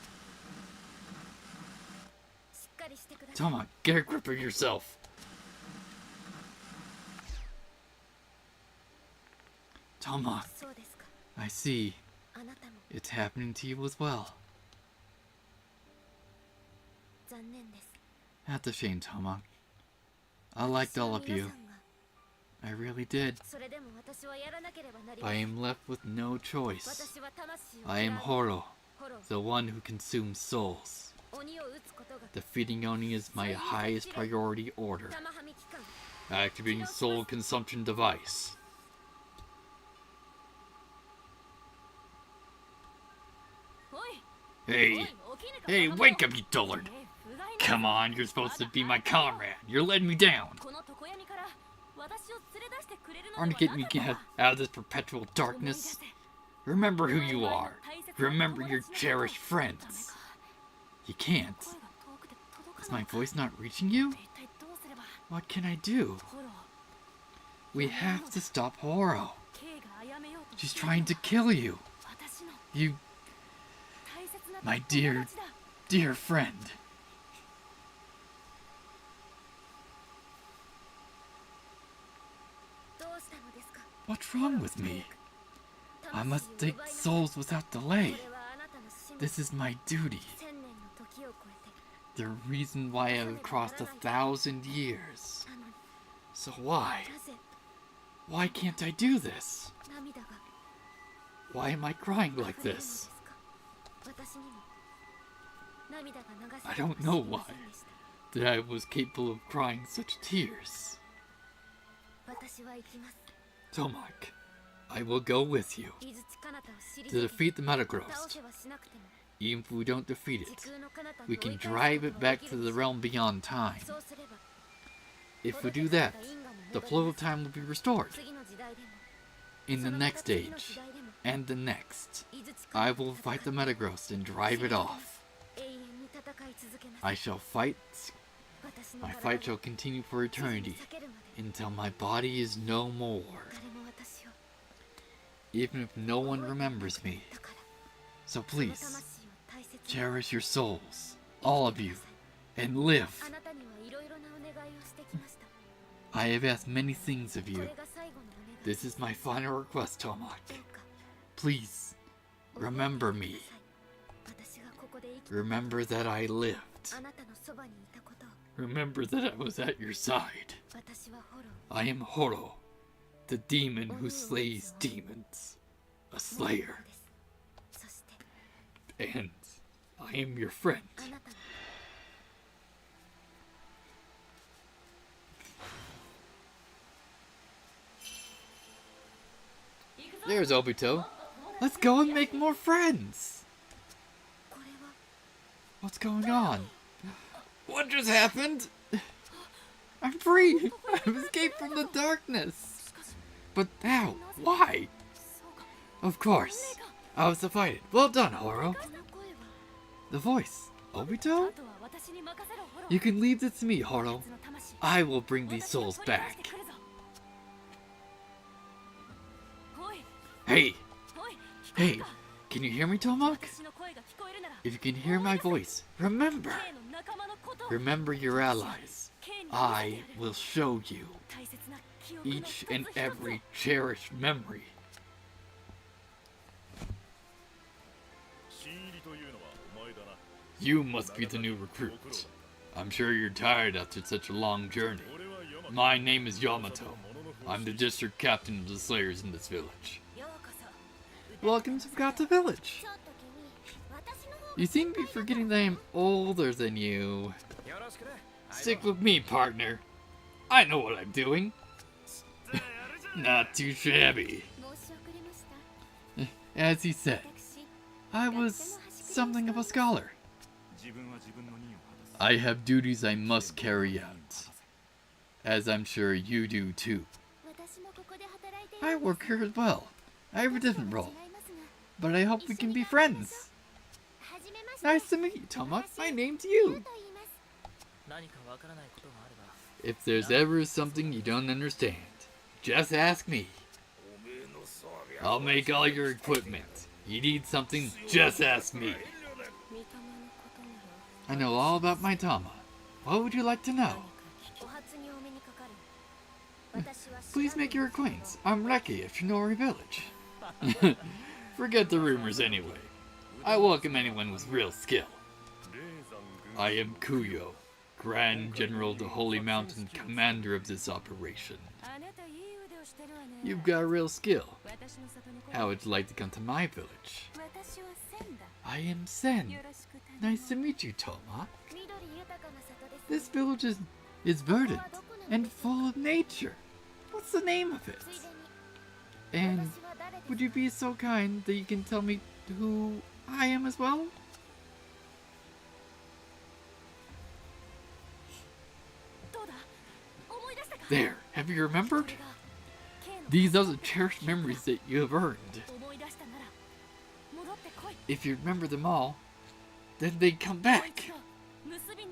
Toemock, get a grip of yourself. Toemock, I see. It's happening to you as well. That's a shame, Toemock. I liked all of you. I really did. I am left with no choice. I am Horo, the one who consumes souls. Defeating Oni is my highest priority order. Activating soul consumption device. Hey, wake up, you dullard! Come on, you're supposed to be my comrade. You're letting me down. Aren't you getting me out of this perpetual darkness? Remember who you are. Remember your cherished friends. You can't. Is my voice not reaching you? What can I do? We have to stop Horo. She's trying to kill you. You... my dear, dear friend. What's wrong with me? I must take souls without delay. This is my duty. The reason why I have crossed 1,000 years. So why? Why can't I do this? Why am I crying like this? I don't know why that I was capable of crying such tears. Toemock, I will go with you to defeat the Metagross. Even if we don't defeat it, we can drive it back to the realm beyond time. If we do that, the flow of time will be restored. In the next age, and the next, I will fight the Metagross and drive it off. I shall fight. My fight shall continue for eternity, until my body is no more. Even if no one remembers me. So please, cherish your souls, all of you, and live. I have asked many things of you. This is my final request, Toemock. Please, remember me. Remember that I lived. Remember that I was at your side. I am Horo, the demon who slays demons. A slayer. And I am your friend. There's Obito. Let's go and make more friends. What's going on? What just happened? I'm free. I've escaped from the darkness. But how? Why? Of course. I was to fight it. Well done, Horo. The voice. Obito? You can leave this to me, Horo. I will bring these souls back. Hey! Hey! Can you hear me, Toemock? If you can hear my voice, remember! Remember your allies. I will show you each and every cherished memory. You must be the new recruit. I'm sure you're tired after such a long journey. My name is Yamato. I'm the district captain of the Slayers in this village. Welcome to Gata Village. You seem to be forgetting that I'm older than you. Stick with me, partner. I know what I'm doing. Not too shabby. As he said, I was something of a scholar. I have duties I must carry out, as I'm sure you do too. I work here as well. I have a different role, but I hope we can be friends. Nice to meet you, Toemock. My name's you. If there's ever something you don't understand, just ask me. I'll make all your equipment. You need something, just ask me. I know all about my Tama. What would you like to know? Please make your acquaintance. I'm Reki of Shinori Village. Forget the rumors anyway. I welcome anyone with real skill. I am Kuyo, Grand General of the Holy Mountain, commander of this operation. You've got real skill. How would you like to come to my village? I am Sen. Nice to meet you, Toemock. This village is verdant and full of nature. What's the name of it? And would you be so kind that you can tell me who I am as well? There, have you remembered? These are the cherished memories that you have earned. If you remember them all, then they come back.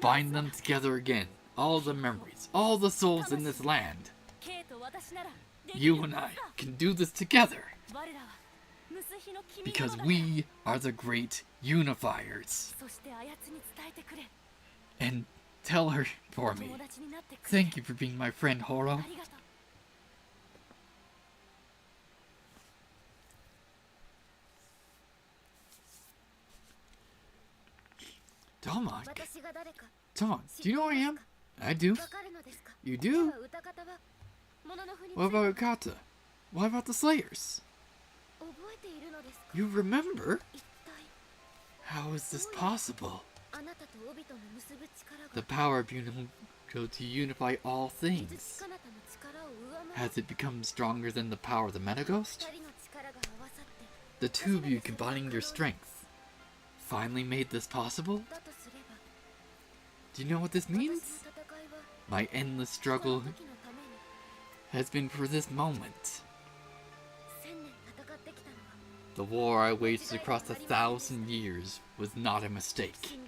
Bind them together again. All the memories, all the souls in this land. You and I can do this together. Because we are the great unifiers. And tell her for me. Thank you for being my friend, Horo. Toemock? Toemock, do you know who I am? I do. You do? What about Ukata? What about the Slayers? You remember? How is this possible? The power of Unito to unify all things. Has it become stronger than the power of the Metaghost? The two of you combining your strength finally made this possible? Do you know what this means? My endless struggle has been for this moment. The war I waged across 1,000 years was not a mistake.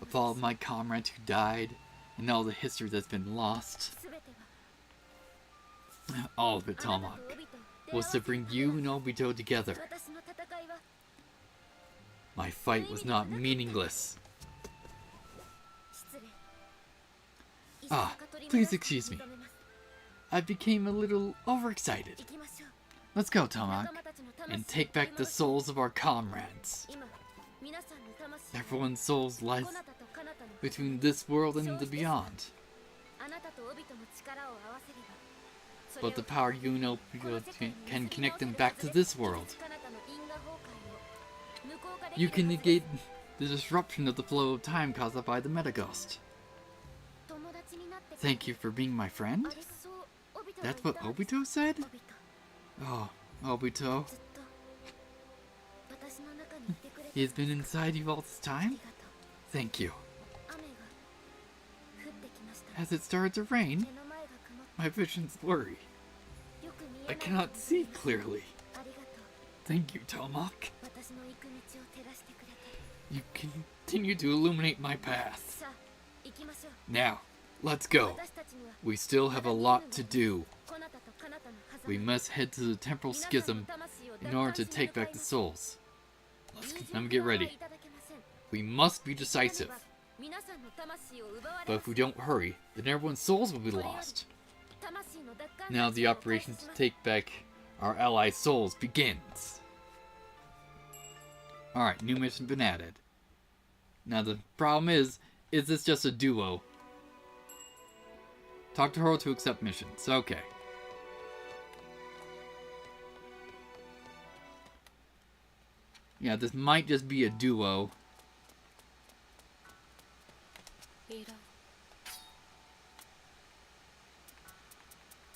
With all of my comrades who died, and all the history that's been lost, all of it, Toemock, was to bring you and Obito together. My fight was not meaningless. Please excuse me. I became a little overexcited. Let's go, Toemock, and take back the souls of our comrades. Everyone's souls lies between this world and the beyond. But the power you know can connect them back to this world. You can negate the disruption of the flow of time caused by the Metaghost. Thank you for being my friend? That's what Obito said? Oh, Obito. He has been inside you all this time? Thank you. As it started to rain, my vision's blurry. I cannot see clearly. Thank you, Toemock. You continue to illuminate my path. Now, let's go. We still have a lot to do. We must head to the Temporal Schism in order to take back the souls. Let me get ready. We must be decisive. But if we don't hurry, then everyone's souls will be lost. Now the operation to take back our allies' souls begins. Alright, new mission been added. Now the problem is this just a duo? Talk to her to accept missions. Okay. Yeah, this might just be a duo.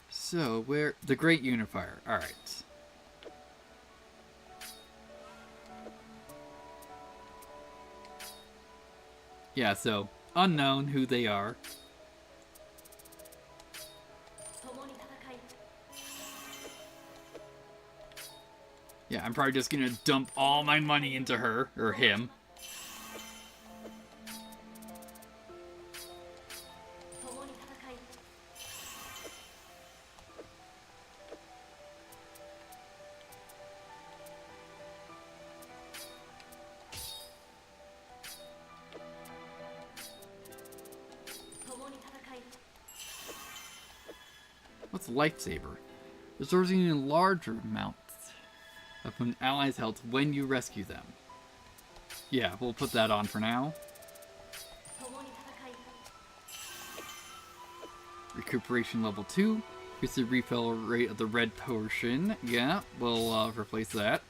So, where... The Great Unifier. Alright. Yeah, so, unknown who they are. Yeah, I'm probably just gonna dump all my money into her, or him. What's Lifesaver? Restores an even larger amount of an ally's health when you rescue them. Yeah, we'll put that on for now. Recuperation level 2. Increase the refill rate of the red potion. Yeah, we'll replace that.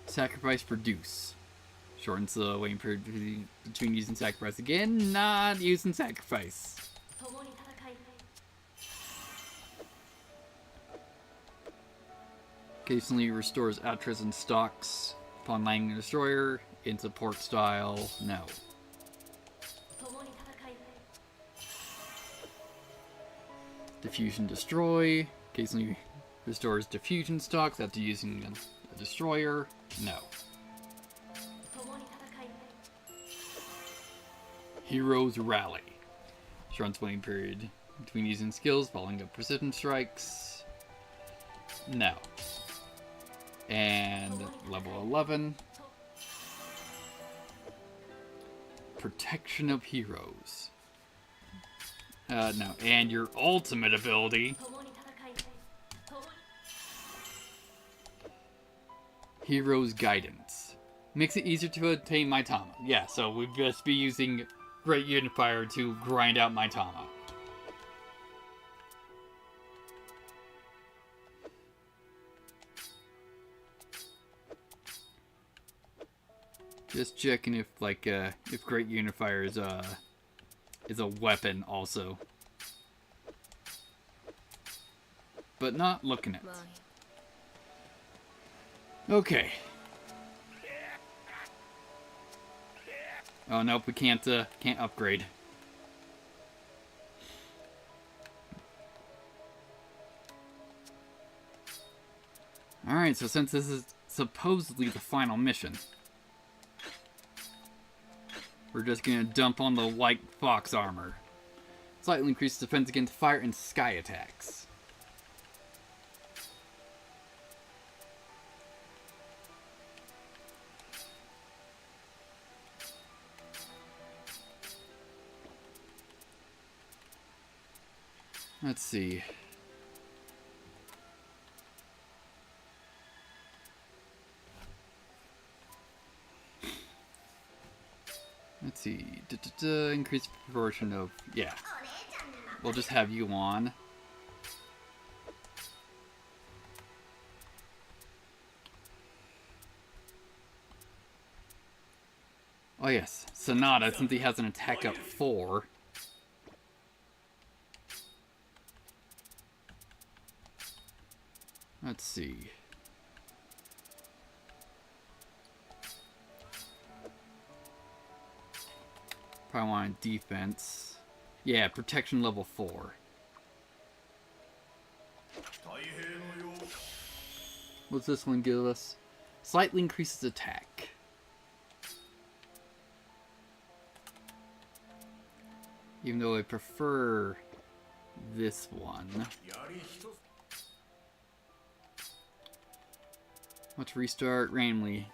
Sacrifice Produce. Shortens the waiting period between using sacrifice again, not using sacrifice. Occasionally restores Atras and stocks upon landing a destroyer. In support style, no. Diffusion Destroy. Occasionally restores diffusion stocks after using a destroyer, no. Heroes Rally. Shortens waiting period between using skills, following up precision strikes. No. And level 11. Protection of Heroes. No. And your ultimate ability. Hero's Guidance. Makes it easier to obtain my Tama. Yeah, so we'd just be using Great Unifier to grind out my Tama. Just checking if if Great Unifier is a weapon also. But not looking at it. Okay. Oh nope, we can't upgrade. Alright, so since this is supposedly the final mission, we're just gonna dump on the white fox armor. Slightly increases defense against fire and sky attacks. Let's see. Let's see. Increase proportion of... Yeah. We'll just have you on. Oh yes. Sonata, since he has an attack up 4. Let's see. Probably want defense. Yeah, protection level 4. What's this one give us? Slightly increases attack. Even though I prefer this one. Let's restart randomly.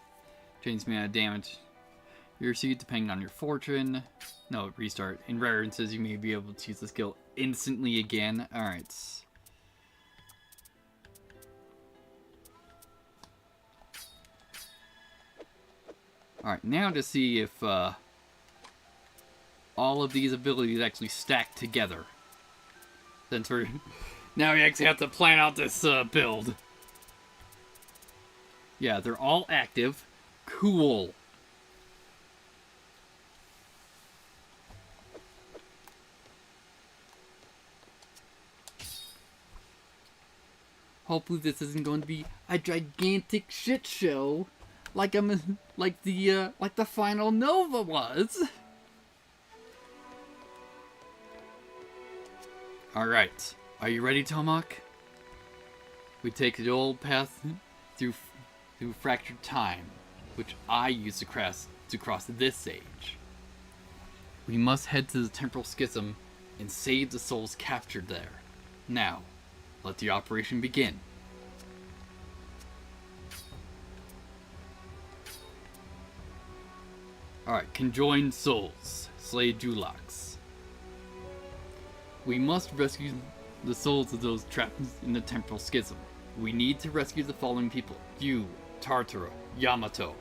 Change the amount of damage you receive depending on your fortune. No, restart. In rare instances, you may be able to use the skill instantly again. Alright. Alright, now to see if all of these abilities actually stack together. Since we're... Now we actually have to plan out this build. Yeah, they're all active. Cool. Hopefully this isn't going to be a gigantic shit show like the final Nova was. Alright. Are you ready, toemock? We take the old path through fractured time, which I used to cross this age. We must head to the temporal schism and save the souls captured there. Now, let the operation begin. Alright, conjoined souls. Slay Dulux. We must rescue the souls of those trapped in the temporal schism. We need to rescue the following people. You, Tartaro, Yamato.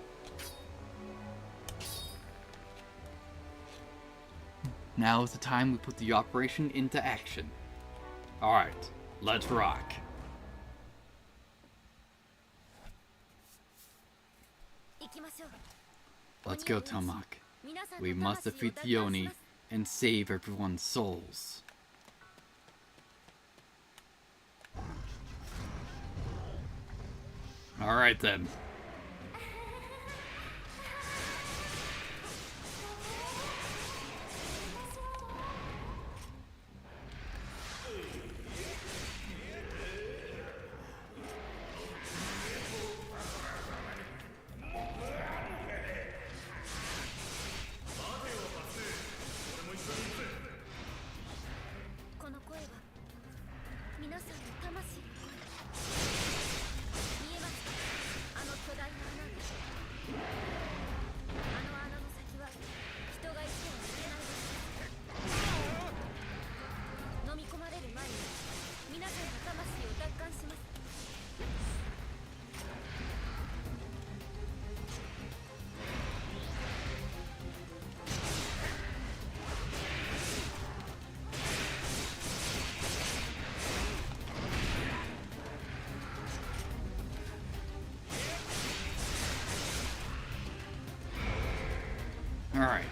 Now is the time we put the operation into action. Alright, let's rock. Let's go, toemock. We must defeat the Oni and save everyone's souls. Alright then. Alright.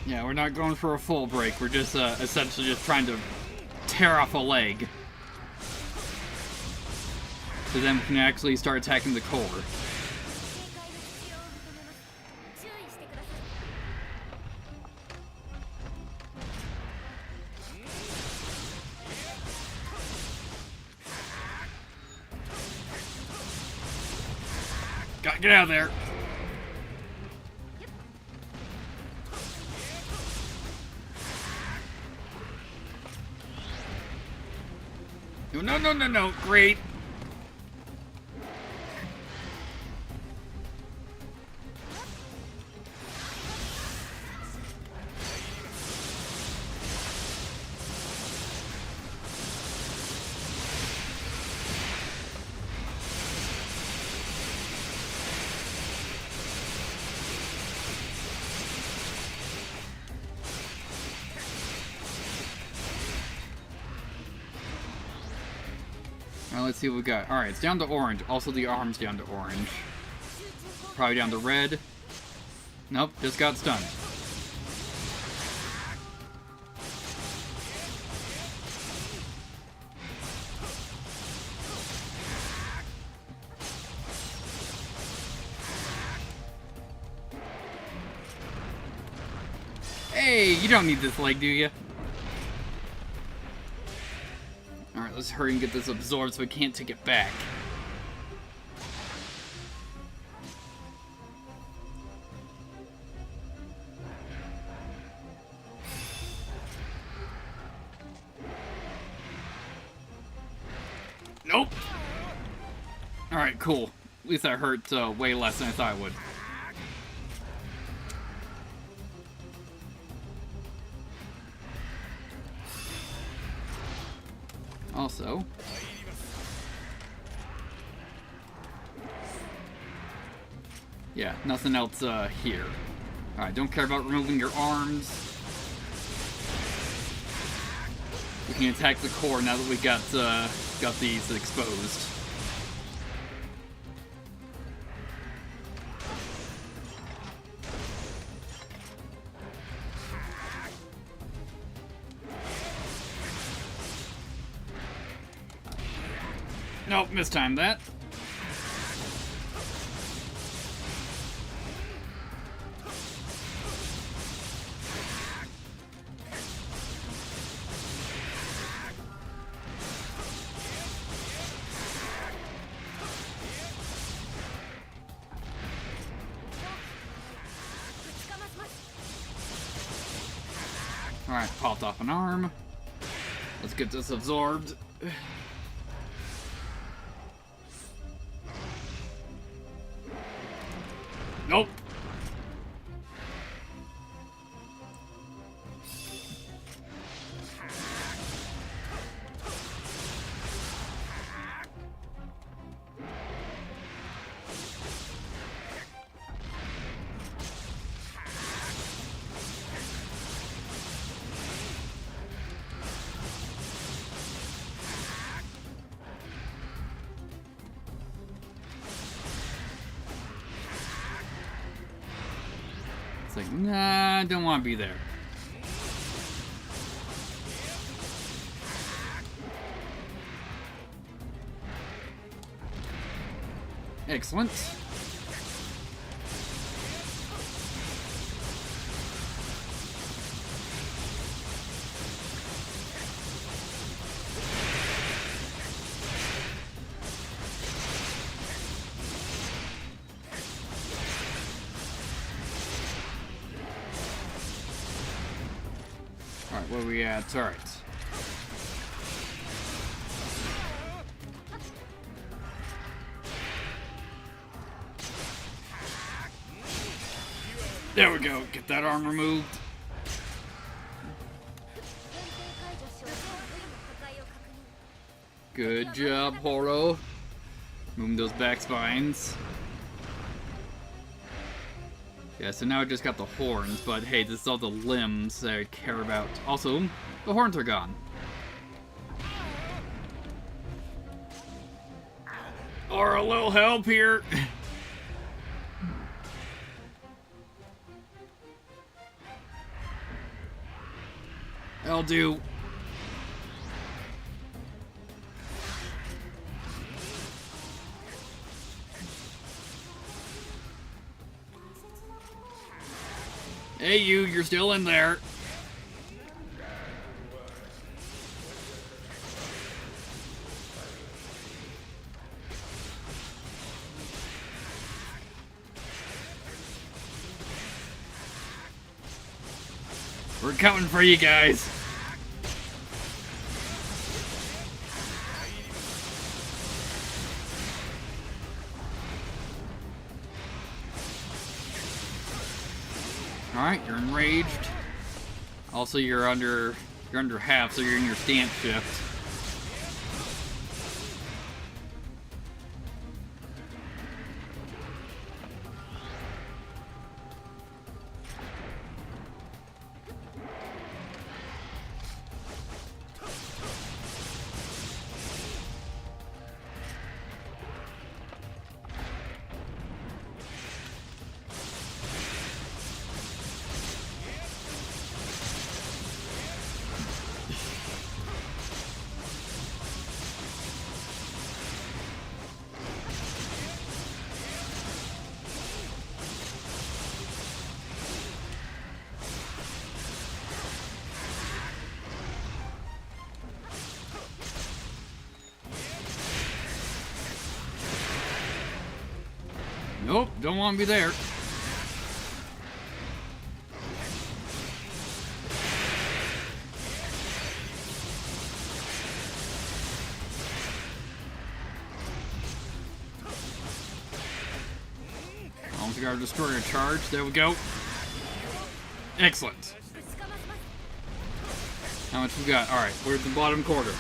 Yeah, we're not going for a full break. We're just essentially just trying to tear off a leg. So then we can actually start attacking the core. Gotta get out of there. No, great. Let's see what we got. Alright, it's down to orange. Also, the arm's down to orange. Probably down to red. Nope, just got stunned. Hey, you don't need this leg, do you? Alright, let's hurry and get this absorbed so we can't take it back. Nope! Alright, cool. At least that hurt way less than I thought it would. Also, yeah, nothing else here. Alright, don't care about removing your arms. We can attack the core now that we got these exposed. Nope, mistimed that. Alright, popped off an arm. Let's get this absorbed. Nope. It's like, nah, I don't want to be there. Excellent. Alright, where are we at? Alright. There we go. Get that arm removed. Good job, Horo. Moving those back spines. Yeah, so now I just got the horns, but hey, this is all the limbs that I care about. Also, the horns are gone. Or a little help here. I'll do. Hey, you're still in there. We're coming for you guys. Alright, you're enraged. Also, you're under half, so you're in your stance shift. Nope, don't want to be there. Almost got our destroyer charge. There we go. Excellent. How much we got? Alright, we're at the bottom quarter.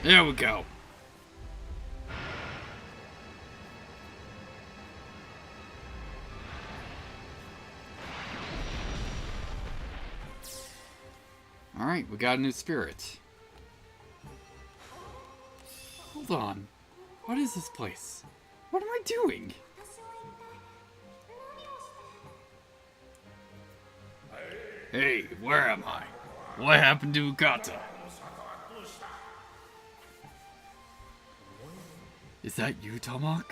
There we go. Alright, we got a new spirit. Hold on. What is this place? What am I doing? Hey, where am I? What happened to Ukata? Is that you, Toemock?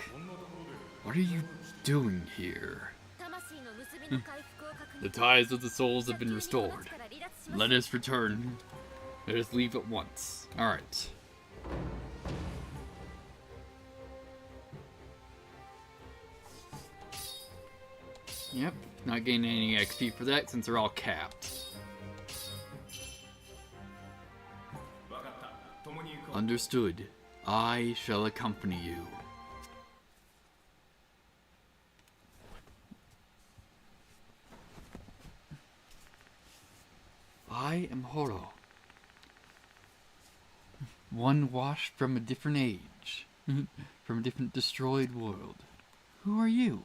What are you doing here? The ties of the souls have been restored. Let us return. Let us leave at once. Alright. Yep, not gaining any XP for that since they're all capped. Understood. I shall accompany you. I am Horo. One washed from a different age. From a different destroyed world. Who are you?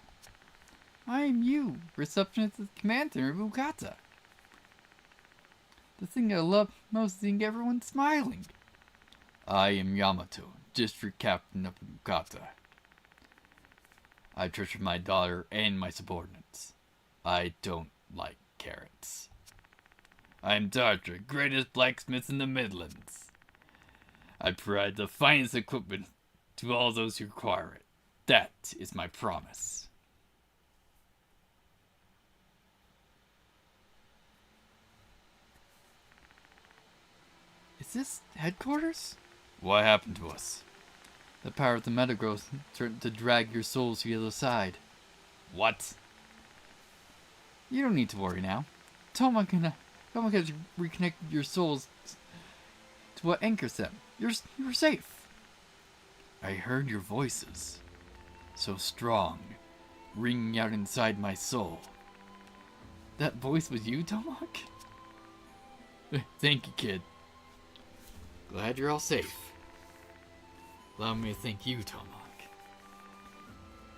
I am you, receptionist at the command center of Ukata. The thing I love most is seeing everyone smiling. I am Yamato, district captain of Ukata. I treasure my daughter and my subordinates. I don't like carrots. I am Dartra, greatest blacksmith in the Midlands. I provide the finest equipment to all those who require it. That is my promise. this headquarters? What happened to us? The power of the metagrowth threatened to drag your souls to the other side. What? You don't need to worry now. Toemock has reconnected your souls to what anchors them. You're safe. I heard your voices, so strong, ringing out inside my soul. That voice was you, Toemock? Thank you, kid. Glad you're all safe. Allow me to thank you, Toemock.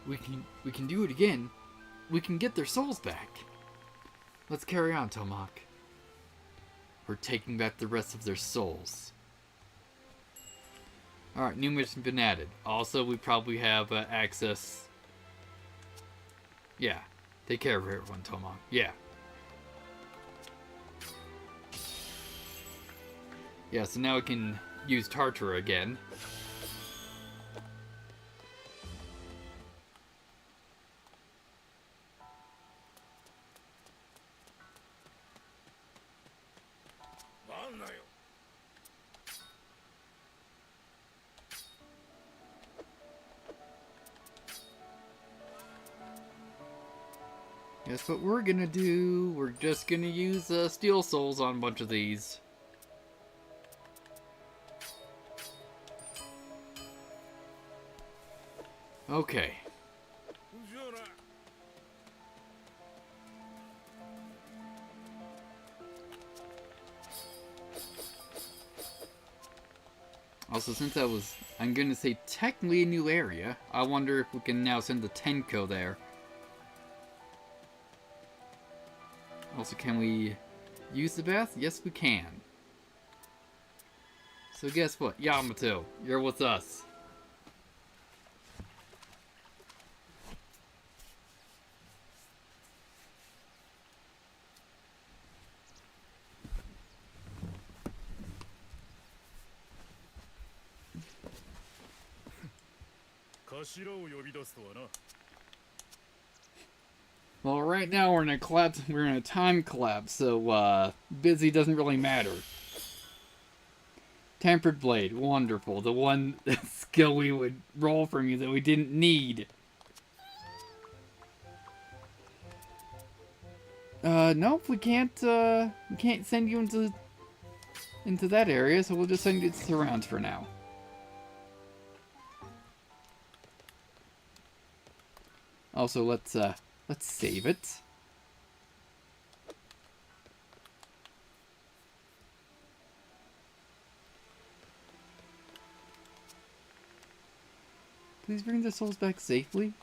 We can do it again. We can get their souls back. Let's carry on, Toemock. We're taking back the rest of their souls. Alright, new mission been added. Also, we probably have access... Yeah. Take care of everyone, Toemock. Yeah. Yeah, so now we can use Tartar again. Guess what we're gonna do? We're just gonna use Steel Souls on a bunch of these. Okay. Also, since I'm gonna say technically a new area, I wonder if we can now send the Tenko there. Also, can we use the bath? Yes, we can. So guess what? Yamato, you're with us. Well, right now we're in a collapse. We're in a time collapse, so busy doesn't really matter. Tempered blade, wonderful. The one skill we would roll from you that we didn't need. Nope, we can't send you into that area, so we'll just send you to surrounds for now. Also, let's save it. Please bring the souls back safely.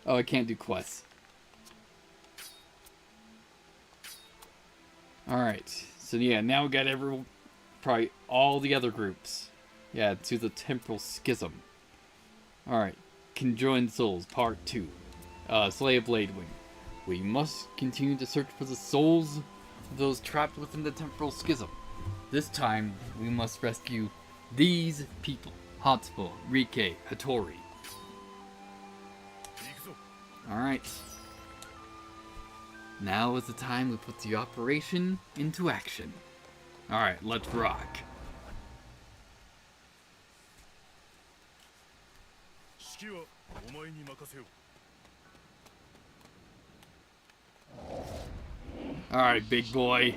Oh, I can't do quests. Alright, so yeah, now we got probably all the other groups. Yeah, to the Temporal Schism. Alright, Conjoined Souls, Part 2. Slay a Bladewing. We must continue to search for the souls of those trapped within the Temporal Schism. This time, we must rescue these people. Hatsubo, Rike, Hattori. Alright. Now is the time we put the operation into action. Alright, let's rock. Alright, big boy.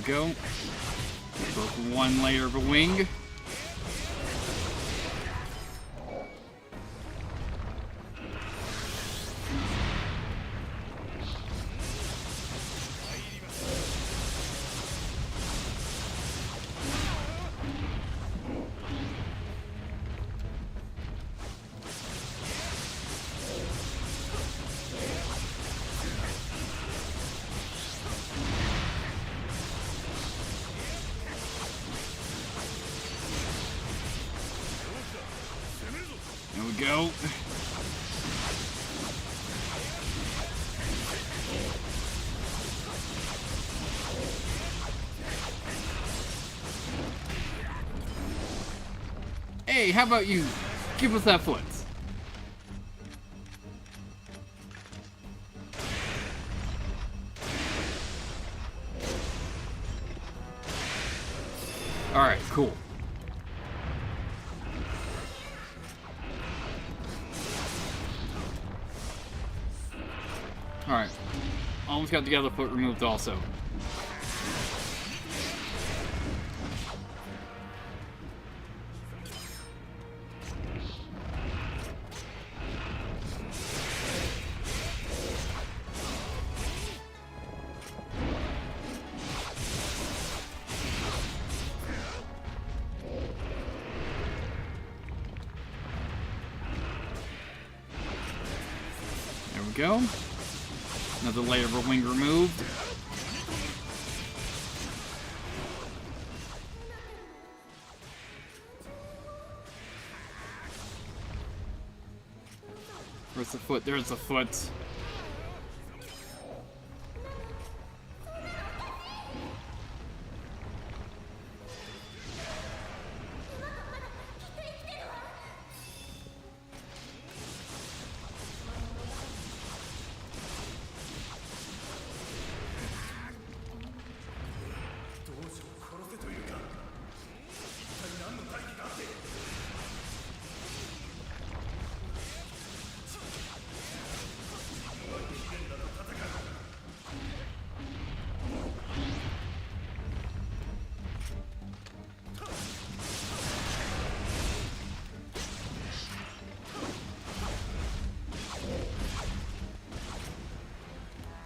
go. Broke one layer of a wing. There we go. Hey, how about you give us that foot? Alright, cool. Alright. Almost got the other foot removed also. There we go. Another layer of a wing removed. Where's the foot? There's the foot.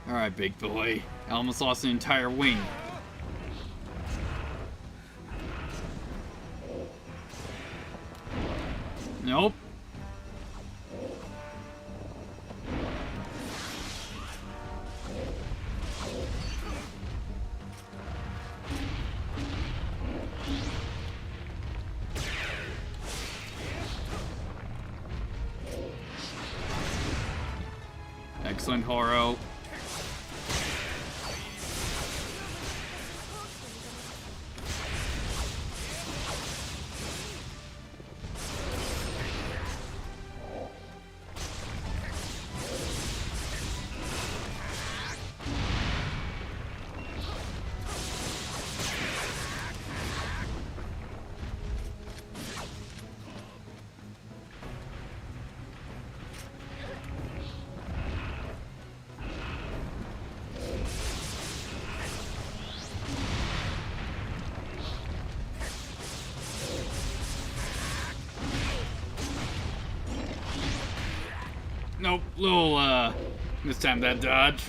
Alright, big boy. I almost lost an entire wing. Nope. Excellent, Horo. Nope, little, mistimed that dodge.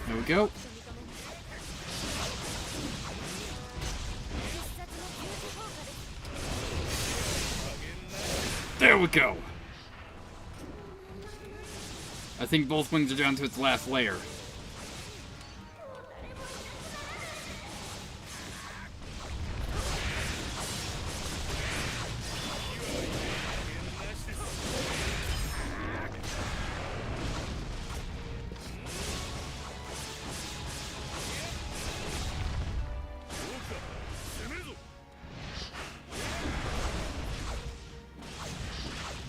There we go. There we go! I think both wings are down to its last layer.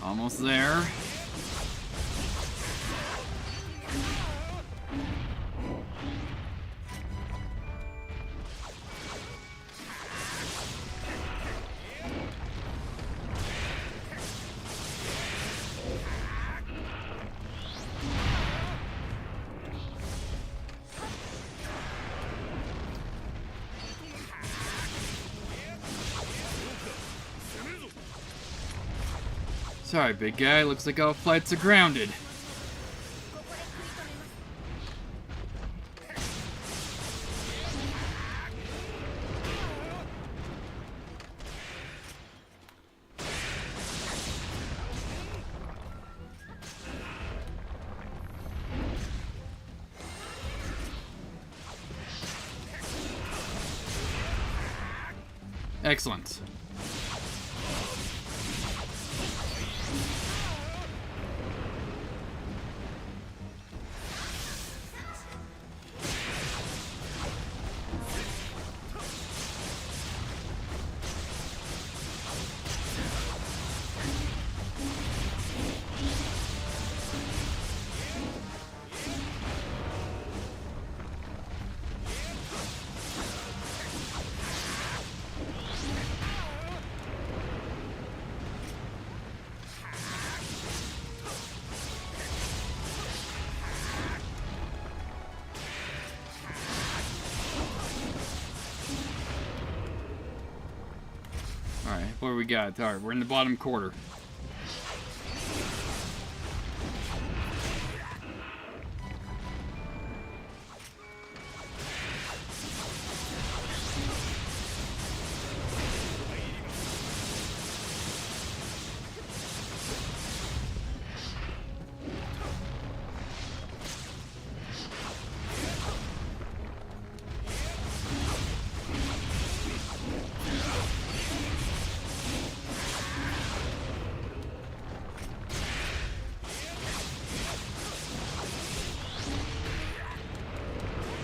Almost there. Sorry, big guy. Looks like all flights are grounded. Excellent. Alright, what do we got? Alright, we're in the bottom quarter.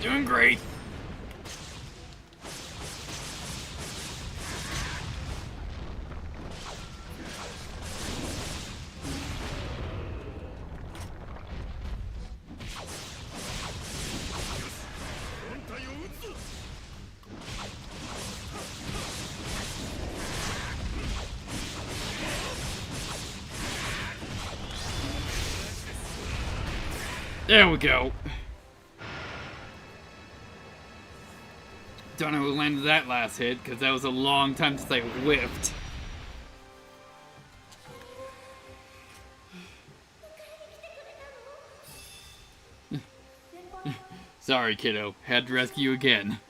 Doing great. There we go. Don't know who landed that last hit, because that was a long time since I whiffed. Sorry, kiddo. Had to rescue you again.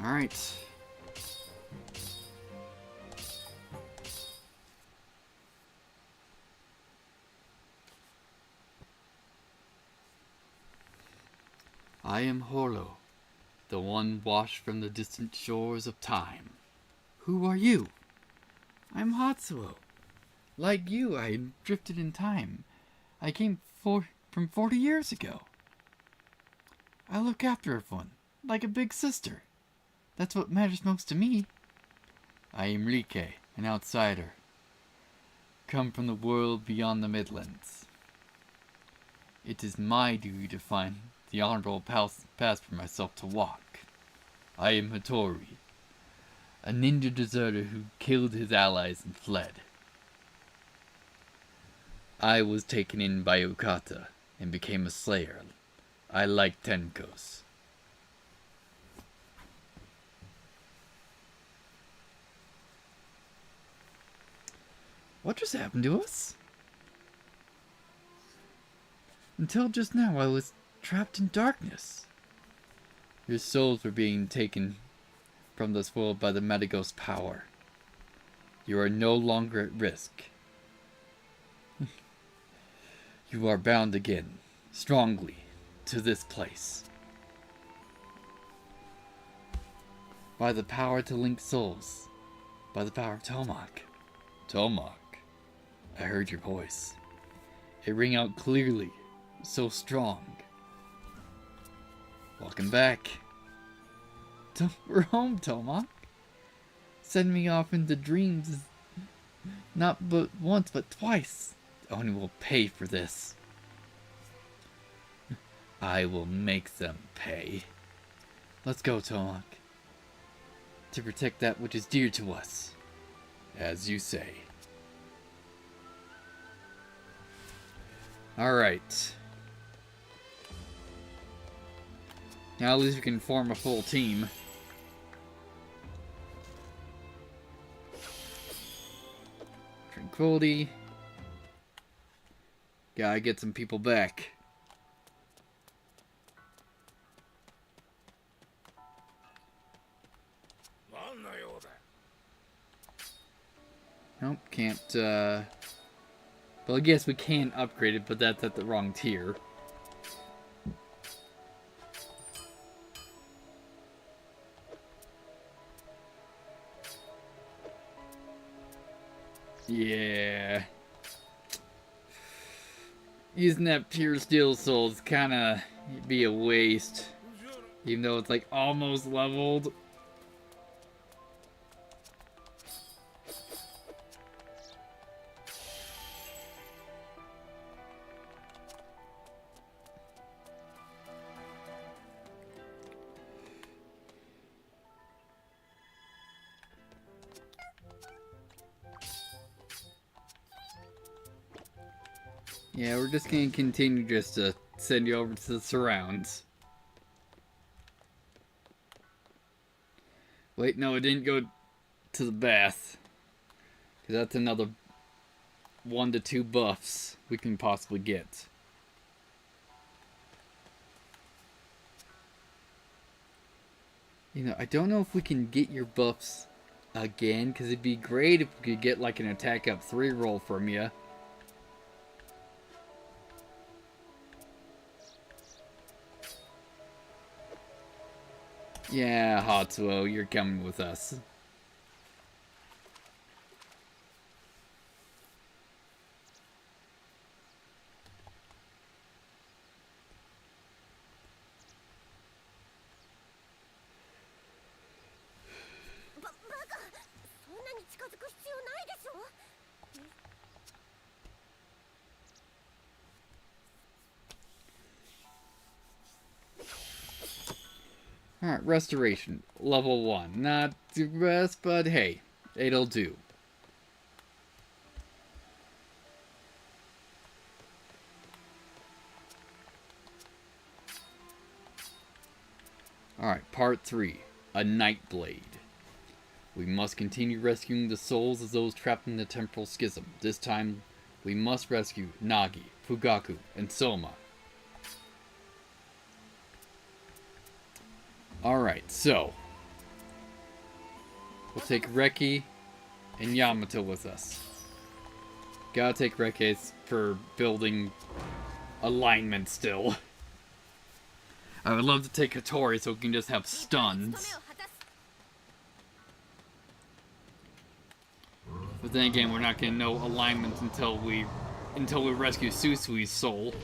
Alright. I am Holo, the one washed from the distant shores of time. Who are you? I'm Hatsuo. Like you, I drifted in time. I came from 40 years ago. I look after everyone, like a big sister. That's what matters most to me. I am Rike, an outsider. Come from the world beyond the Midlands. It is my duty to find the honorable path for myself to walk. I am Hattori, a ninja deserter who killed his allies and fled. I was taken in by Okata and became a slayer. I like Tenkos. What just happened to us? Until just now, I was trapped in darkness. Your souls were being taken from this world by the Medigos power. You are no longer at risk. You are bound again, strongly, to this place. By the power to link souls. By the power of Toemock. Toemock, I heard your voice. It rang out clearly, so strong. Welcome back. We're home, Toemock. Send me off into dreams, not but once, but twice. Oni will pay for this. I will make them pay. Let's go, Toemock. To protect that which is dear to us. As you say. Alright. Now at least we can form a full team. Tranquility. Gotta get some people back. Nope, can't, well, I guess we can upgrade it, but that's at the wrong tier. Yeah. Using that pure steel soul is kinda be a waste. Even though it's like almost leveled. Yeah, we're just gonna continue just to send you over to the surrounds. Wait, no, it didn't go to the bath. Because that's another 1 to 2 buffs we can possibly get. You know, I don't know if we can get your buffs again, because it'd be great if we could get like an attack up 3 roll from you. Yeah, Hatsuo, you're coming with us. Alright, restoration. Level 1. Not the best, but hey, it'll do. Alright, part 3. A Night Blade. We must continue rescuing the souls of those trapped in the temporal schism. This time, we must rescue Nagi, Fugaku, and Soma. Alright, so we'll take Reki and Yamato with us. Gotta take Reki for building alignment still. I would love to take Hattori so we can just have stuns. But then again, we're not gonna know alignment until we rescue Susui's soul.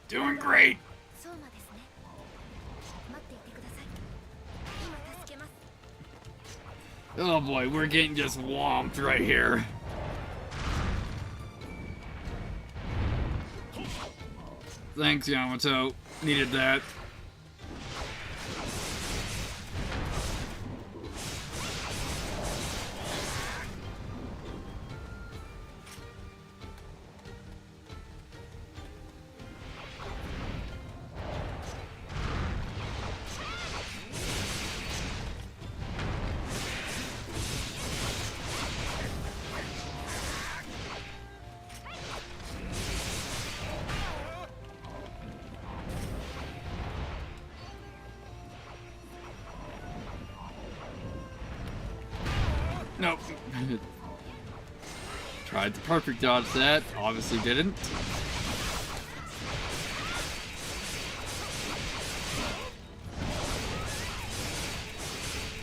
Doing great! Oh boy, we're getting just whomped right here. Thanks, Yamato. Needed that. Nope. Tried to perfect dodge that. Obviously didn't.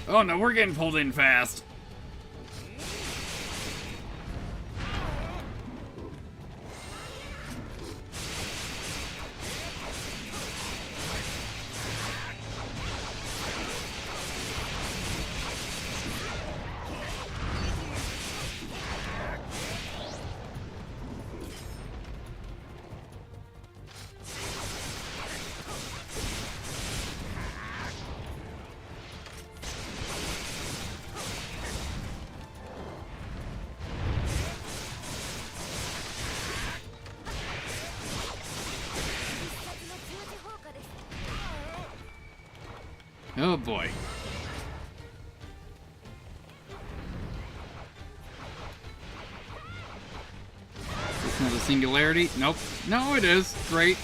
Oh no, we're getting pulled in fast. Oh boy. Is this another singularity? Nope. No, it is. Great.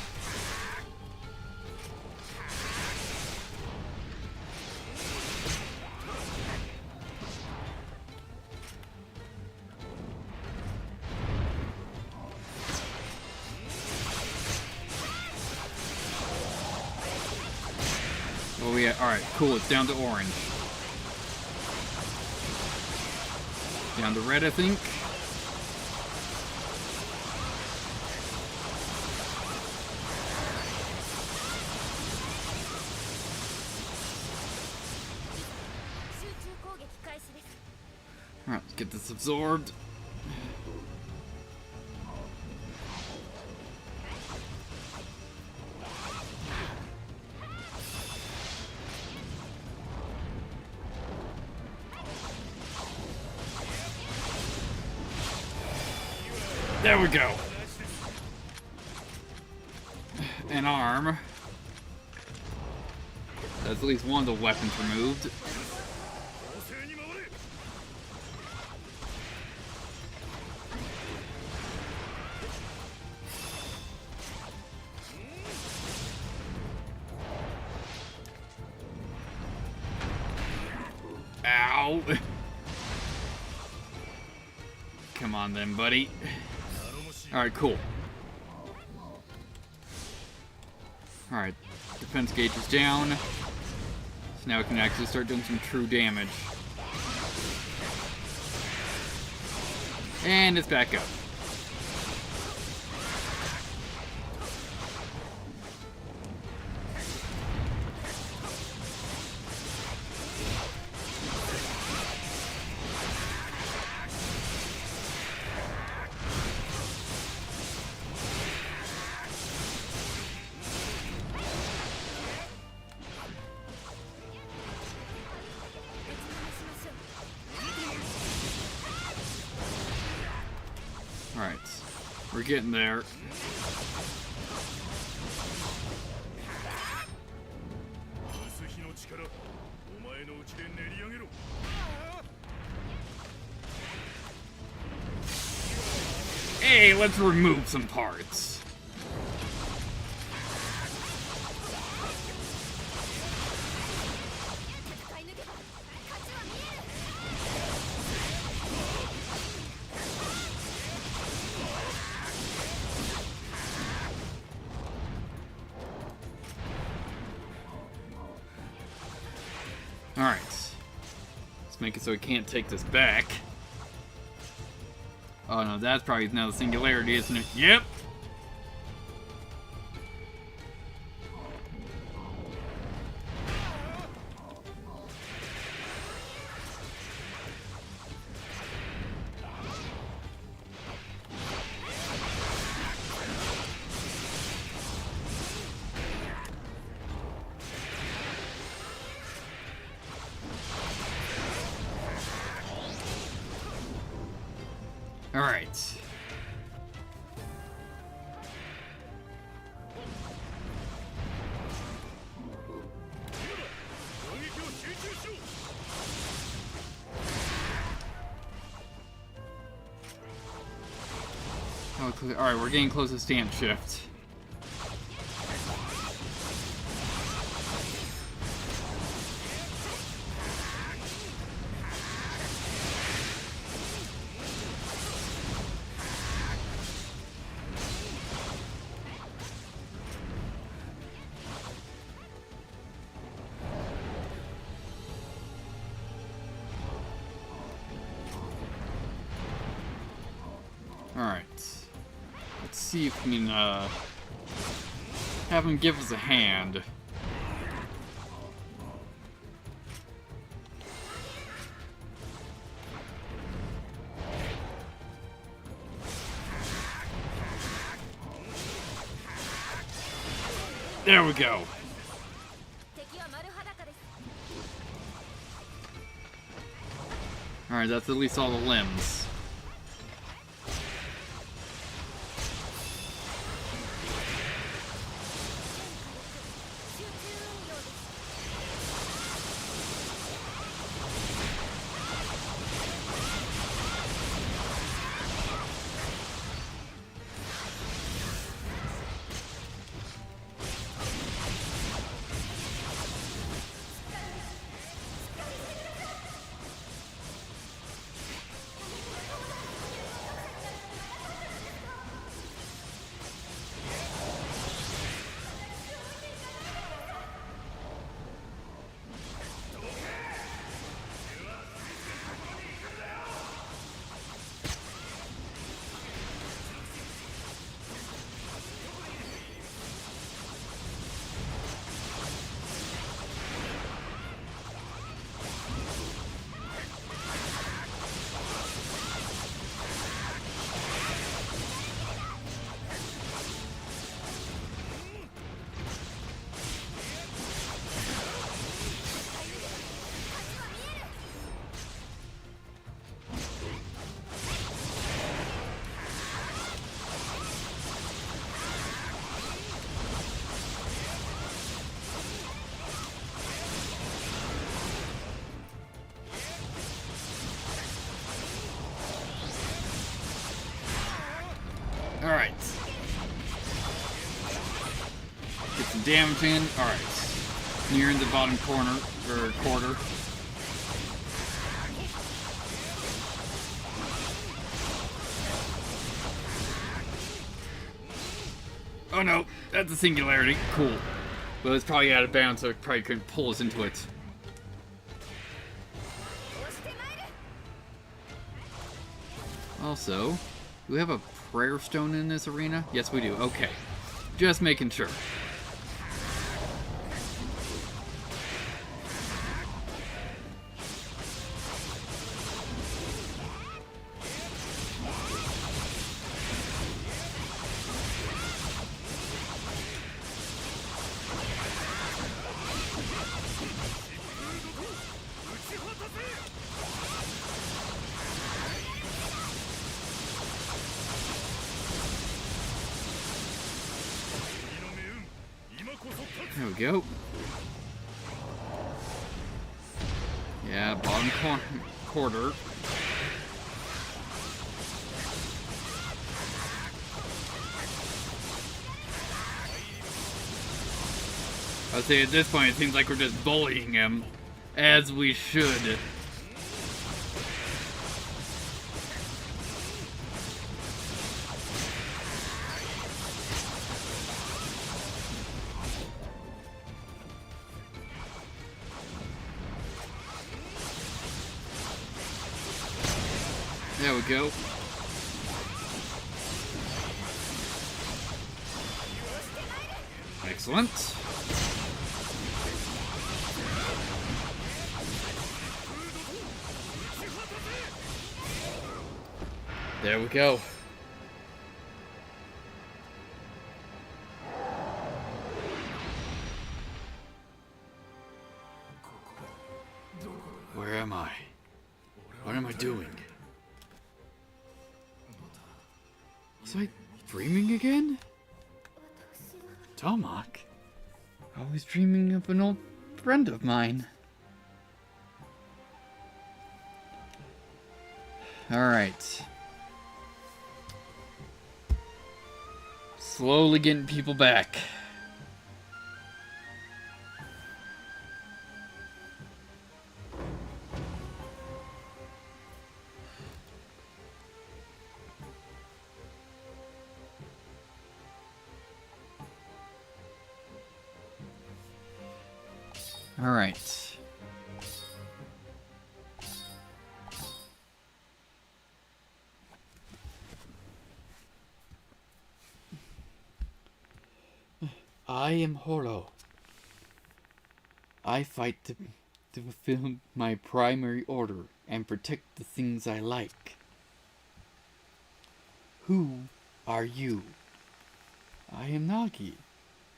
Oh yeah, alright, cool, it's down to orange. Down to red, I think. Alright, let's get this absorbed. There we go. An arm. That's at least one of the weapons removed. Ow. Come on then, buddy. Alright, cool. Alright, defense gauge is down. So now we can actually start doing some true damage. And it's back up. Alright, we're getting there. Hey, let's remove some parts. Alright. Let's make it so we can't take this back. Oh no, that's probably now the singularity, isn't it? Yep! Alright. Oh, alright, we're getting close to stamp shift. see if we can have him give us a hand. There we go. Alright, that's at least all the limbs. Alright. Get some damage in. Alright. Nearing the bottom corner, or quarter. Oh no, that's a singularity. Cool. But it's probably out of bounds, so it probably couldn't pull us into it. Also, do we have a prayer stone in this arena? Yes, we do. Okay. Just making sure. There we go. Yeah, bottom quarter. I'd say at this point it seems like we're just bullying him, as we should. There we go. Excellent. There we go. Where am I? What am I doing? Was I dreaming again? Toemock? I was dreaming of an old friend of mine. Alright. Slowly getting people back. All right. I am Horo. I fight to fulfill my primary order and protect the things I like. Who are you? I am Nagi,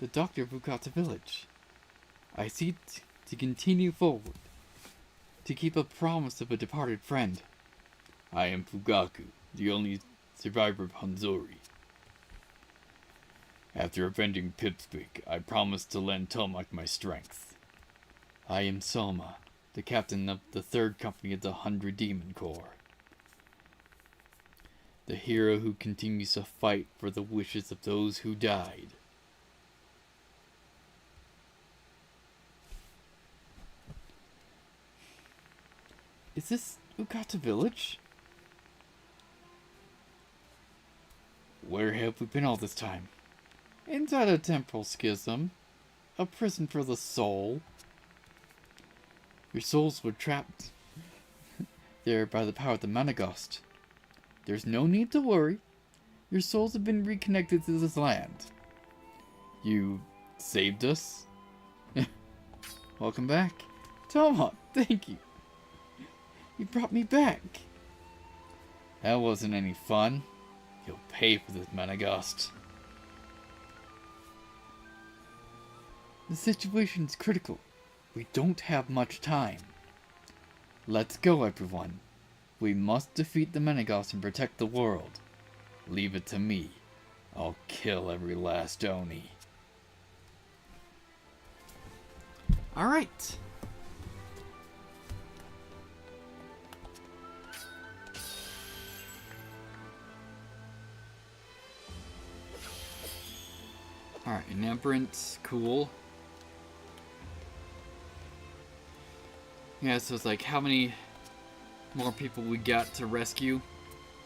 the doctor of Fukata village. I seek to continue forward, to keep a promise of a departed friend. I am Fugaku, the only survivor of Hanzori. After avenging Pipsqueak, I promised to lend Toemock my strength. I am Soma, the captain of the 3rd Company of the 100 Demon Corps. The hero who continues to fight for the wishes of those who died. Is this Fukata village? Where have we been all this time? Inside a temporal schism. A prison for the soul. Your souls were trapped there by the power of the Managost. There's no need to worry. Your souls have been reconnected to this land. You saved us? Welcome back. Toemock, thank you. You brought me back. That wasn't any fun. You'll pay for this, Managost. The situation's critical. We don't have much time. Let's go, everyone. We must defeat the Managost and protect the world. Leave it to me. I'll kill every last Oni. Alright. Alright, an Emperance, cool. Yeah, so it's like how many more people we got to rescue?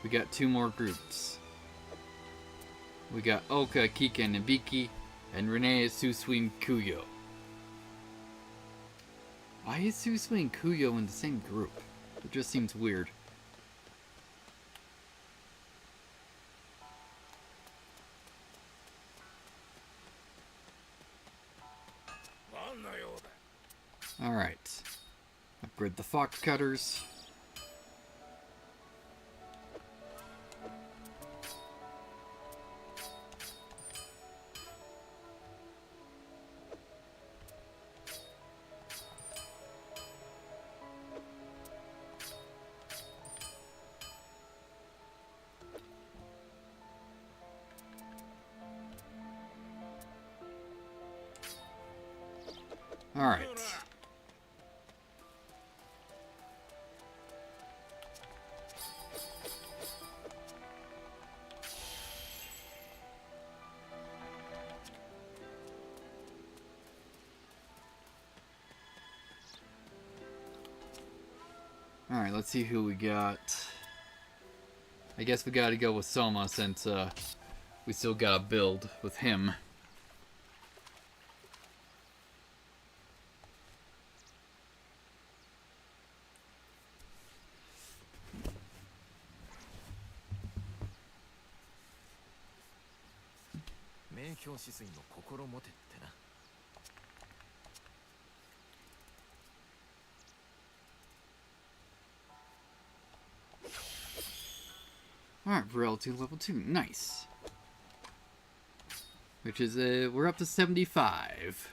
We got 2 more groups. We got Oka, Kika, and Nabiki, and Renee, Susui, and Kuyo. Why is Susui and Kuyo in the same group? It just seems weird. Alright. Upgrade the fox cutters. Alright. Alright, let's see who we got. I guess we gotta go with Soma since we still gotta build with him. Alright, Reality level 2, nice. Which is, we're up to 75.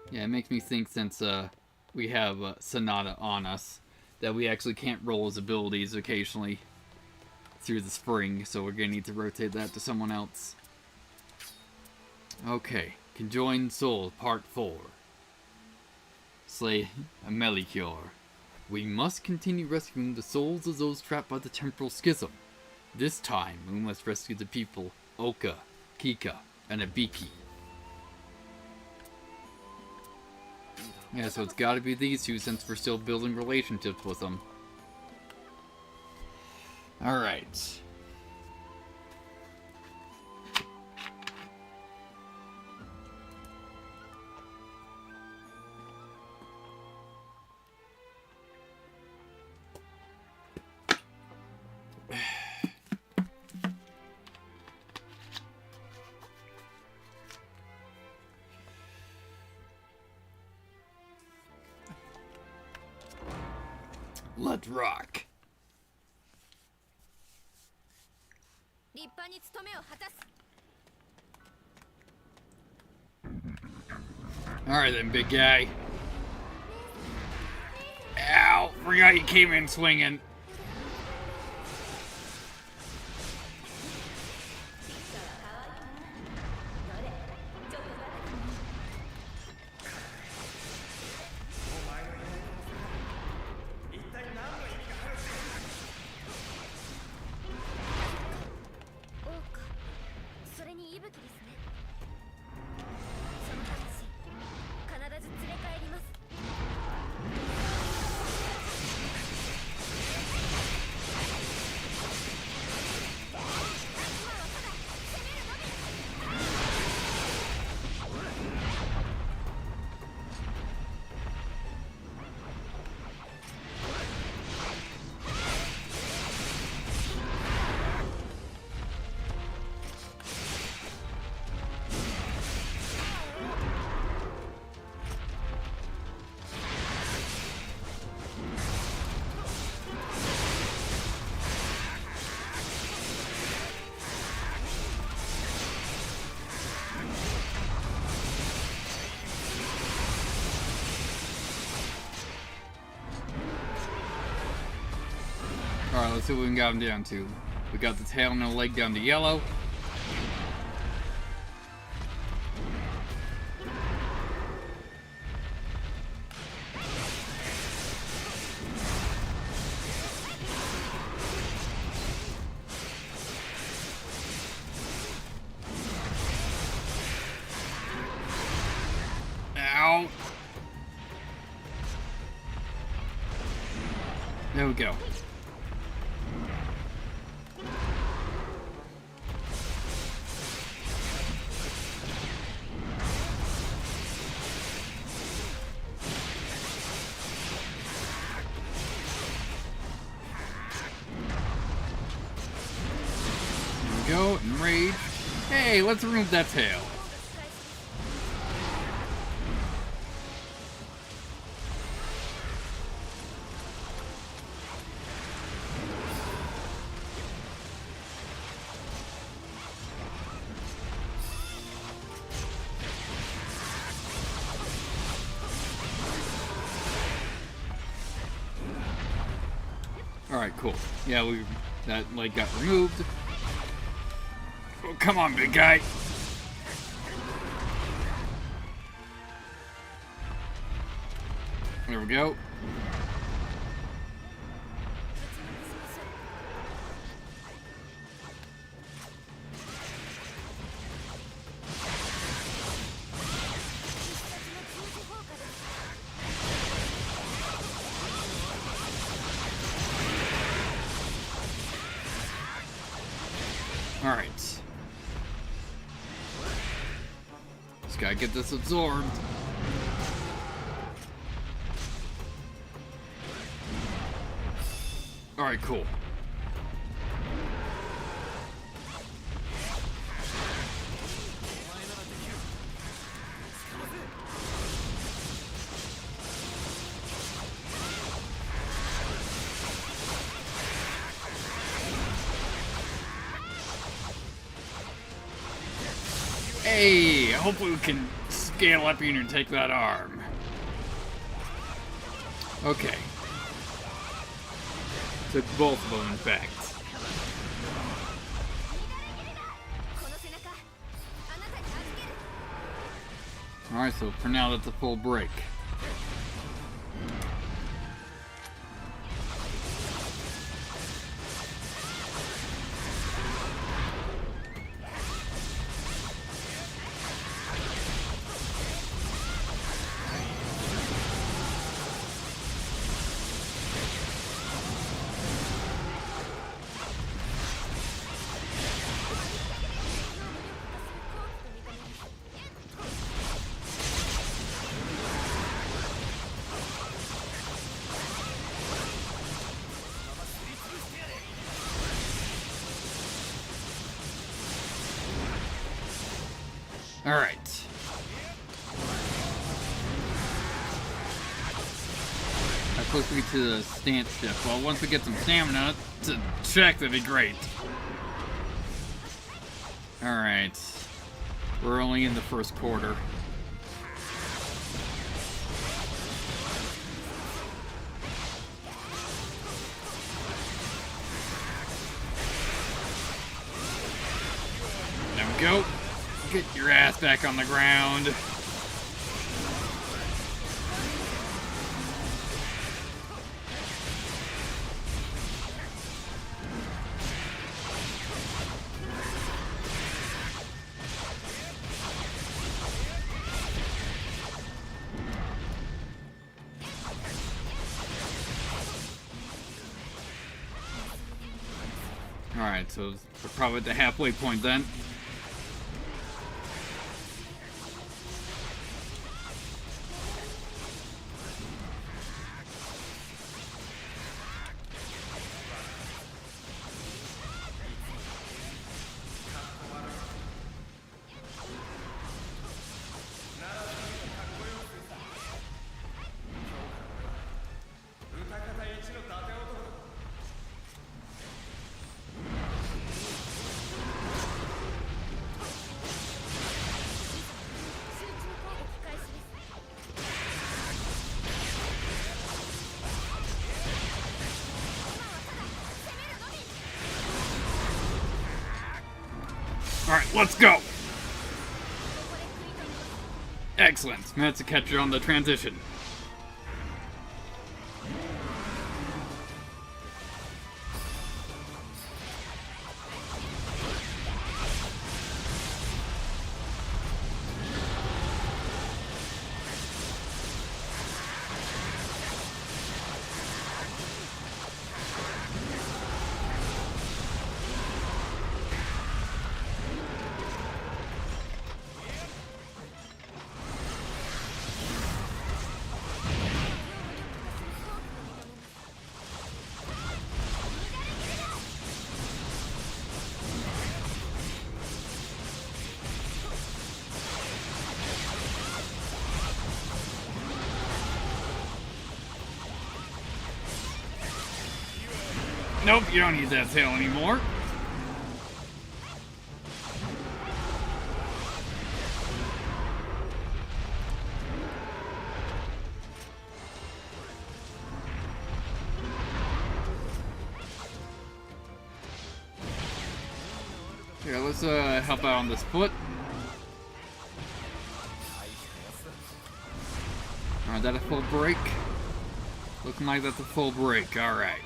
Yeah, it makes me think since, we have Sonata on us, that we actually can't roll his abilities occasionally through the spring, so we're gonna need to rotate that to someone else. Okay, Conjoined Soul, Part 4. Slay a Melicure. We must continue rescuing the souls of those trapped by the temporal schism. This time, we must rescue the people Oka, Kika, and Abiki. Yeah, so it's gotta be these two since we're still building relationships with them. Alright. Let's rock. 立派に務めを果たす。 Alright then, big guy. Ow! Forgot you came in swinging. Alright, let's see what we got him down to. We got the tail and the leg down to yellow. Ow! There we go. Go and rage. Hey, let's remove that tail. Alright, cool. Yeah, that leg got removed. Oh, come on, big guy. There we go. All right. Just gotta get this absorbed. Alright, cool. Hey, hopefully we can scale up here and take that arm. Okay. Took both of them, in fact. Alright, so for now that's a full break. Alright. Of quickly to the stance shift. Well, once we get some stamina to check, that'd be great. Alright. We're only in the first quarter. There we go. Get your ass back on the ground. Alright, so we're probably at the halfway point then. Alright, let's go! Excellent. That's a catcher on the transition. Nope, you don't need that tail anymore. Here, let's help out on this foot. Alright, that a full break? Looking like that's a full break, alright.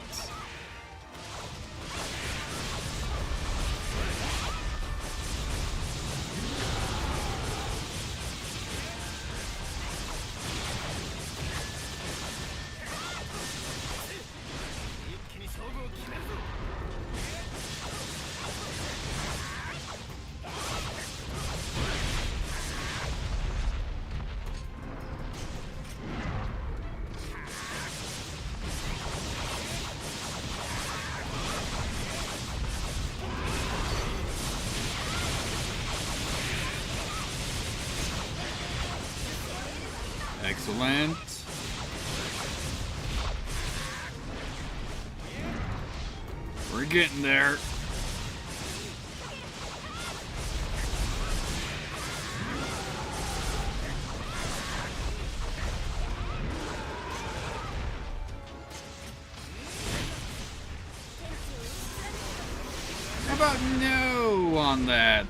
Excellent. We're getting there. How about no on that?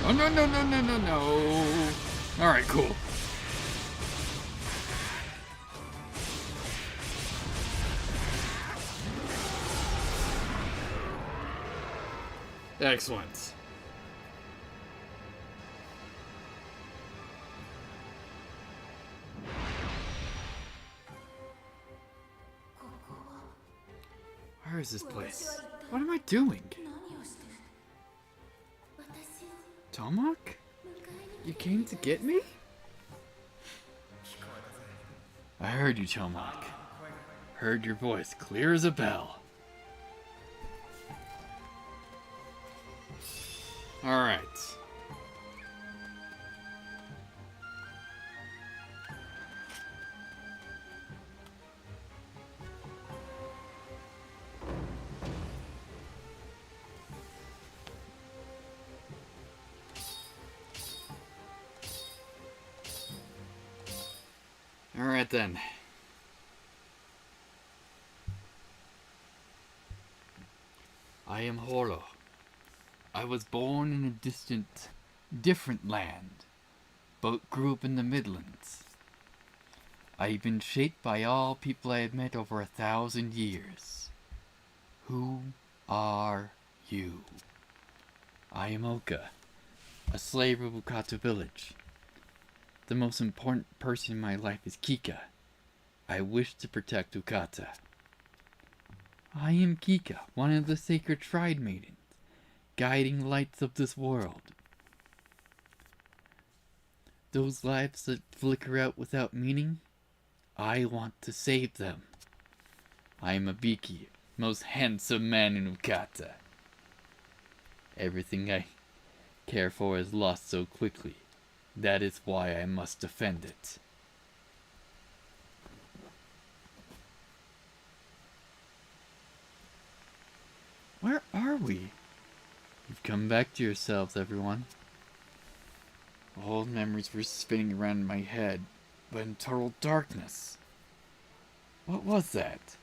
Oh, no, no, no, no, no, no. Alright, cool. Excellent. Where is this place? What am I doing? Toemock? You came to get me? I heard you, Toemock. Heard your voice clear as a bell. Alright. Alright then. I am Horo. I was born in a different land, but grew up in the Midlands. I've been shaped by all people I have met over 1,000 years. Who are you? I am Oka, a slave of Ukata village. The most important person in my life is Kika. I wish to protect Ukata. I am Kika, one of the sacred shrine maidens, guiding lights of this world. Those lives that flicker out without meaning, I want to save them. I am Abiki, most handsome man in Ukata. Everything I care for is lost so quickly. That is why I must defend it. Where are we? You've come back to yourselves, everyone. Old memories were spinning around in my head, but in total darkness. What was that?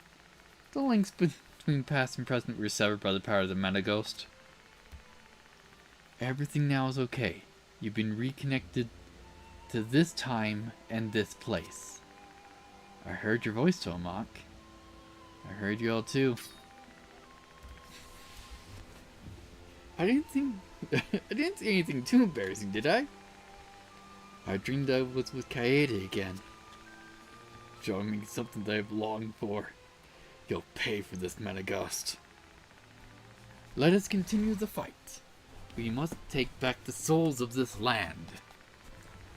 The links between past and present were severed by the power of the Meta Ghost. Everything now is okay. You've been reconnected to this time and this place. I heard your voice, Toemock. I heard you all too. I didn't see anything too embarrassing, did I? I dreamed I was with Kaede again. Showing me something that I've longed for. You'll pay for this, Metaghost. Let us continue the fight. We must take back the souls of this land.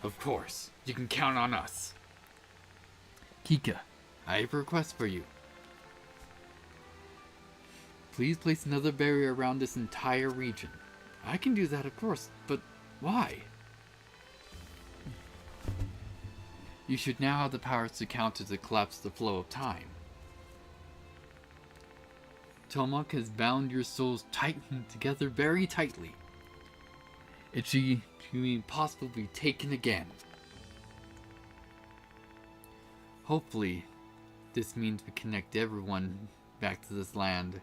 Of course, you can count on us. Kika, I have a request for you. Please place another barrier around this entire region. I can do that, of course, but why? You should now have the powers to counter the collapse of the flow of time. Toemock has bound your souls tightly together very tightly. It should be impossible to be taken again. Hopefully, this means we connect everyone back to this land.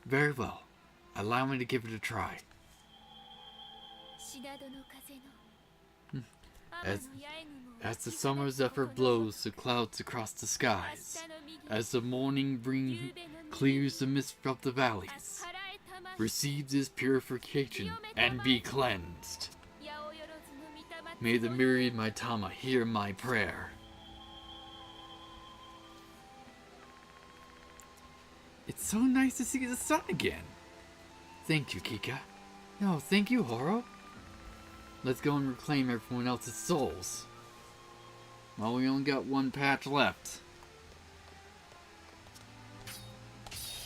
Very well. Allow me to give it a try. As the summer zephyr blows the clouds across the skies, as the morning breeze clears the mist from the valleys, receive this purification and be cleansed. May the myriad Maitama hear my prayer. It's so nice to see the sun again. Thank you, Kika. No, thank you, Horo. Let's go and reclaim everyone else's souls. Well, we only got one patch left.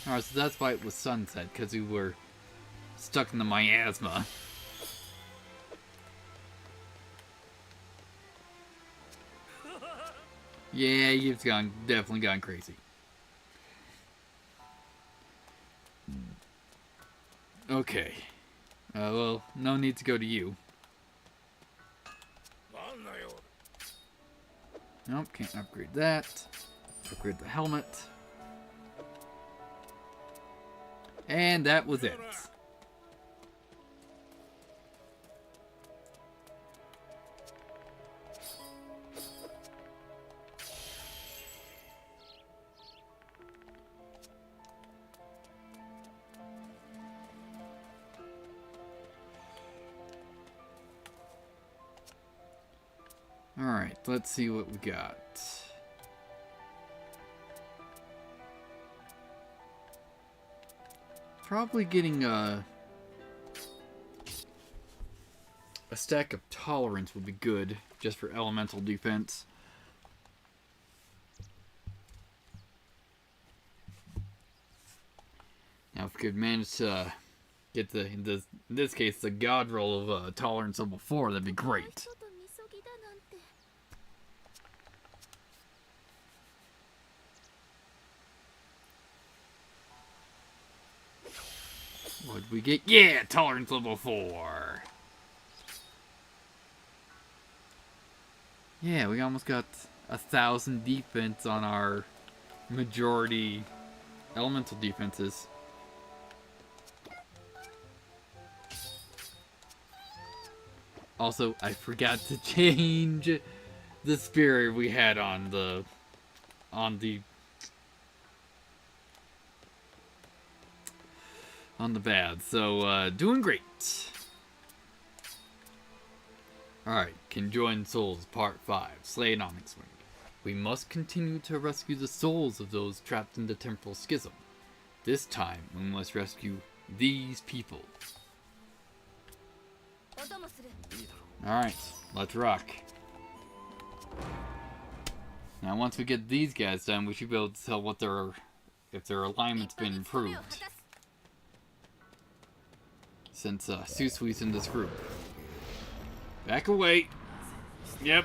Alright, so that's why it was sunset, because we were stuck in the miasma. Yeah, you've definitely gone crazy. Okay. Well, no need to go to you. Nope, can't upgrade that. Upgrade the helmet. And that was it. Alright, let's see what we got. Probably getting A stack of tolerance would be good, just for elemental defense. Now, if we could manage to get in this case, the god roll of tolerance level 4, that'd be great. What did we get? Yeah, tolerance level 4. Yeah, we almost got 1,000 defense on our majority elemental defenses. Also, I forgot to change the spirit we had on the bad. So, doing great. Alright, Conjoined Souls, Part 5, Slay an Onyx Wing. We must continue to rescue the souls of those trapped in the Temporal Schism. This time, we must rescue these people. Alright, let's rock. Now, once we get these guys done, we should be able to tell what if their alignment's been improved. Since Susui's in this group. Back away. Yep.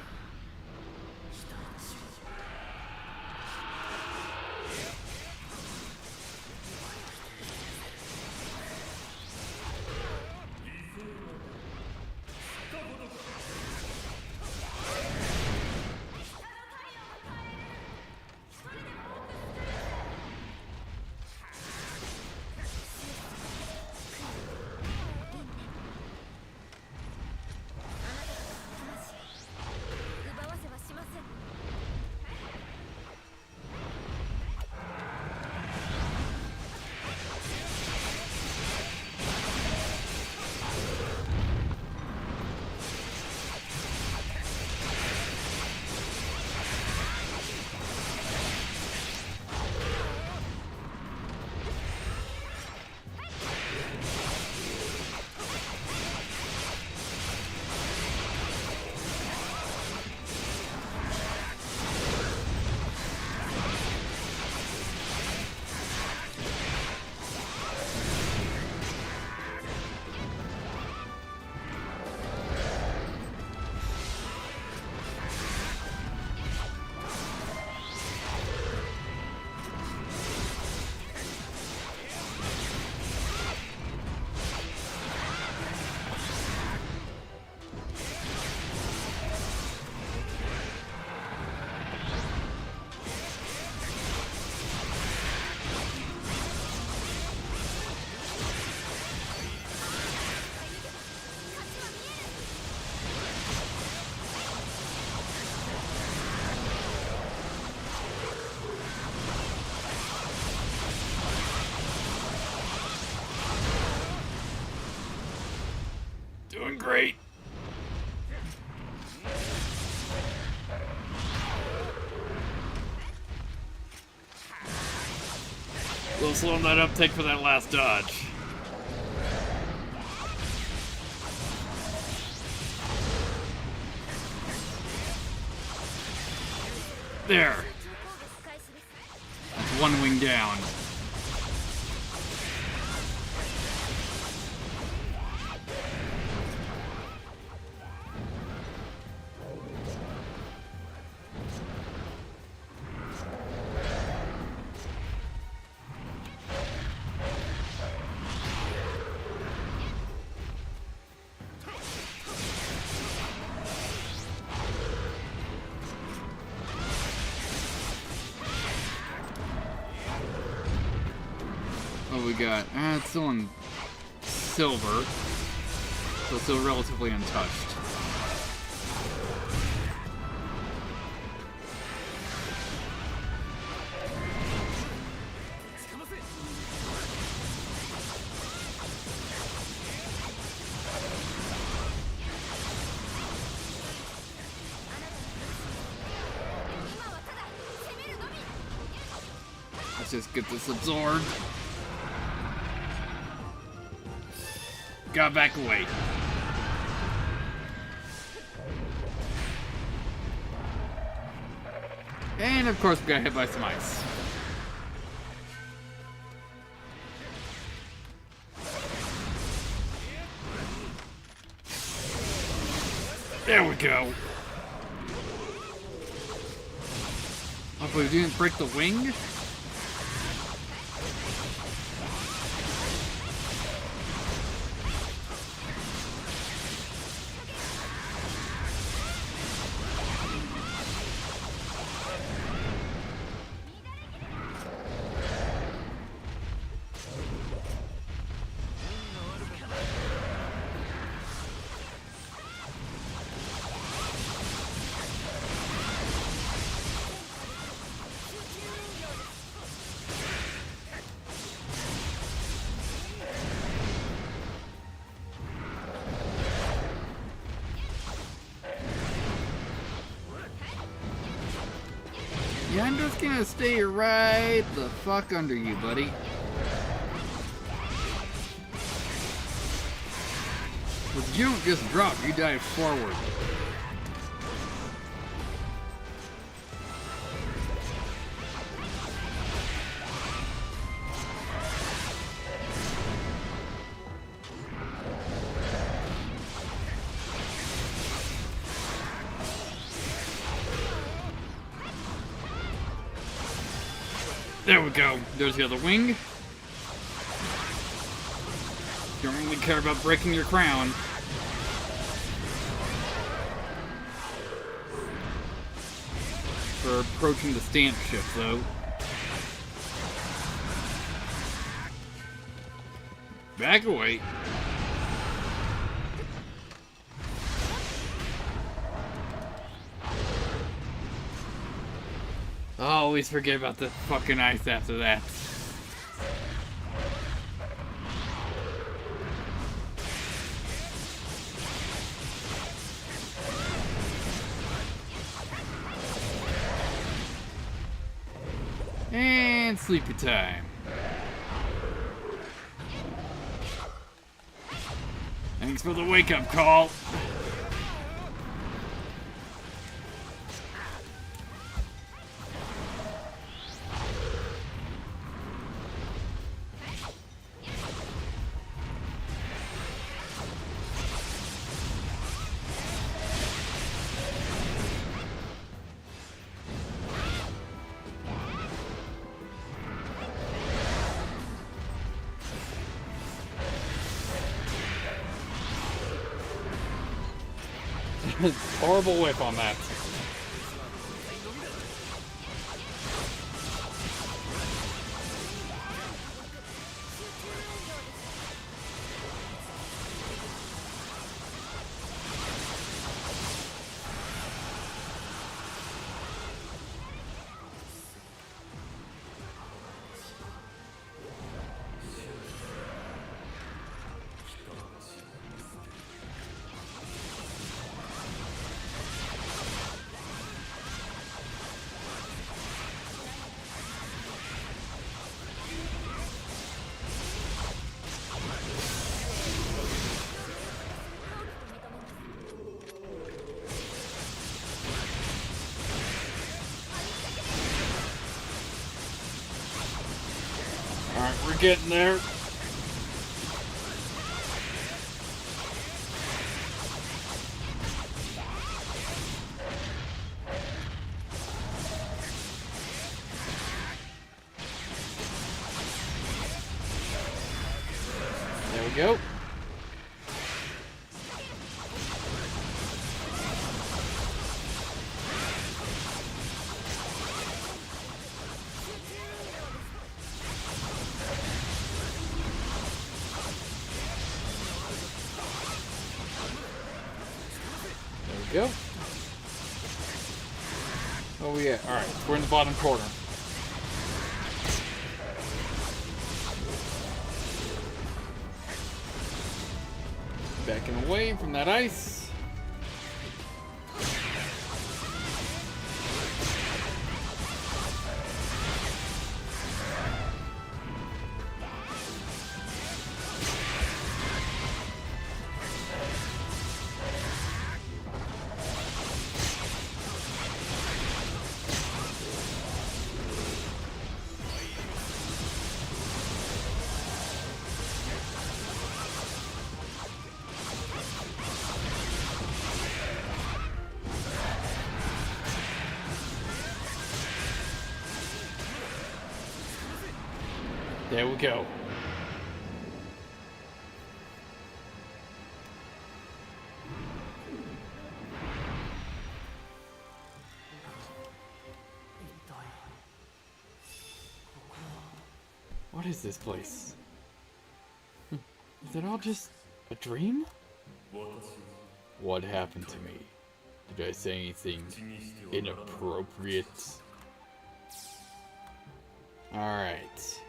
Doing great. We'll slow that uptake for that last dodge. There. That's one wing down. What we got? It's still in silver, so still relatively untouched. Let's just get this absorbed. Got back away. And of course we got hit by some ice. There we go. Hopefully we didn't break the wing. Yeah, I'm just gonna stay right the fuck under you, buddy. But you don't just drop, you dive forward. There we go. There's the other wing. Don't really care about breaking your crown. For approaching the stamp ship, though. Back away. I always forget about the fucking ice after that. And sleepy time. Thanks for the wake-up call. Horrible whip on that. Alright, we're getting there. There we go. Go. Oh yeah, alright, we're in the bottom corner. Backing away from that ice. There we go. What is this place? Is it all just a dream? What happened to me? Did I say anything inappropriate? Alright.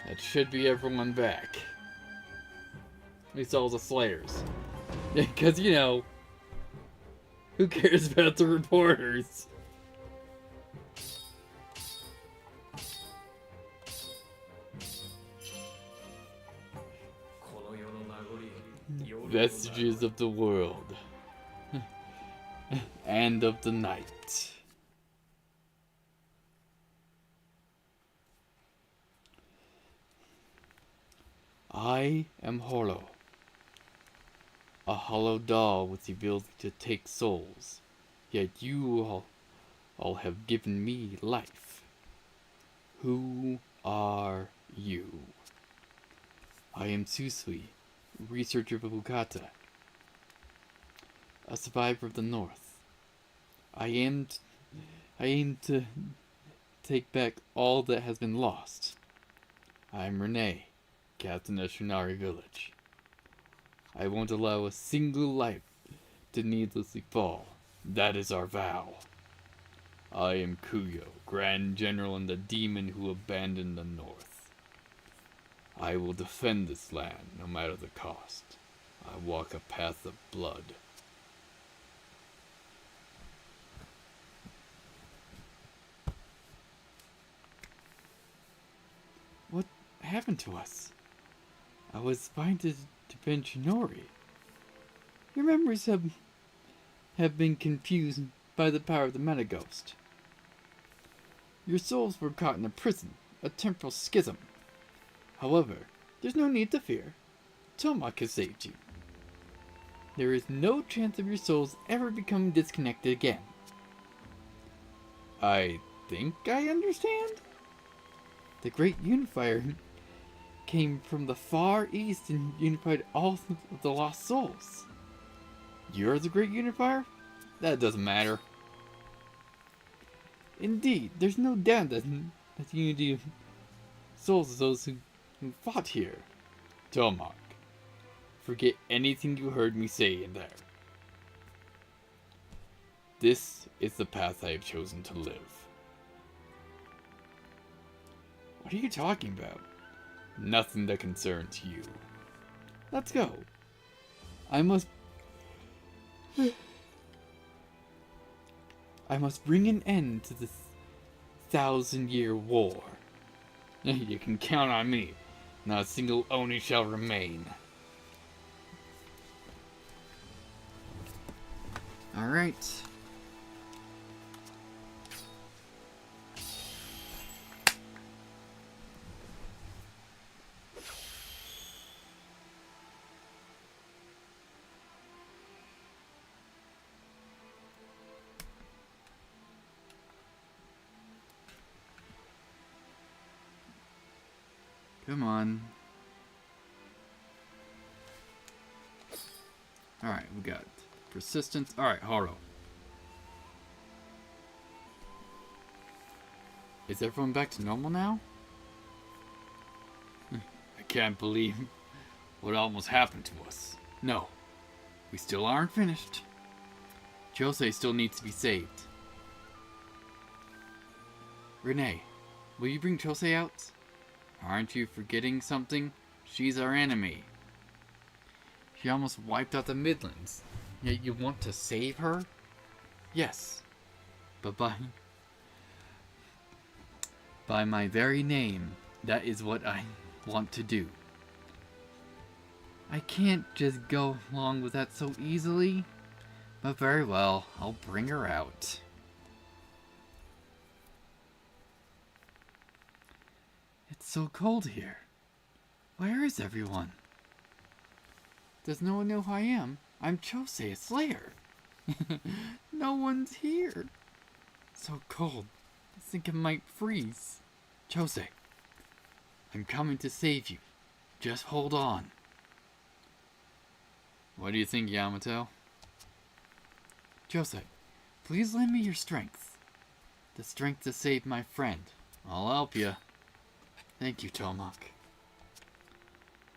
That should be everyone back. At least all the Slayers. Because, you know, who cares about the reporters? Vestiges of the world. And of the night. I am Hollow. A hollow doll with the ability to take souls. Yet you all have given me life. Who are you? I am Susui, researcher of Bukata. A survivor of the North. I aim to take back all that has been lost. I am Renee, captain of Shunari Village. I won't allow a single life to needlessly fall. That is our vow. I am Kuyo, Grand General and the demon who abandoned the North. I will defend this land, no matter the cost. I walk a path of blood. What happened to us? I was fine to defend Shinori. Your memories have been confused by the power of the Metaghost. Your souls were caught in a prison, a temporal schism. However, there's no need to fear. Toemock has saved you. There is no chance of your souls ever becoming disconnected again. I think I understand? The Great Unifier came from the far east and unified all of the lost souls. You're the Great Unifier? That doesn't matter. Indeed, there's no doubt that the unity of souls is those who fought here. Toemock, forget anything you heard me say in there. This is the path I have chosen to live. What are you talking about? Nothing that concerns you. Let's go. I must bring an end to this 1,000-year war. You can count on me. Not a single Oni shall remain. Alright. Come on. Alright, we got persistence. Alright, Haro. Is everyone back to normal now? I can't believe what almost happened to us. No, we still aren't finished. Jose still needs to be saved. Renee, will you bring Jose out? Aren't you forgetting something? She's our enemy. She almost wiped out the Midlands. Yet you want to save her? Yes. But by my very name, that is what I want to do. I can't just go along with that so easily. But very well, I'll bring her out. It's so cold here. Where is everyone? Does no one know who I am? I'm Chose, a Slayer. No one's here. So cold. I think I might freeze. Jose, I'm coming to save you. Just hold on. What do you think, Yamato? Jose, please lend me your strength. The strength to save my friend. I'll help you. Thank you, Tomock.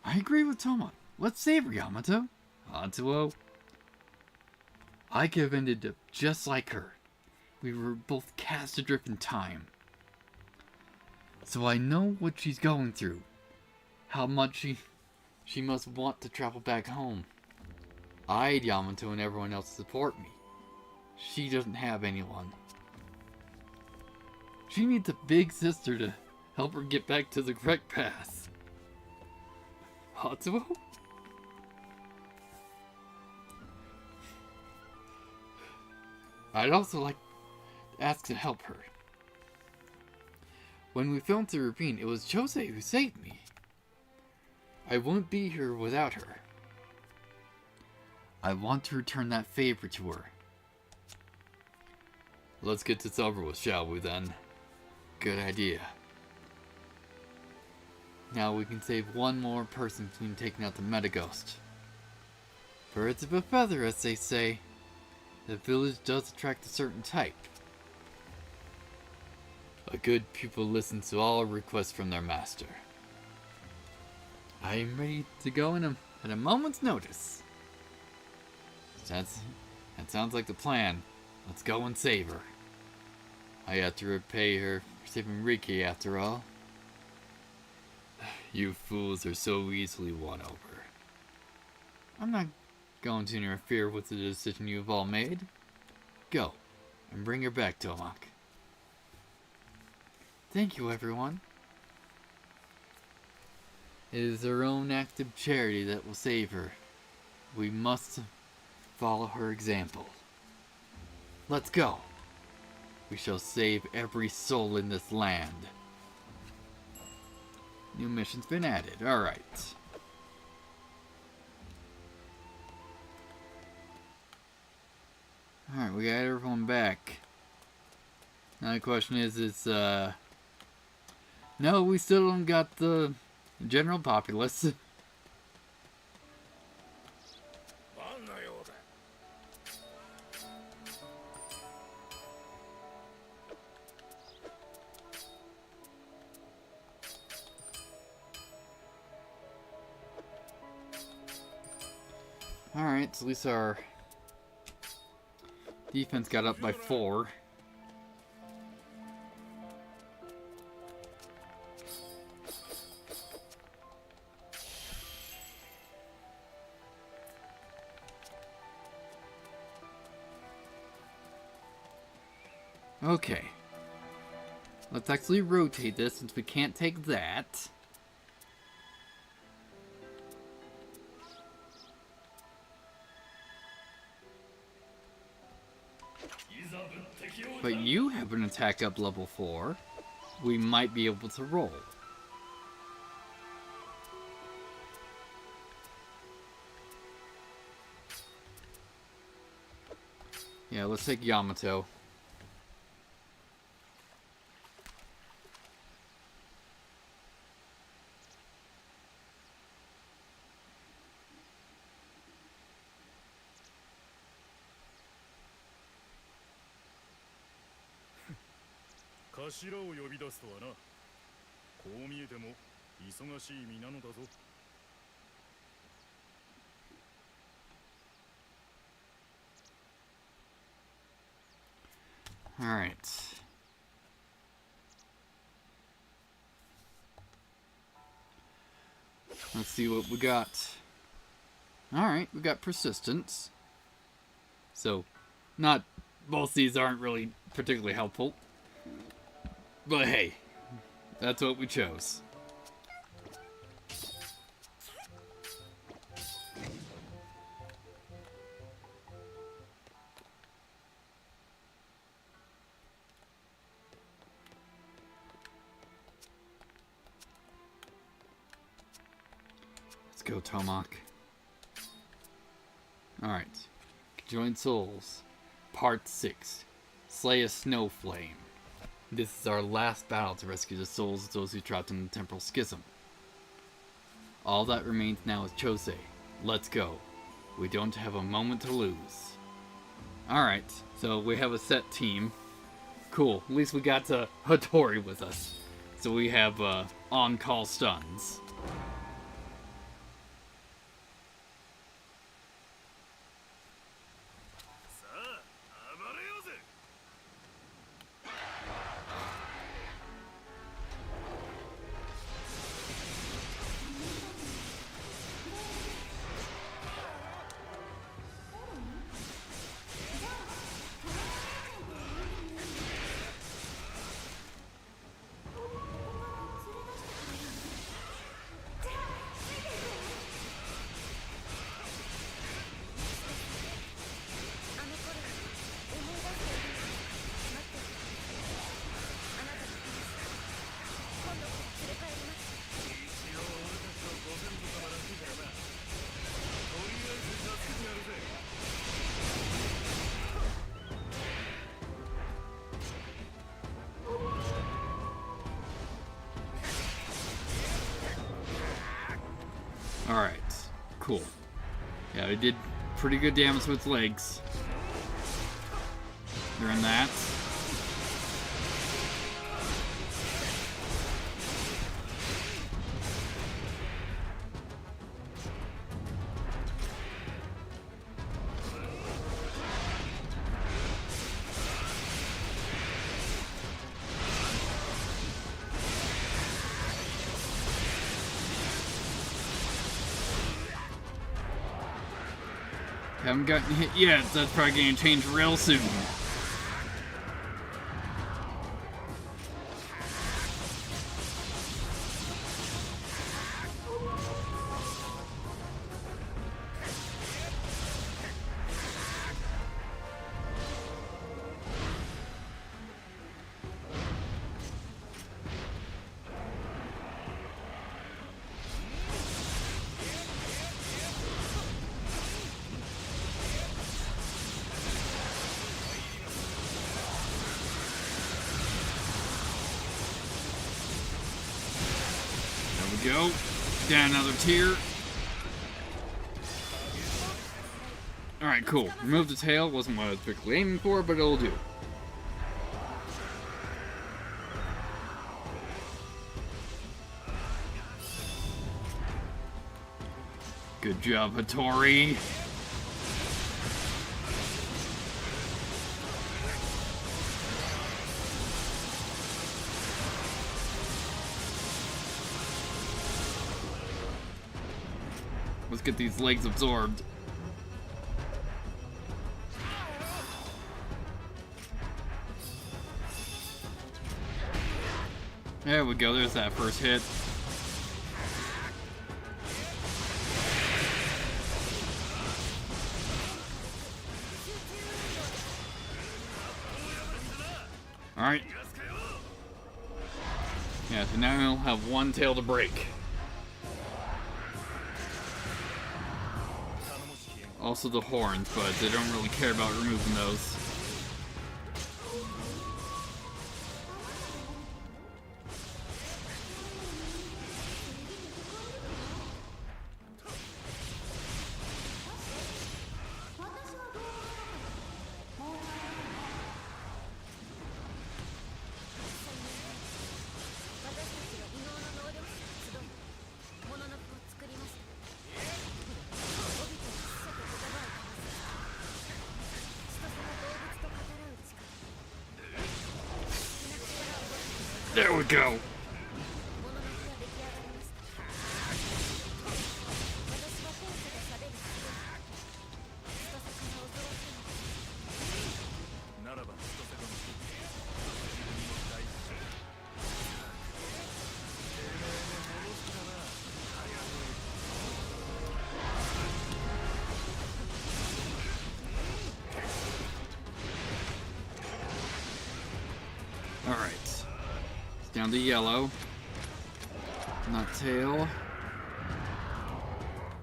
I agree with Tomock. Let's save her, Yamato. Hatsuo. I could have ended up just like her. We were both cast adrift in time. So I know what she's going through. How much she must want to travel back home. I had Yamato and everyone else to support me. She doesn't have anyone. She needs a big sister to help her get back to the correct path. Hatsuo? I'd also like to ask to help her. When we filmed the ravine, it was Jose who saved me. I wouldn't be here without her. I want to return that favor to her. Let's get this over with, shall we then? Good idea. Now we can save one more person between taking out the Metaghost. Birds of a feather, as they say. The village does attract a certain type. A good pupil listens to all requests from their master. I am ready to go at a moment's notice. That sounds like the plan. Let's go and save her. I have to repay her for saving Riki after all. You fools are so easily won over. I'm not going to interfere with the decision you have all made. Go, and bring her back, Tomock. Thank you, everyone. It is her own act of charity that will save her. We must follow her example. Let's go. We shall save every soul in this land. New mission's been added. Alright. Alright, we got everyone back. Now the question is, no, we still don't got the general populace. Alright, so at least our defense got up by 4. Okay. Let's actually rotate this since we can't take that. But you have an attack up level 4. We might be able to roll. Yeah, let's take Yamato. Alright. Let's see what we got. Alright, we got persistence. So, both these aren't really particularly helpful. But hey, that's what we chose. Let's go, Tomock. Alright. Get Joined Souls, Part 6, Slay a Snow Flame. This is our last battle to rescue the souls of those who trapped in the Temporal Schism. All that remains now is Chose. Let's go. We don't have a moment to lose. Alright, so we have a set team. Cool, at least we got Hattori with us. So we have on-call stuns. Alright, cool. Yeah, we did pretty good damage with legs during that. Haven't gotten hit yet, so that's probably going to change real soon. Go. Down another tier. Alright, cool. Remove the tail. Wasn't what I was particularly aiming for, but it'll do. Good job, Hattori. Let's get these legs absorbed. There we go, there's that first hit. Alright. Yeah, so now we'll have one tail to break. Also the horns, but they don't really care about removing those. There we go. All right. Down to yellow. Not tail.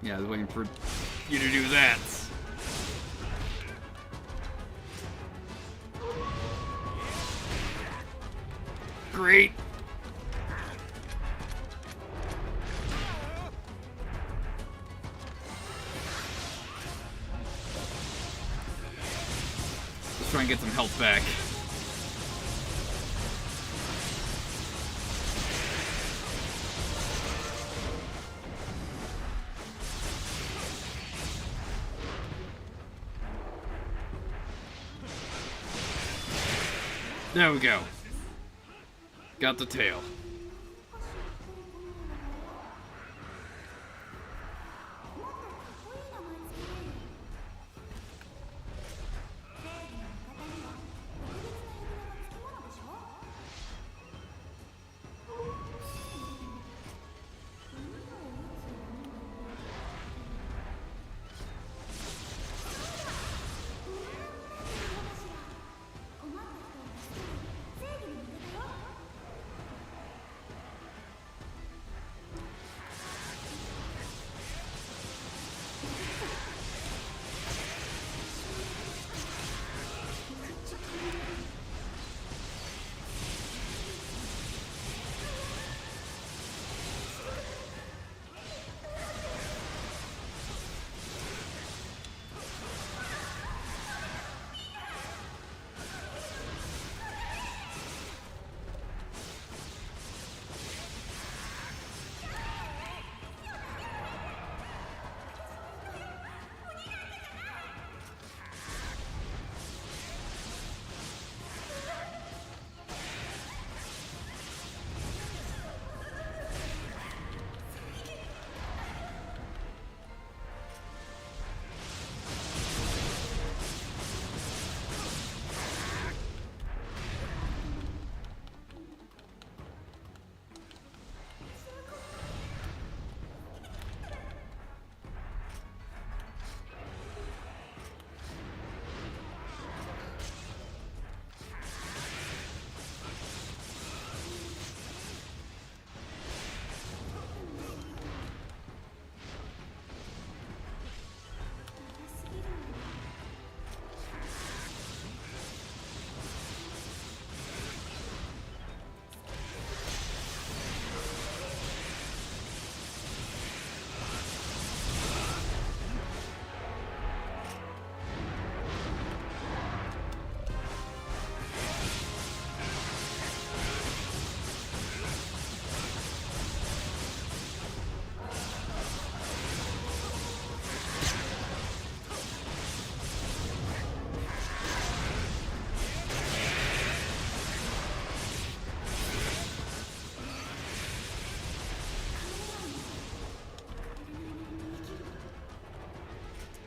Yeah, I was waiting for you to do that. Great. Let's try and get some health back. There we go. Got the tail.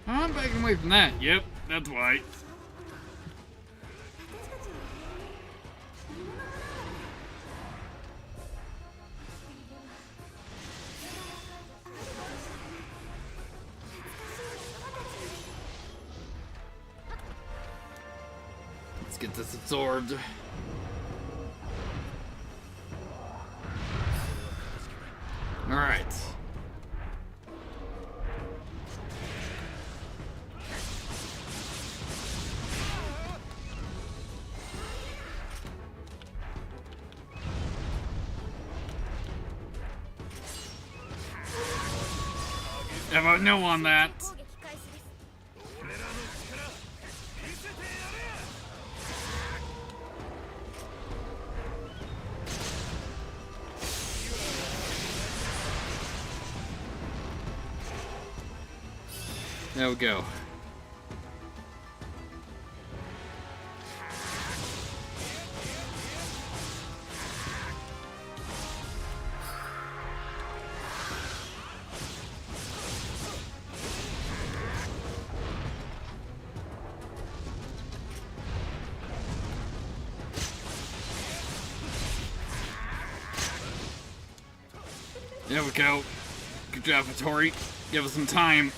I'm backing away from that. Yep, that's why. Let's get this absorbed. Alright. How about no on that? There we go. There we go. Good job, Hattori. Give us some time.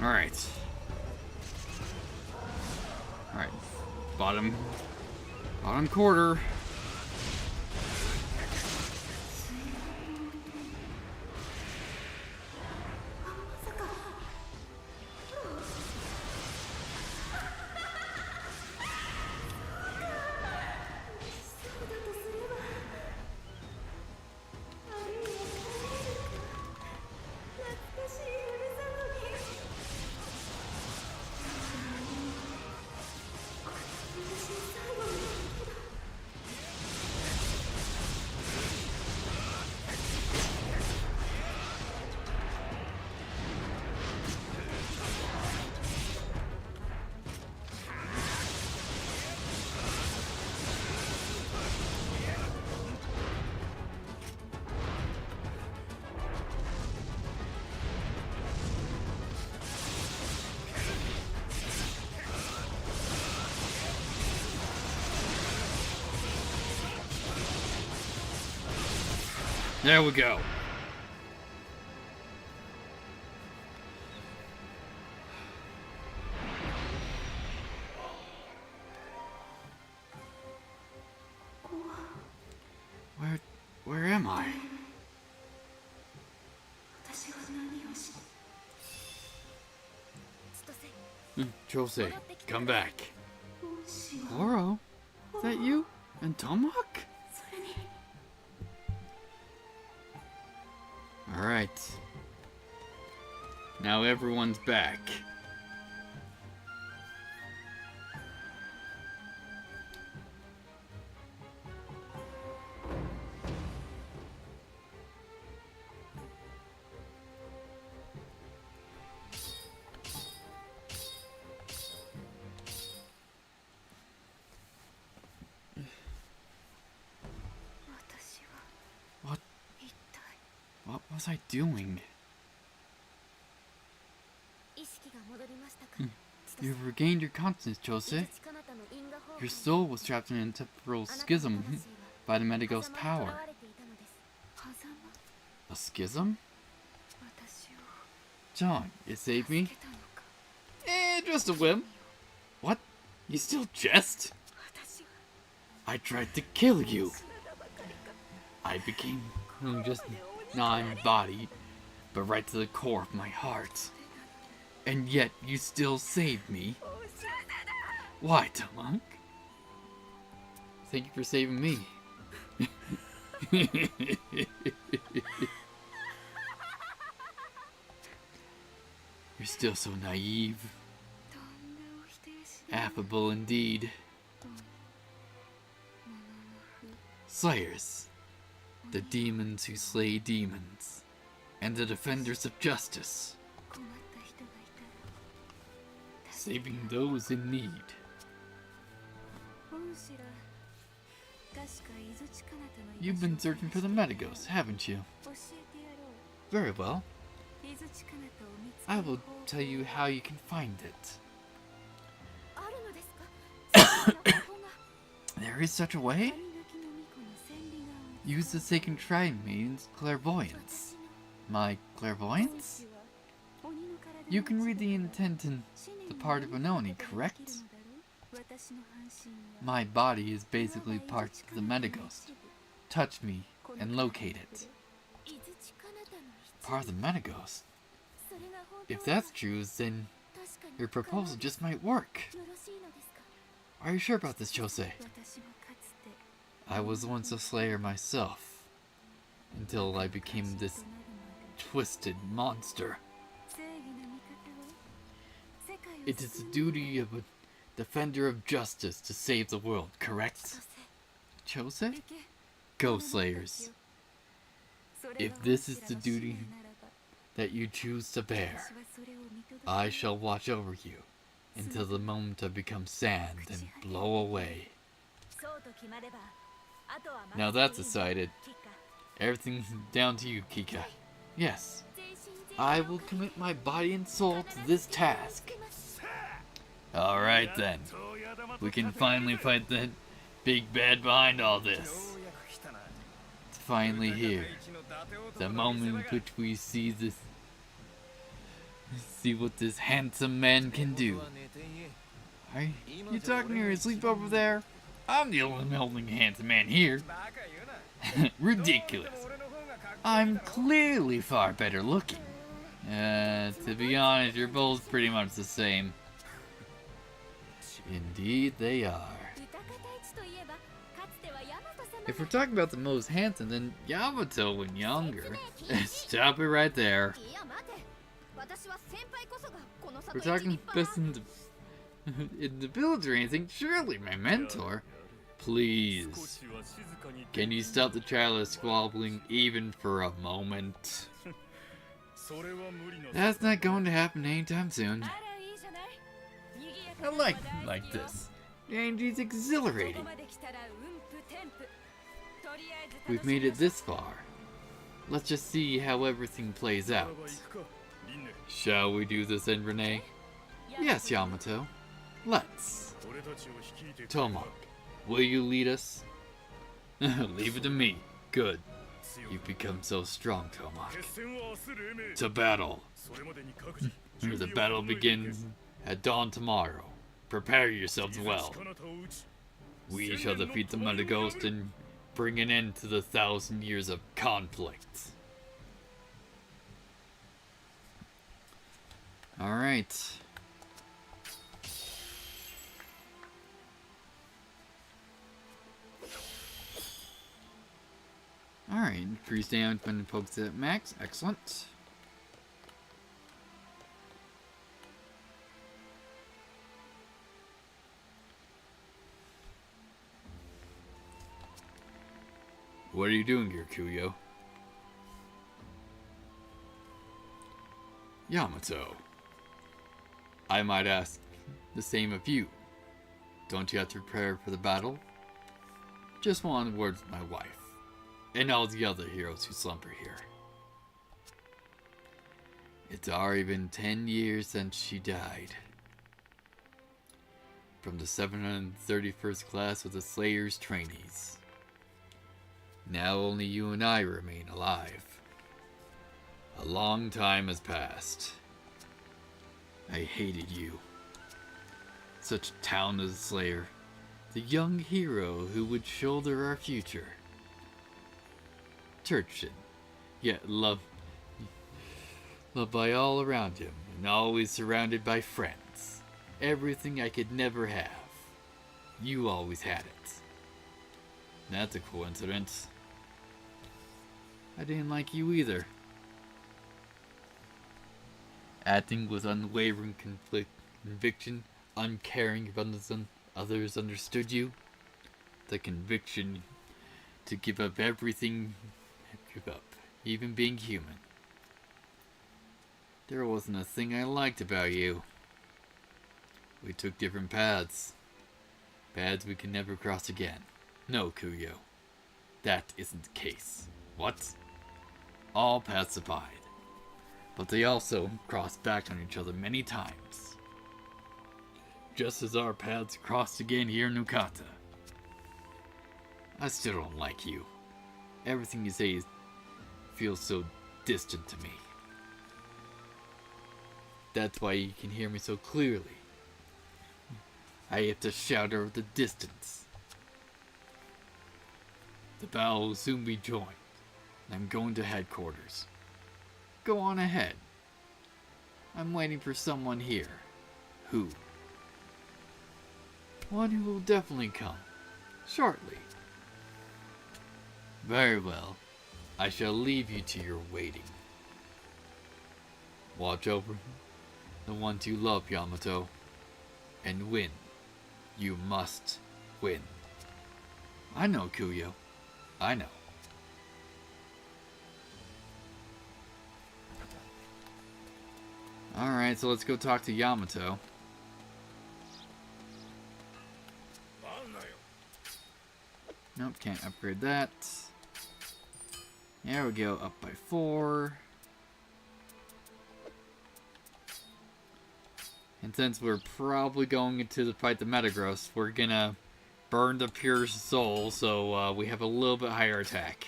Alright. Alright. Bottom quarter. There we go. Where am I? Chose, come back. Oro? Is that you? And toemock? Alright. Now everyone's back. What was I doing? You've regained your consciousness, Chose. Your soul was trapped in a temporal schism by the Medigos' power. A schism? John, you saved me? Just a whim. What? You still jest? I tried to kill you. I became just non-bodied, but right to the core of my heart. And yet you still saved me. Why, toemock? Thank you for saving me. You're still so naive. Affable indeed. Slayers. The demons who slay demons. And the defenders of justice. Saving those in need. You've been searching for the Medigos, haven't you? Very well. I will tell you how you can find it. There is such a way? Use the sacred shrine maiden's clairvoyance. My clairvoyance? You can read the intent in the part of Ononi, correct? My body is basically part of the Medigos. Touch me and locate it. Part of the Medigos? If that's true, then your proposal just might work. Are you sure about this, Chose? I was once a slayer myself, until I became this twisted monster. It is the duty of a defender of justice to save the world, correct? Chose? Go, Slayers. If this is the duty that you choose to bear, I shall watch over you until the moment I become sand and blow away. Now that's decided. Everything's down to you, Kika. Yes, I will commit my body and soul to this task. Alright then. We can finally fight the big bad behind all this. It's finally here. The moment in which we see this See what this handsome man can do. Are you talking to your sleep over there? I'm the only handsome man here. Ridiculous. I'm clearly far better looking. To be honest, you're both pretty much the same. Indeed they are. If we're talking about the most handsome, then Yamato when younger. Stop it right there. We're talking best in the village or anything, surely my mentor. Please. Can you stop the childish squabbling even for a moment? That's not going to happen anytime soon. I like this. Andy's exhilarating. We've made it this far. Let's just see how everything plays out. Shall we do this then, Renee? Yes, Yamato. Let's. Tomock, will you lead us? Leave it to me. Good. You've become so strong, Tomock. To battle. The battle begins at dawn tomorrow. Prepare yourselves well. We shall defeat the Meta Ghost and bring an end to the 1,000 years of conflict. Alright. Alright, increase damage when focus at max. Excellent. What are you doing here, Kuyo? Yamato. I might ask the same of you. Don't you have to prepare for the battle? Just one word with my wife, and all the other heroes who slumber here. It's already been 10 years since she died. From the 731st class of the Slayer's trainees. Now only you and I remain alive. A long time has passed. I hated you. Such a talented slayer. The young hero who would shoulder our future. Turchin, yet loved by all around him, and always surrounded by friends. Everything I could never have. You always had it. That's a coincidence. I didn't like you either. Acting with unwavering conviction, uncaring if others understood you. The conviction to give up everything, even being human. There wasn't a thing I liked about you. We took different paths. Paths we can never cross again. No, Kuyo. That isn't the case. What? All paths abide. But they also cross back on each other many times. Just as our paths crossed again here in Nukata. I still don't like you. Everything you say feels so distant to me. That's why you can hear me so clearly. I have to shout over the distance. The battle will soon be joined. I'm going to headquarters. Go on ahead. I'm waiting for someone here. Who? One who will definitely come. Shortly. Very well. I shall leave you to your waiting. Watch over the ones you love, Yamato. And win. You must win. I know, Kuyo. I know. Alright, so let's go talk to Yamato. Nope, can't upgrade that. There we go, up by 4. And since we're probably going to fight the Metagross, we're gonna burn the pure soul, so we have a little bit higher attack.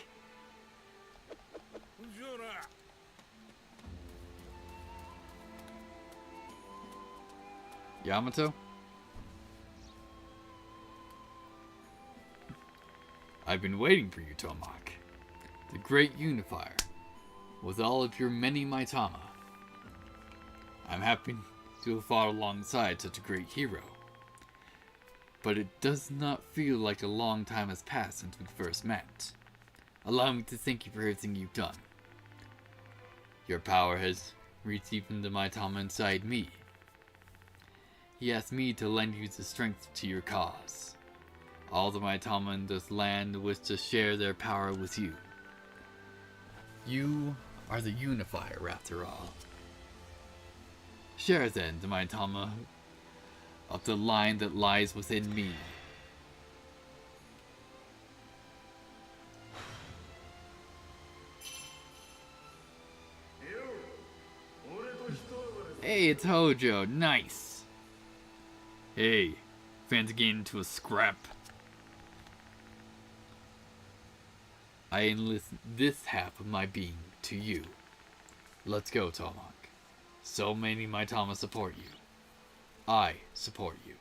Yamato? I've been waiting for you, Toemock. The great unifier, with all of your many Maitama. I'm happy to have fought alongside such a great hero. But it does not feel like a long time has passed since we first met. Allow me to thank you for everything you've done. Your power has reached even the Maitama inside me. He asked me to lend you the strength to your cause. All the Maitama in this land wish to share their power with you. You are the unifier, after all. Share then the Maitama of the line that lies within me. Hey, it's Hojo. Nice. Hey, fans getting into a scrap. I enlist this half of my being to you. Let's go, Toemock. So many Maitama support you. I support you.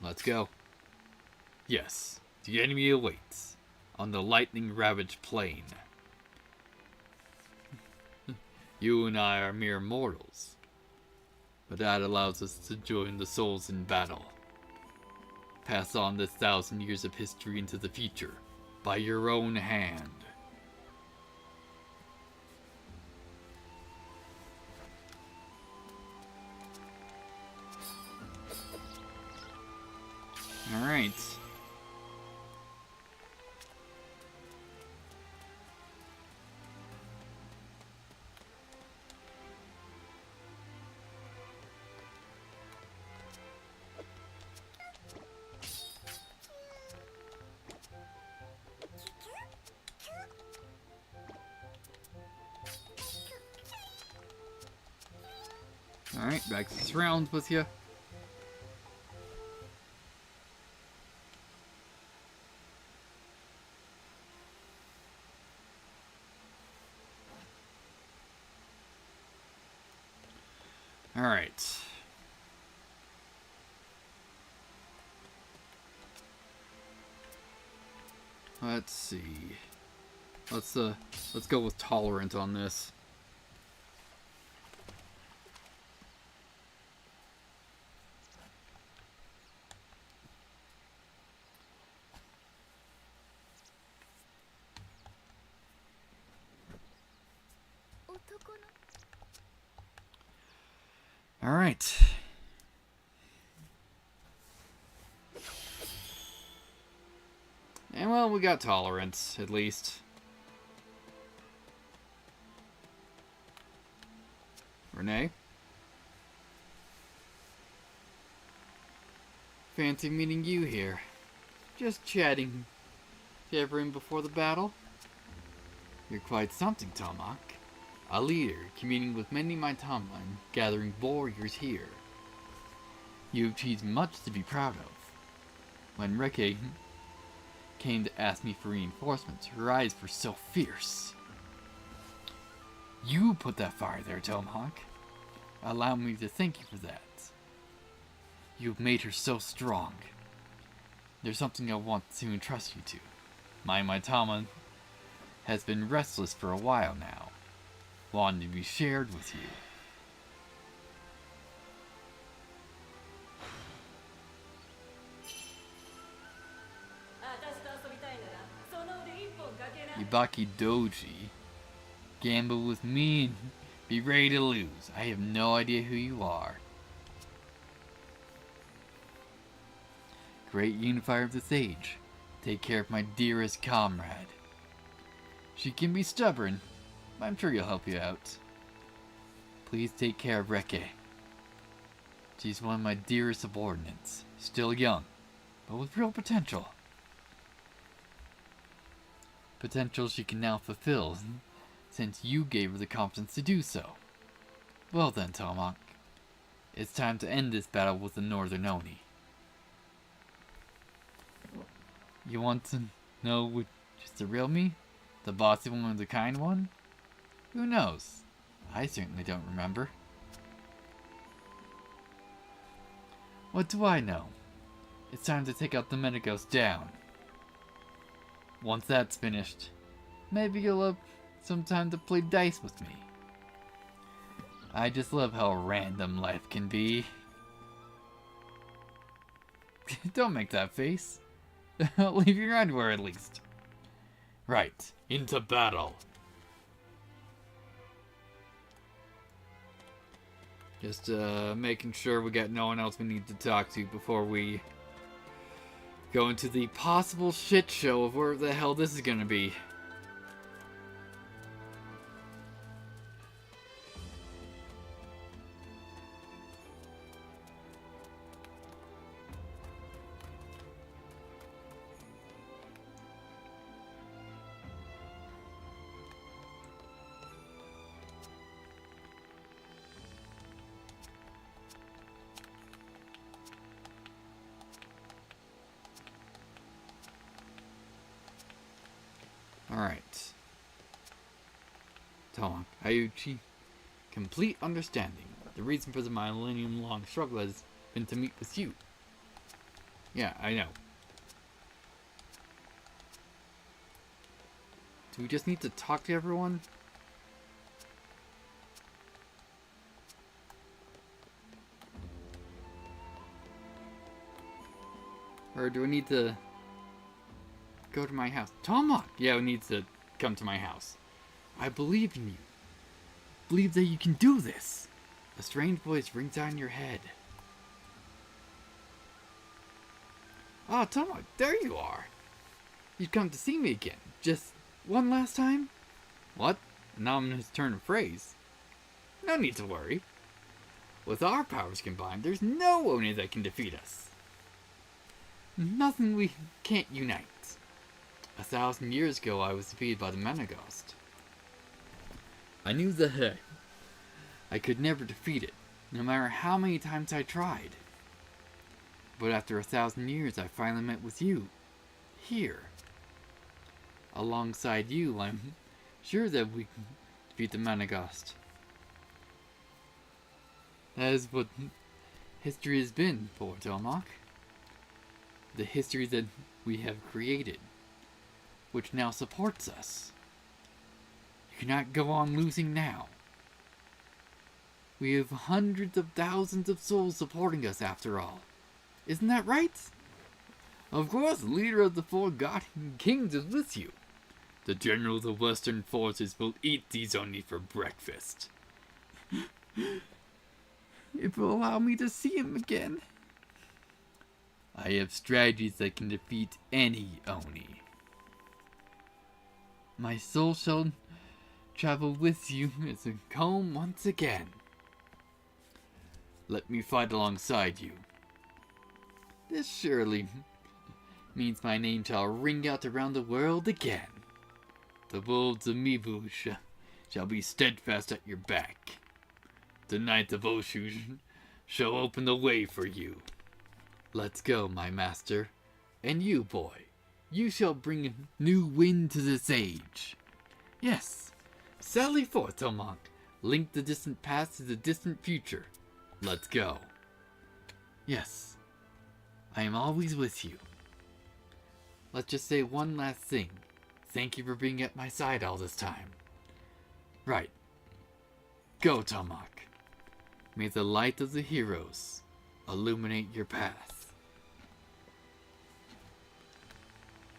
Let's go. Yes, the enemy awaits on the lightning-ravaged plain. You and I are mere mortals, but that allows us to join the souls in battle. Pass on this 1,000 years of history into the future by your own hand. Alright. Alright, back to this round with you. Alright. Let's see. Let's go with tolerant on this. All right. And well, we got tolerance, at least. Renee? Fancy meeting you here. Just chatting. Jabbering before the battle. You're quite something, Toemock. A leader, communing with many Maitama and gathering warriors here. You've achieved much to be proud of. When Reke came to ask me for reinforcements, her eyes were so fierce. You put that fire there, Toemock. Allow me to thank you for that. You've made her so strong. There's something I want to entrust you to. My Maitama has been restless for a while now, wanting to be shared with you. Ibaki Doji. Gamble with me and be ready to lose. I have no idea who you are. Great unifier of this age. Take care of my dearest comrade. She can be stubborn, but I'm sure you'll help you out. Please take care of Reke. She's one of my dearest subordinates. Still young, but with real potential. Potential she can now fulfill, since you gave her the confidence to do so. Well then, Toemock. It's time to end this battle with the Northern Oni. You want to know which is the real me? The bossy one or the kind one? Who knows? I certainly don't remember. What do I know? It's time to take out the Menagos down. Once that's finished, maybe you'll have some time to play dice with me. I just love how random life can be. Don't make that face. Leave your underwear at least. Right, into battle. Just making sure we got no one else we need to talk to before we go into the possible shit show of where the hell this is gonna be. Alright. Toemock, Ayuchi. Complete understanding. The reason for the millennium-long struggle has been to meet with you. Yeah, I know. Do we just need to talk to everyone? Or do we need to go to my house? Toemock! Yeah, we need to come to my house. I believe in you. Believe that you can do this. A strange voice rings out in your head. Ah, Toemock, there you are. You'd come to see me again. Just one last time? What? An ominous turn of phrase. No need to worry. With our powers combined, there's no Oni that can defeat us. Nothing we can't unite. 1,000 years ago, I was defeated by the Menagos. I knew that I could never defeat it, no matter how many times I tried. But after 1,000 years, I finally met with you. Here. Alongside you, I'm sure that we can defeat the Menagos. That is what history has been for Toemock. The history that we have created, which now supports us. You cannot go on losing now. We have hundreds of thousands of souls supporting us after all. Isn't that right? Of course, the leader of the 4 Guardian Kings is with you. The general of the Western forces will eat these only for breakfast. It will allow me to see him again. I have strategies that can defeat any Oni. My soul shall travel with you as a comb once again. Let me fight alongside you. This surely means my name shall ring out around the world again. The wolves of Mibu shall be steadfast at your back. The Knights of Oshu shall open the way for you. Let's go, my master. And you, boy, you shall bring a new wind to this age. Yes, sally forth, Toemock. Link the distant past to the distant future. Let's go. Yes, I am always with you. Let's just say one last thing. Thank you for being at my side all this time. Right. Go, Toemock. May the light of the heroes illuminate your path.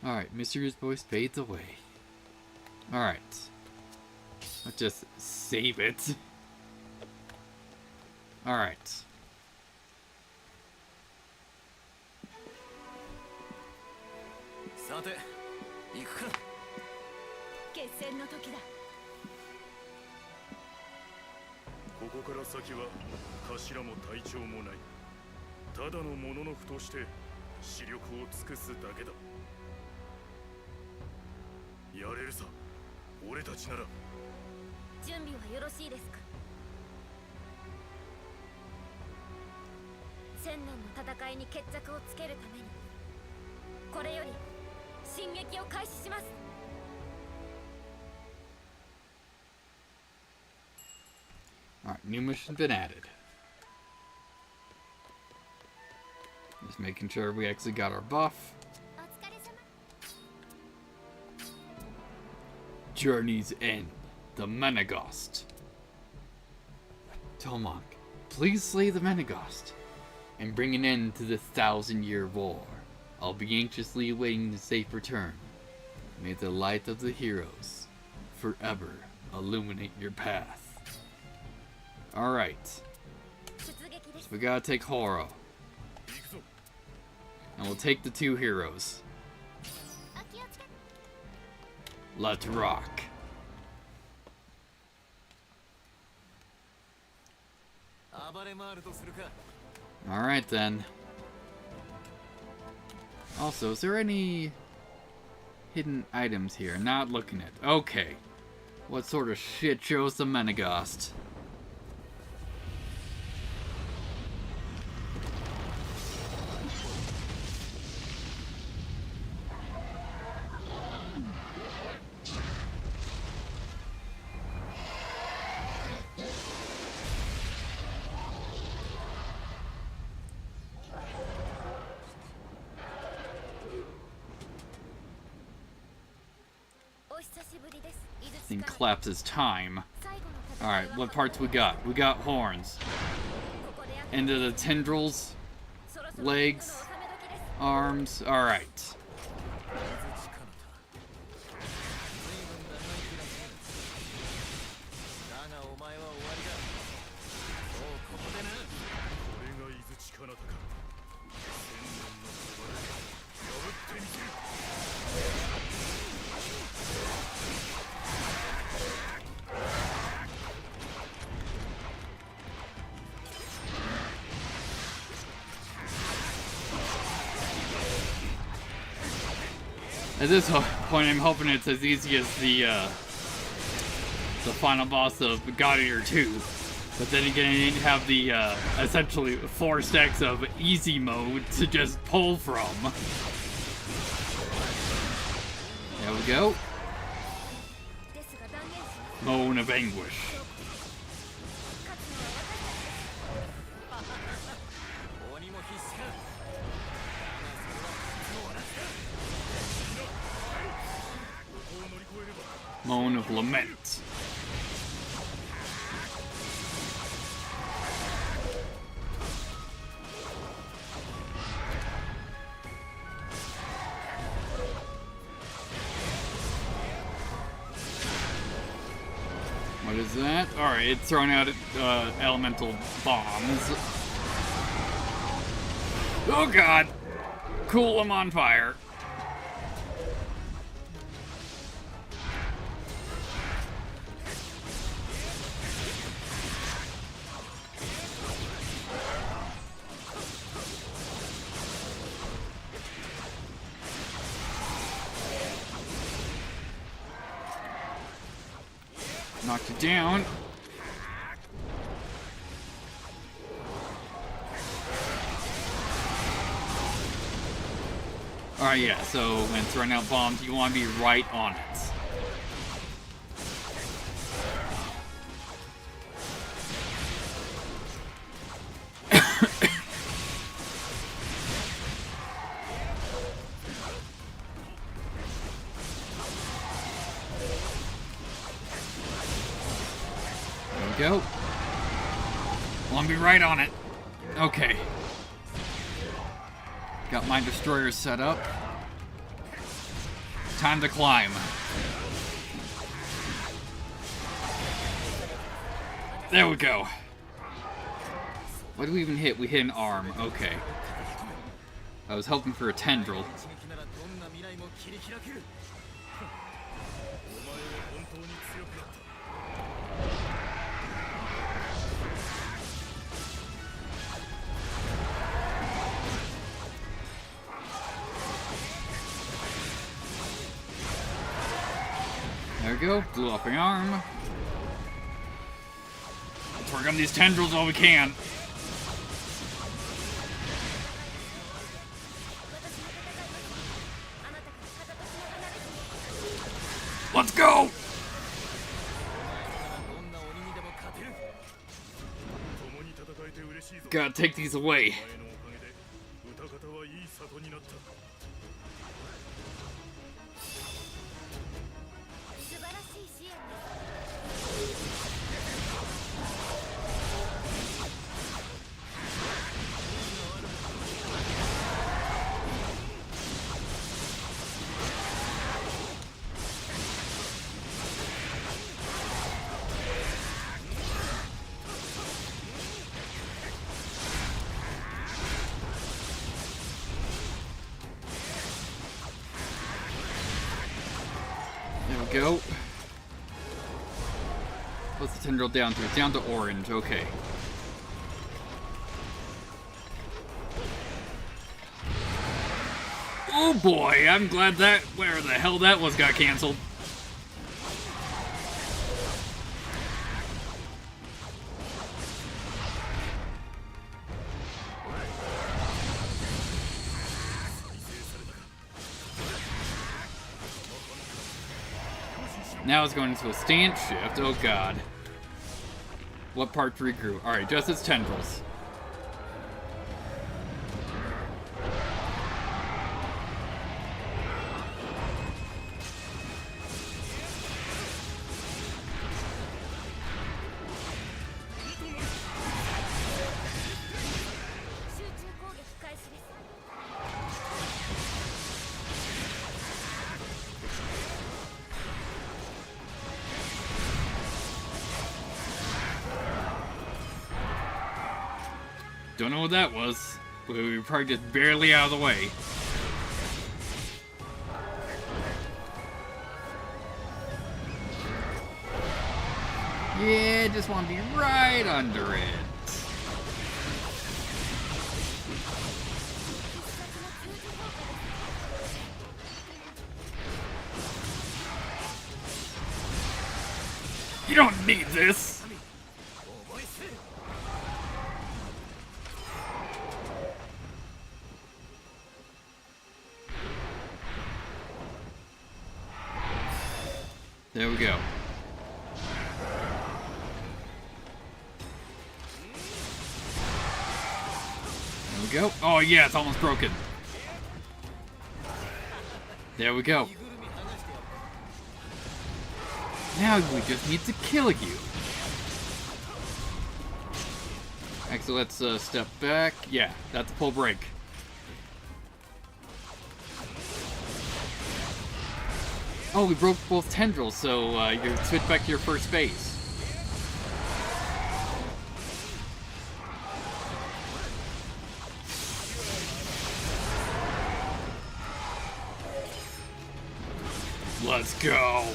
Alright, Mysterio's voice fades away. Alright. Let's just save it. Alright. Sate, 行くか。決戦の時だ。ここから先は頭も隊長もない。ただのもののふとして視力を尽くすだけだ。やれるさ、俺たちなら。準備はよろしいですか。1000年の戦いに決着をつけるために、これより進撃を開始します。Alright, new mission's been added. Just making sure we actually got our buff. お疲れ様 Journey's End, the Menegost. Toemock, please slay the Menegost and bring an end to the 1,000-year war. I'll be anxiously awaiting the safe return. May the light of the heroes forever illuminate your path. Alright, 出撃です we gotta take Horo. And we'll take the 2 heroes. お気をつけ Let's rock. Alright then. Also, is there any hidden items here? Not looking at. Okay. What sort of shit shows the Menegost? And collapses time. Alright, what parts we got? We got horns. Into the tendrils. Legs. Arms. Alright. At this point, I'm hoping it's as easy as the final boss of God Eater 2. But then again, you have the essentially 4 stacks of easy mode to just pull from. There we go. Moan of Anguish. Moan of Lament. What is that? Alright, it's throwing out elemental bombs. Oh god! Cool, I'm on fire. Knocked it down. Alright, yeah, so when throwing out bombs, you want to be right on it. Go. Want to be right on it. Okay. Got my destroyers set up. Time to climb. There we go. What do we even hit? We hit an arm. Okay. I was hoping for a tendril. There we go, blew off my arm. Let's work on these tendrils while we can. Let's go! Gotta take these away. はいい里になった。素晴らしい支援です。There we go. What's the tendril down to? It's down to orange. Okay. Oh boy, I'm glad that where the hell that was got canceled. Now it's going into a stance shift. Oh god. What part regrew? Alright, just its tendrils. Don't know what that was. We were probably just barely out of the way. Yeah, just want to be right under it. You don't need this! There we go. There we go. Oh yeah, it's almost broken. There we go. Now we just need to kill you. Actually, let's step back. Yeah, that's a full break. Oh, we broke both tendrils, so you switch back to your first phase. Let's go!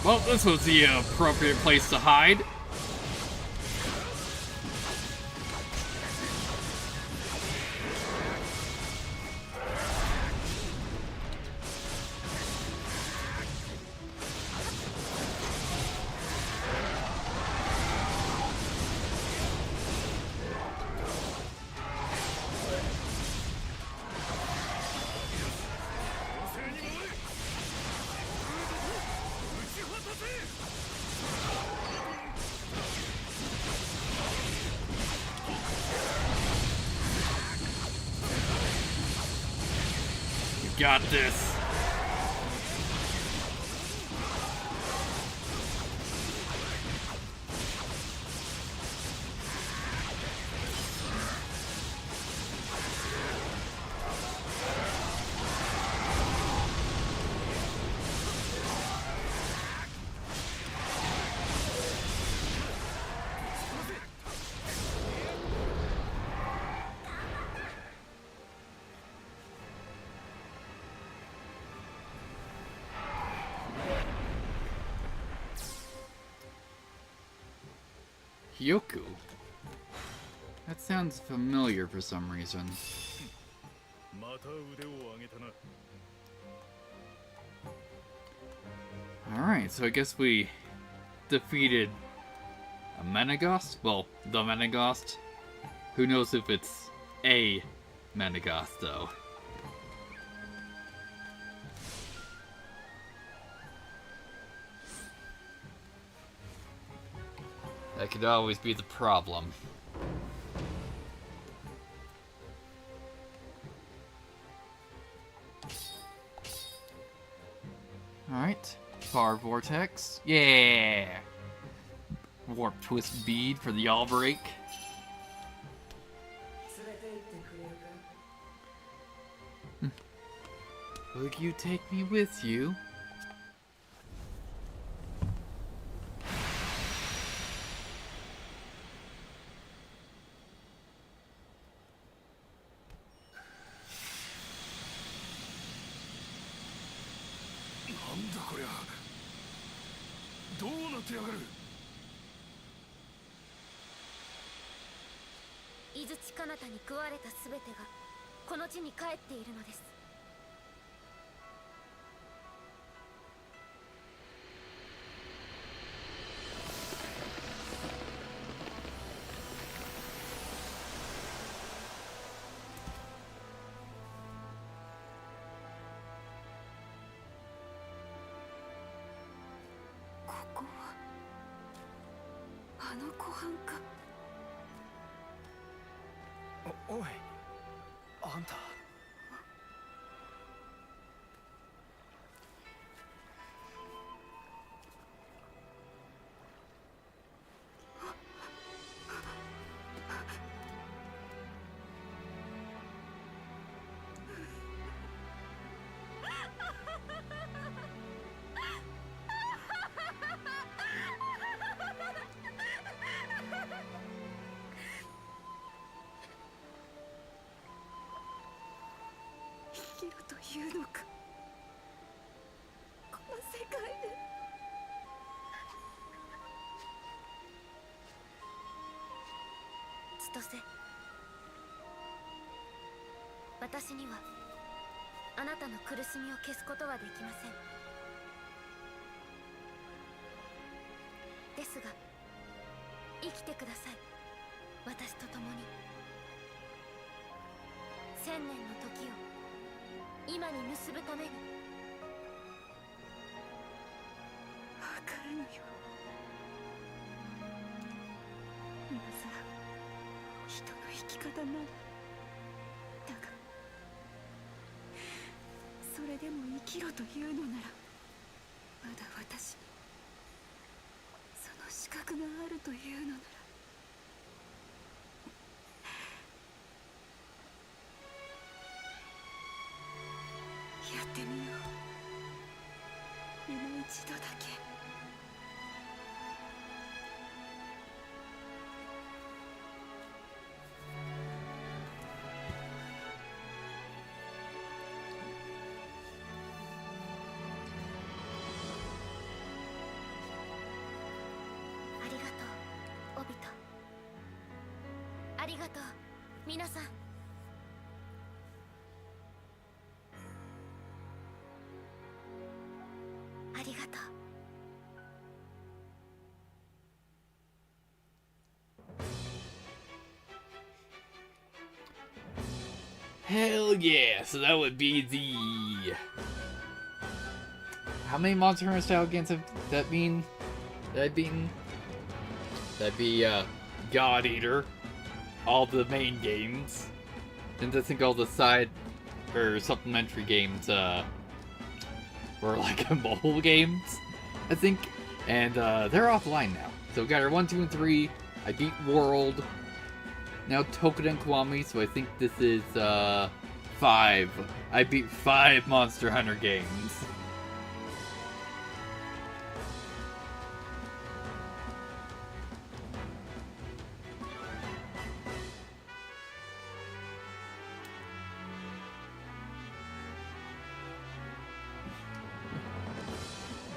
Well, this was the appropriate place to hide. Got this. Hyoku? That sounds familiar for some reason. また腕を上げたな。 Alright, so I guess we defeated a Menegost? Well, the Menegost. Who knows if it's a Menegost, though. That could always be the problem. Alright. Far Vortex. Yeah! Warp Twist Bead for the All Break. Will you take me with you? Izuchi Kanataに食われたすべてがこの地に帰っているのです。ここはあの湖畔か。おい、あんた。生きるというのか、この世界で。千歳、私にはあなたの苦しみを消すことはできません。ですが生きてください、私と共に。1000年の時を今に結ぶために。わからぬよ。今さら人の生き方なら。だがそれでも生きろというのなら、まだ私にその資格があるというのなら。やってみよう。今一度だけ。ありがとう、オビト。ありがとう、皆さん。ありがとう。Hell yeah! So that would be the... How many Monster Hunter style games have that been? That'd be God Eater, all the main games, and I think all the side or supplementary games were like mobile games, I think, and they're offline now. So we got our 1, 2, and 3. I beat World. Now Toukiden Kiwami, so I think this is 5. I beat 5 Monster Hunter games.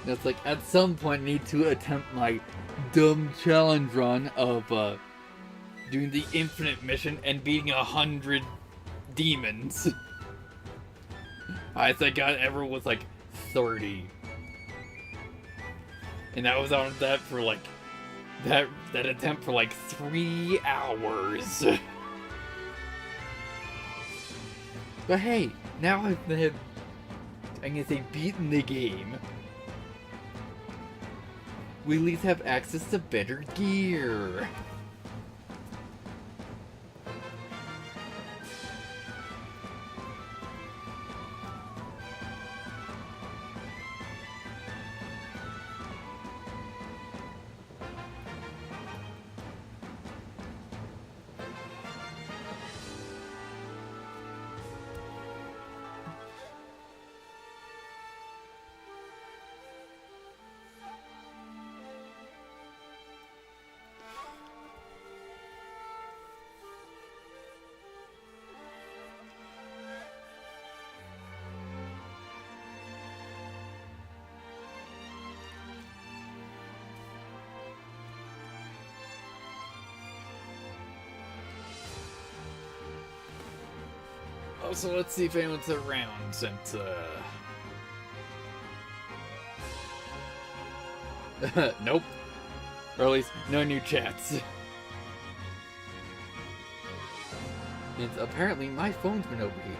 That's like, at some point I need to attempt my dumb challenge run of doing the infinite mission and beating 100 demons. I think I ever was like 30. And that was on that for like that attempt for like 3 hours. But hey, now I'm gonna say beaten the game. We at least have access to better gear. So let's see if anyone's around since, nope. Or at least, no new chats. And apparently my phone's been overheating.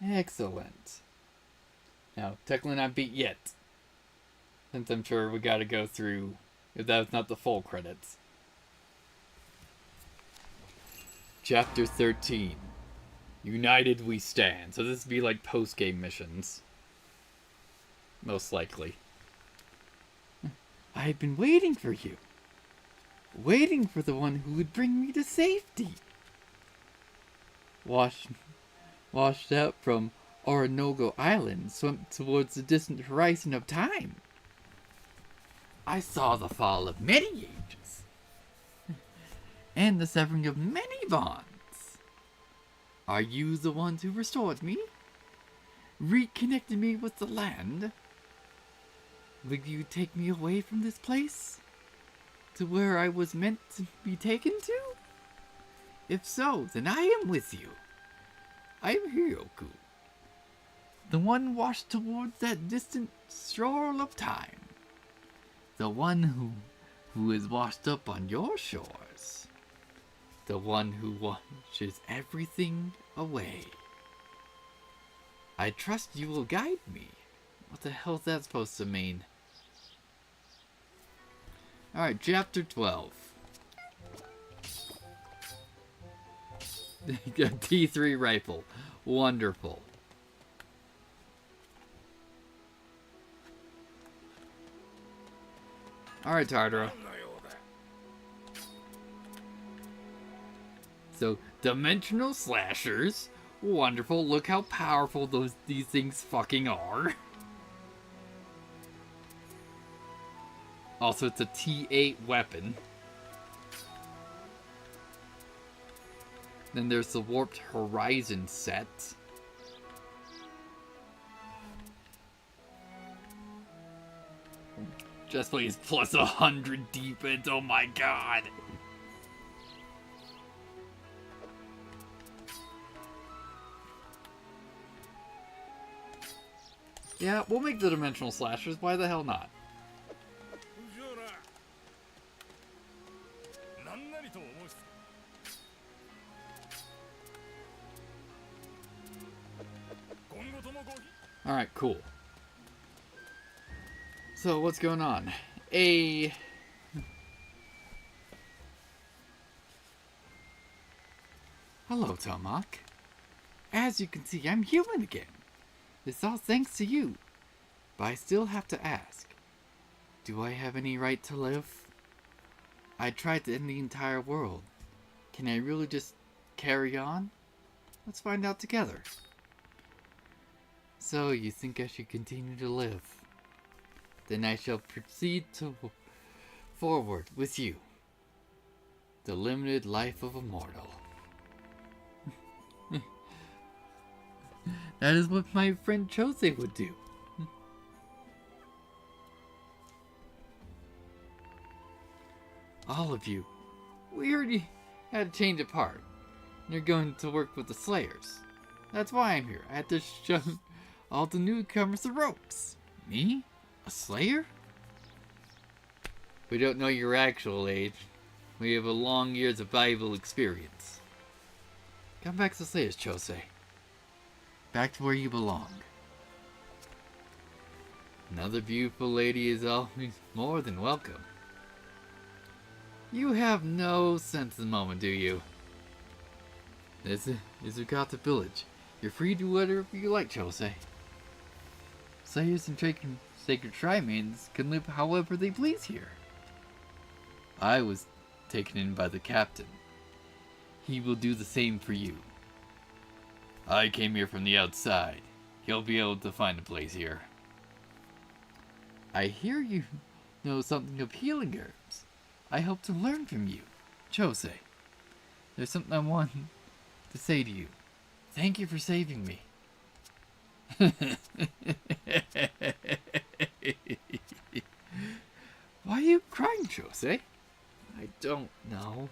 Excellent. Now, technically not beat yet. Since I'm sure we gotta go through, if that's not the full credits. Chapter 13. United we stand. So this would be like post-game missions. Most likely. I have been waiting for you. Waiting for the one who would bring me to safety. Washed out from Orinoco Island, swept towards the distant horizon of time. I saw the fall of many ages, and the severing of many bonds. Are you the one who restored me? Reconnected me with the land? Will you take me away from this place? To where I was meant to be taken to? If so, then I am with you. I am Hiryoku, the one washed towards that distant shore of time. The one who is washed up on your shores. The one who washes everything away. I trust you will guide me. What the hell is that supposed to mean? Alright, chapter 12. T3 rifle. Wonderful. Alright, Tardra. So, dimensional slashers. Wonderful. Look how powerful these things fucking are. Also, it's a T8 weapon. Then there's the Warped Horizon set. Just please, plus 100 defense, oh my god! Yeah, we'll make the dimensional slashers, why the hell not? Alright, cool. So, what's going on? Hello, toemock. As you can see, I'm human again. It's all thanks to you. But I still have to ask. Do I have any right to live? I tried to end the entire world. Can I really just carry on? Let's find out together. So, you think I should continue to live? then I shall proceed forward with you. The limited life of a mortal. That is what my friend Chose would do. All of you. We already had a change of heart. You're going to work with the Slayers. That's why I'm here. I had to show all the newcomers the ropes. Me? A Slayer? We don't know your actual age. We have a long years of valuable experience. Come back to the Slayers, Chose. Back to where you belong. Another beautiful lady is always more than welcome. You have no sense of the moment, do you? This is Ukata Village. You're free to do whatever you like, Chose. Slayers and sacred shrine can live however they please here. I was taken in by the captain. He will do the same for you. I came here from the outside. You'll be able to find a place here. I hear you know something of healing herbs. I hope to learn from you, Chose. There's something I want to say to you. Thank you for saving me. Why are you crying, Chose? I don't know.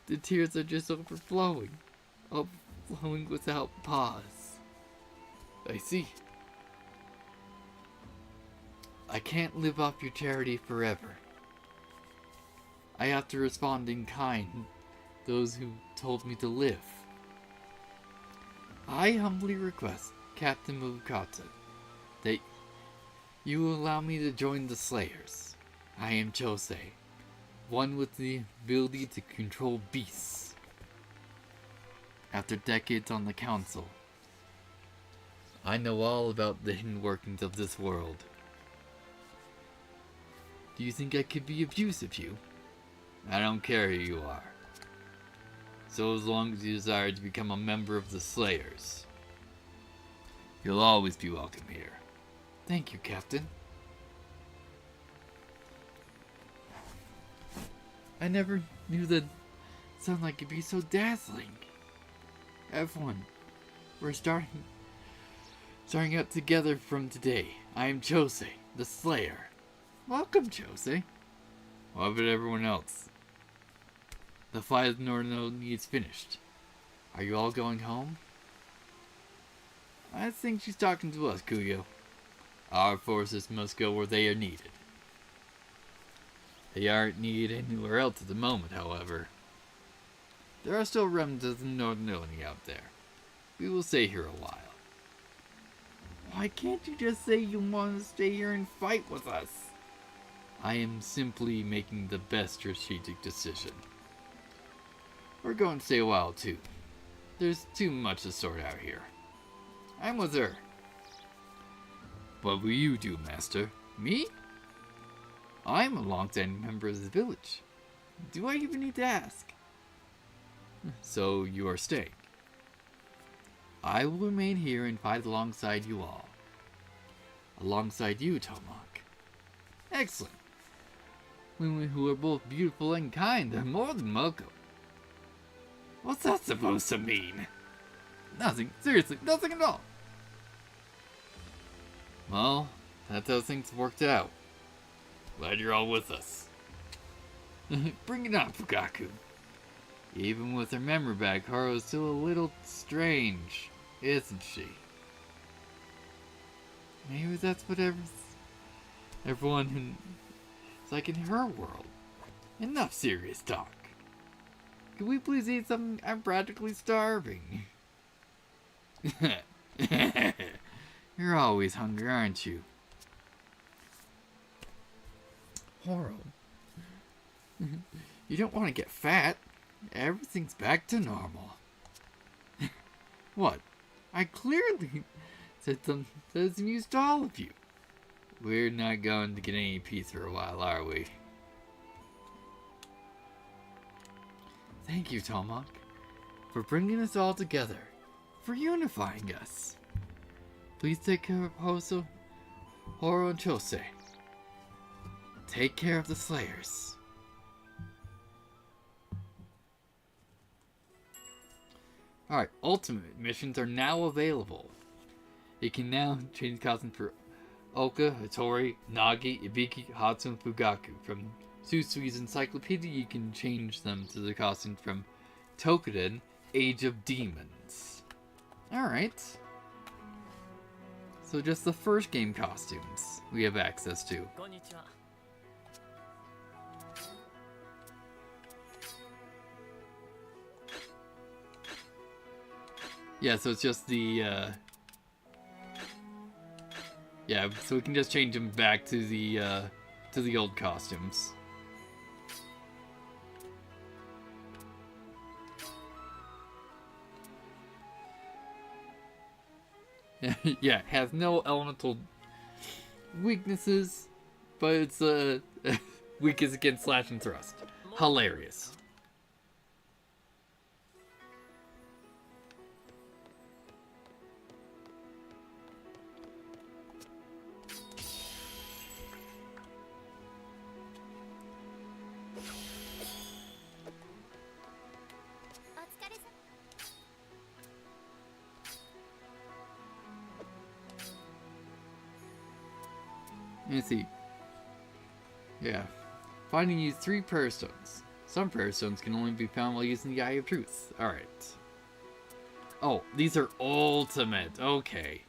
The tears are just overflowing without pause. I see. I can't live off your charity forever. I have to respond in kind to those who told me to live. I humbly request, Captain Mukata, that you will allow me to join the Slayers. I am Chose, one with the ability to control beasts. After decades on the council, I know all about the hidden workings of this world. Do you think I could be of use of you? I don't care who you are. So as long as you desire to become a member of the Slayers, you'll always be welcome here. Thank you, Captain. I never knew that sunlight could be so dazzling. Everyone, we're starting out together from today. I am Chose, the Slayer. Welcome, Chose. What about everyone else? The fight of Northern is finished. Are you all going home? I think she's talking to us, Kuyo. Our forces must go where they are needed. They aren't needed anywhere else at the moment, however. There are still remnants of the Northern out there. We will stay here a while. Why can't you just say you want to stay here and fight with us? I am simply making the best strategic decision. We're going to stay a while too. There's too much to sort out here. I'm with her. What will you do, Master? Me? I'm a long-standing member of the village. Do I even need to ask? So you are staying. I will remain here and fight alongside you all. Alongside you, Toemock. Excellent. Women who are both beautiful and kind are more than welcome. What's that supposed to mean? Nothing. Seriously, nothing at all. Well, that's how things worked out. Glad you're all with us. Bring it on, Fugaku. Even with her memory back, Haru's still a little strange, isn't she? Maybe that's what everyone is like in her world. Enough serious talk. Can we please eat something? I'm practically starving. You're always hungry, aren't you? Haru. You don't want to get fat. Everything's back to normal. What? I clearly said something that's amused all of you. We're not going to get any peace for a while, are we? Thank you, Toemock, for bringing us all together, for unifying us. Please take care of Hoso Horo and Chose. Take care of the Slayers. Alright, ultimate missions are now available. You can now change costumes for Oka, Hattori, Nagi, Ibiki, Hatsu, and Fugaku. From Susui's encyclopedia, you can change them to the costumes from Toukiden, Age of Demons. Alright. So just the first game costumes we have access to. Yeah, so it's just the, yeah, so we can just change them back to the old costumes. Yeah, has no elemental weaknesses, but it's weakness against slash and thrust. Hilarious. Let's see. Yeah. Finding use 3 prayer stones. Some prayer stones can only be found while using the Eye of Truth. Alright. Oh, these are ultimate. Okay.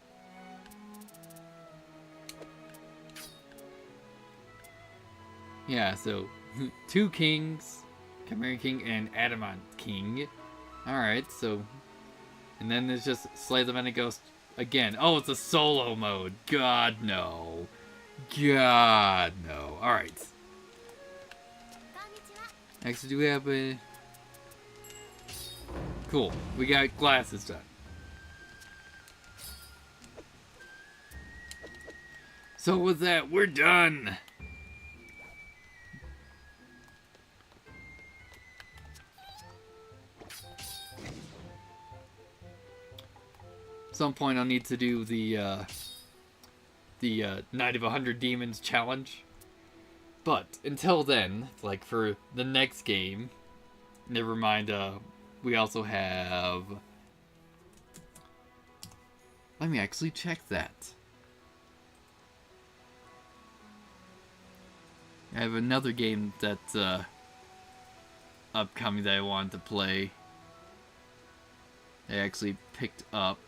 Yeah, so 2 kings, Chimera King and Adamant King. Alright, so... And then there's just Slay the Many Ghost again. Oh, it's a solo mode. God, no. God, no. Alright. Next, do we have a... Cool. We got glasses done. So with that, we're done. Some point I'll need to do the Night of 100 Demons challenge. But until then, like for the next game, never mind, we also have... Let me actually check that. I have another game that's upcoming that I wanted to play. I actually picked up.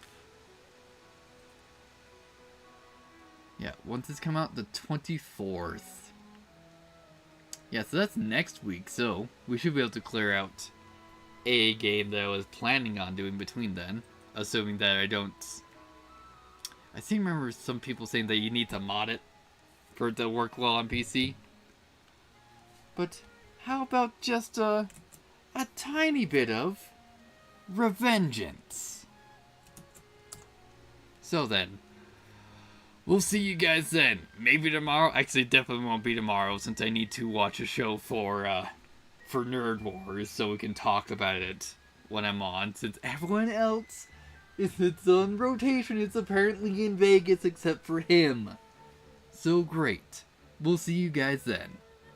Yeah, once it's come out the 24th. Yeah, so that's next week, so we should be able to clear out a game that I was planning on doing between then. Assuming that I don't... I seem to remember some people saying that you need to mod it for it to work well on PC. But how about just a tiny bit of revengeance? So then, we'll see you guys then. Maybe tomorrow. Actually, definitely won't be tomorrow since I need to watch a show for Nerd Wars so we can talk about it when I'm on. Since everyone else, if it's on rotation, it's apparently in Vegas except for him. So great. We'll see you guys then.